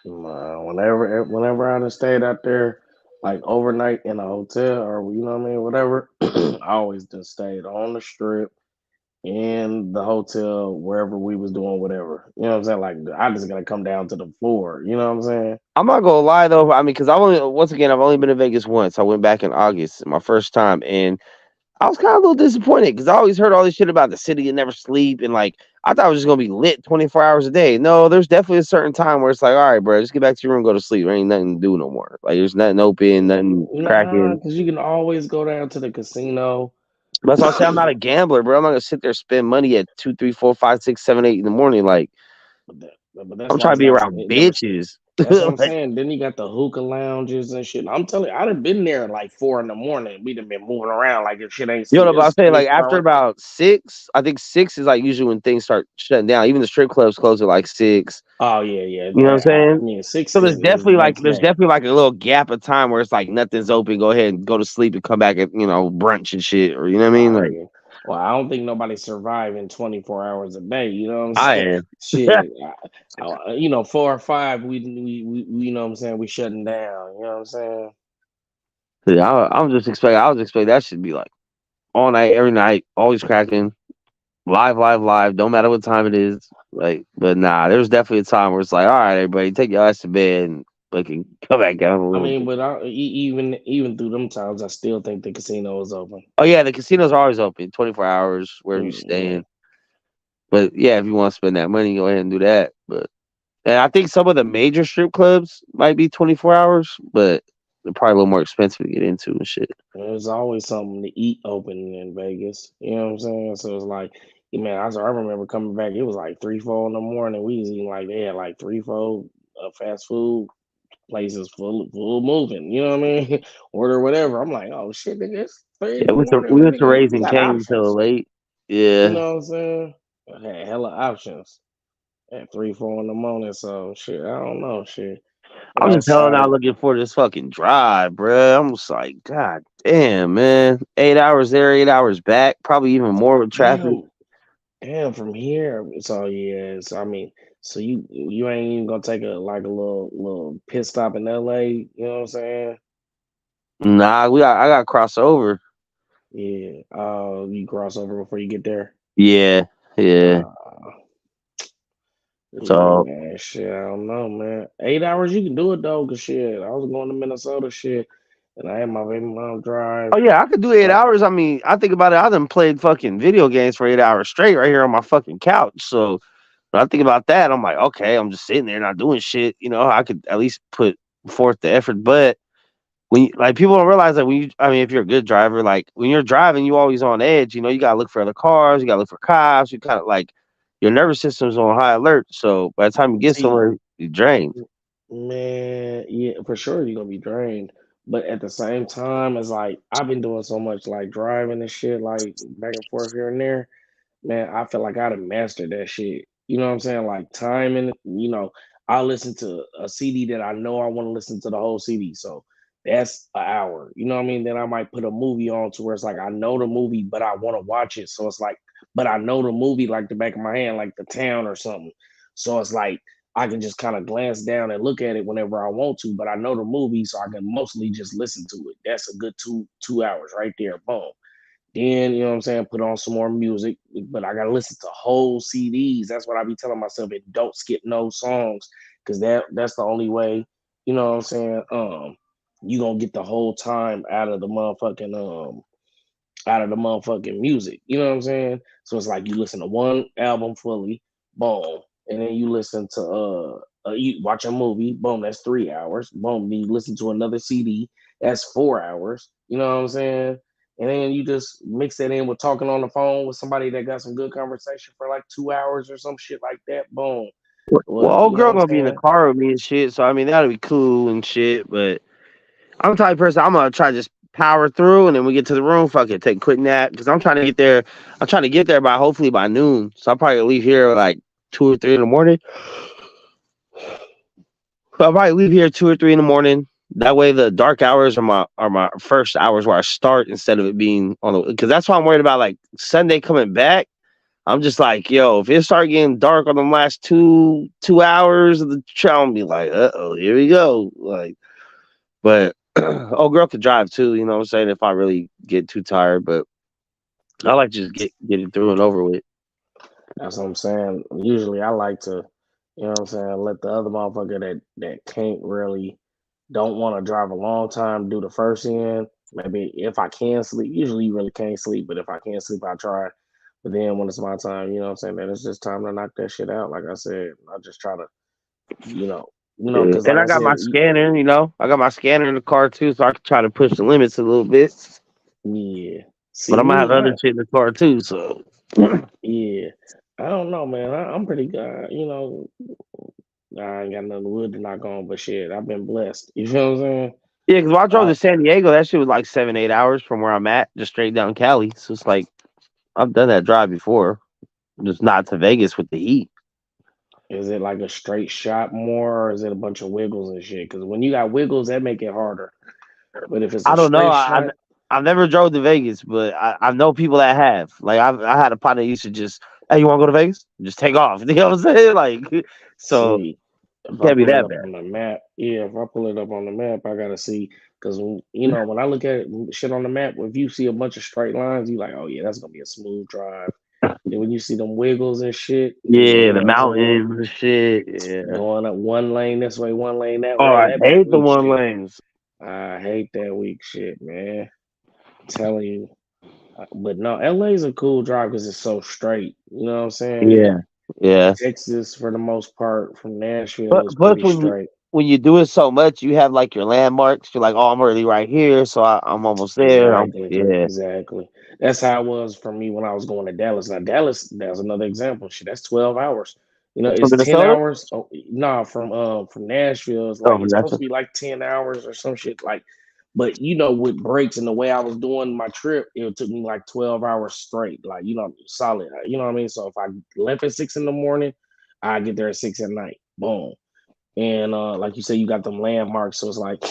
Whenever I done stayed out there, like overnight in a hotel or you know what I mean, whatever, I always just stayed on the strip in the hotel wherever we was doing whatever. You know what I'm saying? Like I just gotta come down to the floor. You know what I'm saying? I'm not gonna lie though. I mean, because I've only been to Vegas once. I went back in August, my first time, and I was kind of a little disappointed because I always heard all this shit about the city and never sleep, and like I thought it was just gonna be lit 24 hours a day. No, there's definitely a certain time where it's like, all right, bro, just get back to your room, go to sleep. There ain't nothing to do no more. Like there's nothing open, nothing Nah, cracking. because you can always go down to the casino. That's why I say I'm not a gambler, bro. I'm not gonna sit there and spend money at 2, 3, 4, 5, 6, 7, 8 in the morning. Like But that's I'm why trying to it's be not. around bitches. That's what I'm Like, saying. Then you got the hookah lounges and shit. I'm telling you, I'd have been there at like 4 in the morning. We'd have been moving around like if shit ain't you know see what I'm us saying? Like after 24 hours. about 6, I think 6 is like usually when things start shutting down. Even the strip clubs close at like 6. Oh yeah, yeah. You know what I'm I saying? mean, six So is next there's day. definitely like a little gap of time where it's like nothing's open. Go ahead and go to sleep and come back at brunch and shit, or you know what I mean? Oh Like yeah. Well, I don't think nobody surviving 24 hours a day. You know what I'm I saying? am. Shit. 4 or 5, we you know what I'm saying. We shutting down. You know what I'm saying? Yeah, I was expecting that should be like all night, every night, always cracking, live, live, live. Don't matter what time it is. Like, but nah, there's definitely a time where it's like, all right, everybody, take your ass to bed and fucking come back down a I little mean, bit. but even through them times, I still think the casino is open. Oh yeah, the casinos are always open, 24 hours wherever you Yeah. staying. But yeah, if you want to spend that money, go ahead and do that. But and I think some of the major strip clubs might be 24 hours, but they're probably a little more expensive to get into and shit. There's always something to eat open in Vegas. You know what I'm saying? So it's like, yeah, man, I remember coming back. It was like 3, 4 in the morning. We was eating like they had like 3, 4 fast food places full moving. You know what I mean? Order whatever. I'm like, oh shit, nigga, it's 3 in Yeah, the morning. we went to We Raising got Cane's till options. late. You Yeah. know what I'm saying? I had hella options at 3, 4 in the morning. So shit, I don't know, shit. Went I'm just hell outside. not looking for this fucking drive, bruh. I'm just like, God damn, man. 8 hours there, 8 hours back, probably even more with traffic. Damn, from here. So yeah, so I mean, so you ain't even gonna take a little pit stop in LA, you know what I'm saying? Nah, I got cross over. Yeah. You cross over before you get there. Yeah, yeah. Uh yeah, So, man. Shit, I don't know, man. 8 hours you can do it though, cause shit, I was going to Minnesota shit and I had my baby mom drive. oh yeah, I could do eight But hours. I mean, I think about it. I done played fucking video games for 8 hours straight right here on my fucking couch. So when I think about that, I'm like, okay, I'm just sitting there not doing shit. I could at least put forth the effort. But like people don't realize that I mean, if you're a good driver, like when you're driving, you always on edge. You gotta look for other cars, you gotta look for cops. You kind of like your nervous system's on high alert. So by the time you get see, somewhere, you drained. man, yeah, for sure you're gonna be drained. But at the same time, it's like I've been doing so much like driving and shit, like back and forth here and there. Man, I feel like I'd have mastered that shit. You know what I'm saying? Like timing, I listen to a CD that I know I want to listen to the whole CD. So that's an hour. You know what I mean? Then I might put a movie on to where it's like I know the movie, but I want to watch it. So it's like, but I know the movie like the back of my hand, like The Town or something. So it's like I can just kind of glance down and look at it whenever I want to, but I know the movie, so I can mostly just listen to it. That's a good two hours right there. Boom. Then, you know what I'm saying, put on some more music, but I gotta listen to whole CDs. That's what I be telling myself. And don't skip no songs, because that's the only way, you know what I'm saying, you gonna get the whole time out of the motherfucking music. You know what I'm saying? So it's like you listen to one album fully, boom, and then you listen to you watch a movie, boom, that's 3 hours, boom. Then you listen to another CD, that's 4 hours. You know what I'm saying? And then you just mix that in with talking on the phone with somebody that got some good conversation for like 2 hours or some shit like that. Boom. Well, Well, old you know girl what I'm gonna be in the saying? car with me and shit. So I mean, that'll be cool and shit. But I'm the type of person I'm gonna try to just power through, and then we get to the room, fuck it, take a quick nap because I'm trying to get there. I'm trying to get there by hopefully by noon. So I'll probably leave here like 2 or 3 in the morning. So I'll probably leave here 2 or 3 in the morning. That way, the dark hours are my first hours where I start instead of it being on the because that's why I'm worried about like Sunday coming back. I'm just like, yo, if it start getting dark on the last two hours of the trail, I'm be like, here we go. Like, but old girl could drive too, you know what I'm saying, if I really get too tired. But I like to just get it through and over with. That's what I'm saying. Usually I like to, you know what I'm saying, let the other motherfucker that can't really don't want to drive a long time do the first end. Maybe if I can sleep, usually you really can't sleep, but if I can't sleep, I try. But then when it's my time, you know what I'm saying, man, it's just time to knock that shit out. Like I said, I just try to, you know, Yeah. because And like I I got my said, scanner, I got my scanner in the car too, so I can try to push the limits a little bit. yeah. But See I'm gonna have me, other shit in the car too, so yeah. I don't know, man. I'm pretty good. I ain't got nothing wood to knock on, but shit, I've been blessed. You feel what I'm saying? yeah, because when I drove Uh, to San Diego, that shit was like 7, 8 hours from where I'm at, just straight down Cali. So it's like I've done that drive before, just not to Vegas with the heat. is it like a straight shot more, or is it a bunch of wiggles and shit? Because when you got wiggles, that make it harder. But if it's I a don't know. straight shot, I've never drove to Vegas, but I know people that have. Like I had a partner that used to just, hey, you want to go to Vegas? Just take off. You know what I'm saying? Like, so see, it if I can't be pull it that up bad. on the map, yeah, if I pull it up on the map, I gotta see. Because when I look at shit on the map, if you see a bunch of straight lines, you like, oh yeah, that's gonna be a smooth drive. Then when you see them wiggles and shit, Yeah, you the know what I'm saying? mountains and shit. Yeah. Going up one lane this way, one lane that Oh, way, I that be hate the weak one shit. lanes. I hate that weak shit, man. Telling you. But no, LA's a cool drive because it's so straight. You know what I'm saying? Yeah, yeah. Texas, for the most part, from But Nashville, is plus, pretty straight. when you do it so much, you have like your landmarks. You're like, oh, I'm already right here, so I'm almost there. Exactly. Yeah. Exactly. That's how it was for me when I was going to Dallas. Now, Dallas, that's another example. Shit, that's 12 hours. From It's 10 Minnesota? hours. Oh, no, from Nashville, Oh, it's supposed to Vanessa. be like 10 hours or some shit. But with breaks and the way I was doing my trip, it took me like 12 hours straight, like, solid. You know what I mean? So if I left at 6 in the morning, I get there at 6 at night. Boom. And like you said, you got them landmarks. So it's like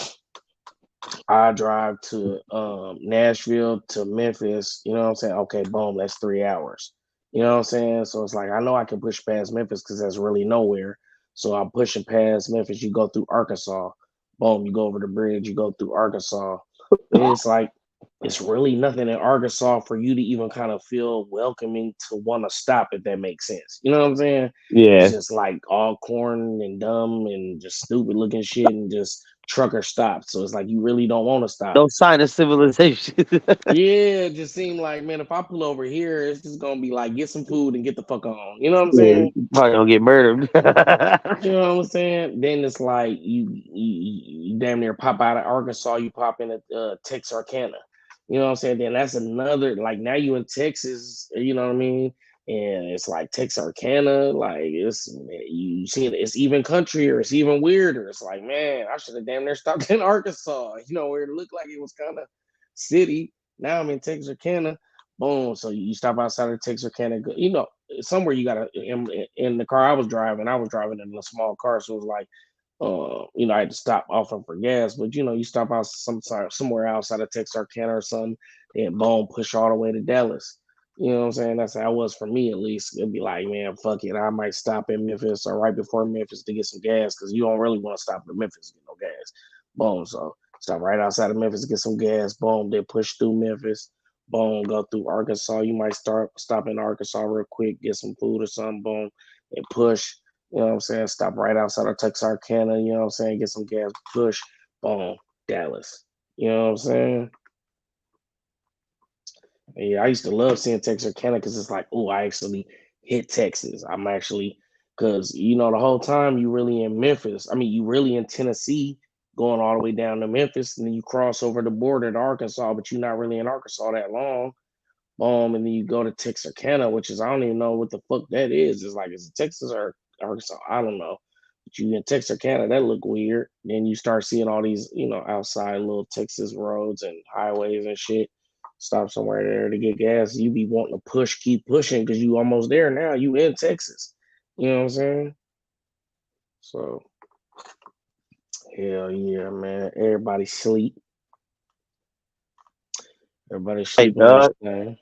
I drive to Nashville to Memphis, you know what I'm saying? Okay, boom, that's 3 hours. You know what I'm saying? So it's like I know I can push past Memphis because that's really nowhere. So I'm pushing past Memphis. You go through Arkansas, boom, you go over the bridge, you go through Arkansas. Then it's like it's really nothing in Arkansas for you to even kind of feel welcoming to want to stop, if that makes sense. You know what I'm saying? It's Yeah. just like all corn and dumb and just stupid looking shit and just trucker stops. So it's like you really don't want to stop. No sign of civilization. Yeah, it just seemed like, man, if I pull over here, it's just gonna be like get some food and get the fuck on. You know what I'm Yeah, saying? you probably gonna get murdered. You know what I'm saying? Then it's like you damn near pop out of Arkansas, you pop in at Texarkana. You know what I'm saying? Then that's another, like, now you in Texas. You know what I mean? And it's like Texarkana, like you see it's even country or it's even weirder. It's like, man, I should have damn near stopped in Arkansas. Where it looked like it was kind of city. Now I'm in Texarkana. Boom. So you stop outside of Texarkana. Somewhere you gotta in the car I was driving in a small car, so it was like, I had to stop often for gas. But you stop out somewhere outside of Texarkana or something, then boom, push all the way to Dallas. You know what I'm saying? That's how it was for me, at least. It'd be like, man, fuck it, I might stop in Memphis or right before Memphis to get some gas, because you don't really want to stop in Memphis to get no gas. Boom. So stop right outside of Memphis to get some gas. Boom. Then push through Memphis. Boom. Go through Arkansas. You might stop in Arkansas real quick, get some food or something. Boom. And push. You know what I'm saying? Stop right outside of Texarkana. You know what I'm saying? Get some gas. Push. Boom. Dallas. You know what I'm saying? And yeah, I used to love seeing Texarkana because it's like, oh, I actually hit Texas. I'm actually, because the whole time you really in Memphis. I mean, you really in Tennessee, going all the way down to Memphis, and then you cross over the border to Arkansas, but you're not really in Arkansas that long. And then you go to Texarkana, which is, I don't even know what the fuck that is. It's like, is it Texas or Arkansas? I don't know. But you in Texarkana, that look weird. Then you start seeing all these, outside little Texas roads and highways and shit. Stop somewhere there to get gas. You be wanting to push, keep pushing, because you almost there now. You in Texas. You know what I'm saying? So hell yeah, man. Everybody sleep. Everybody Hey, sleep on this dog. thing.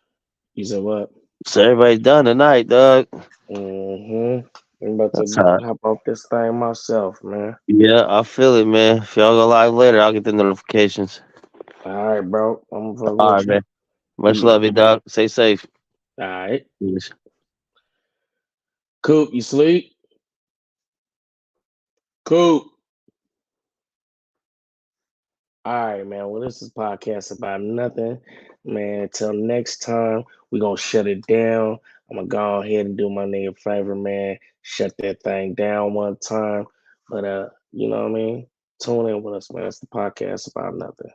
You said what? So everybody's done tonight, dog. I'm about That's to hot. hop off this thing myself, man. Yeah, I feel it, man. If y'all go live later, I'll get the notifications. All right, bro. I'm gonna fuck All with right, you. man. Much Yeah. love, you dog. Stay safe. All right. Peace. Coop, you sleep? Coop. All right, man. Well, this is podcast about nothing, man. Until next time, we gonna shut it down. I'm gonna go ahead and do my nigga a favor, man. Shut that thing down one time. But you know what I mean? Tune in with us, man. It's the podcast about nothing.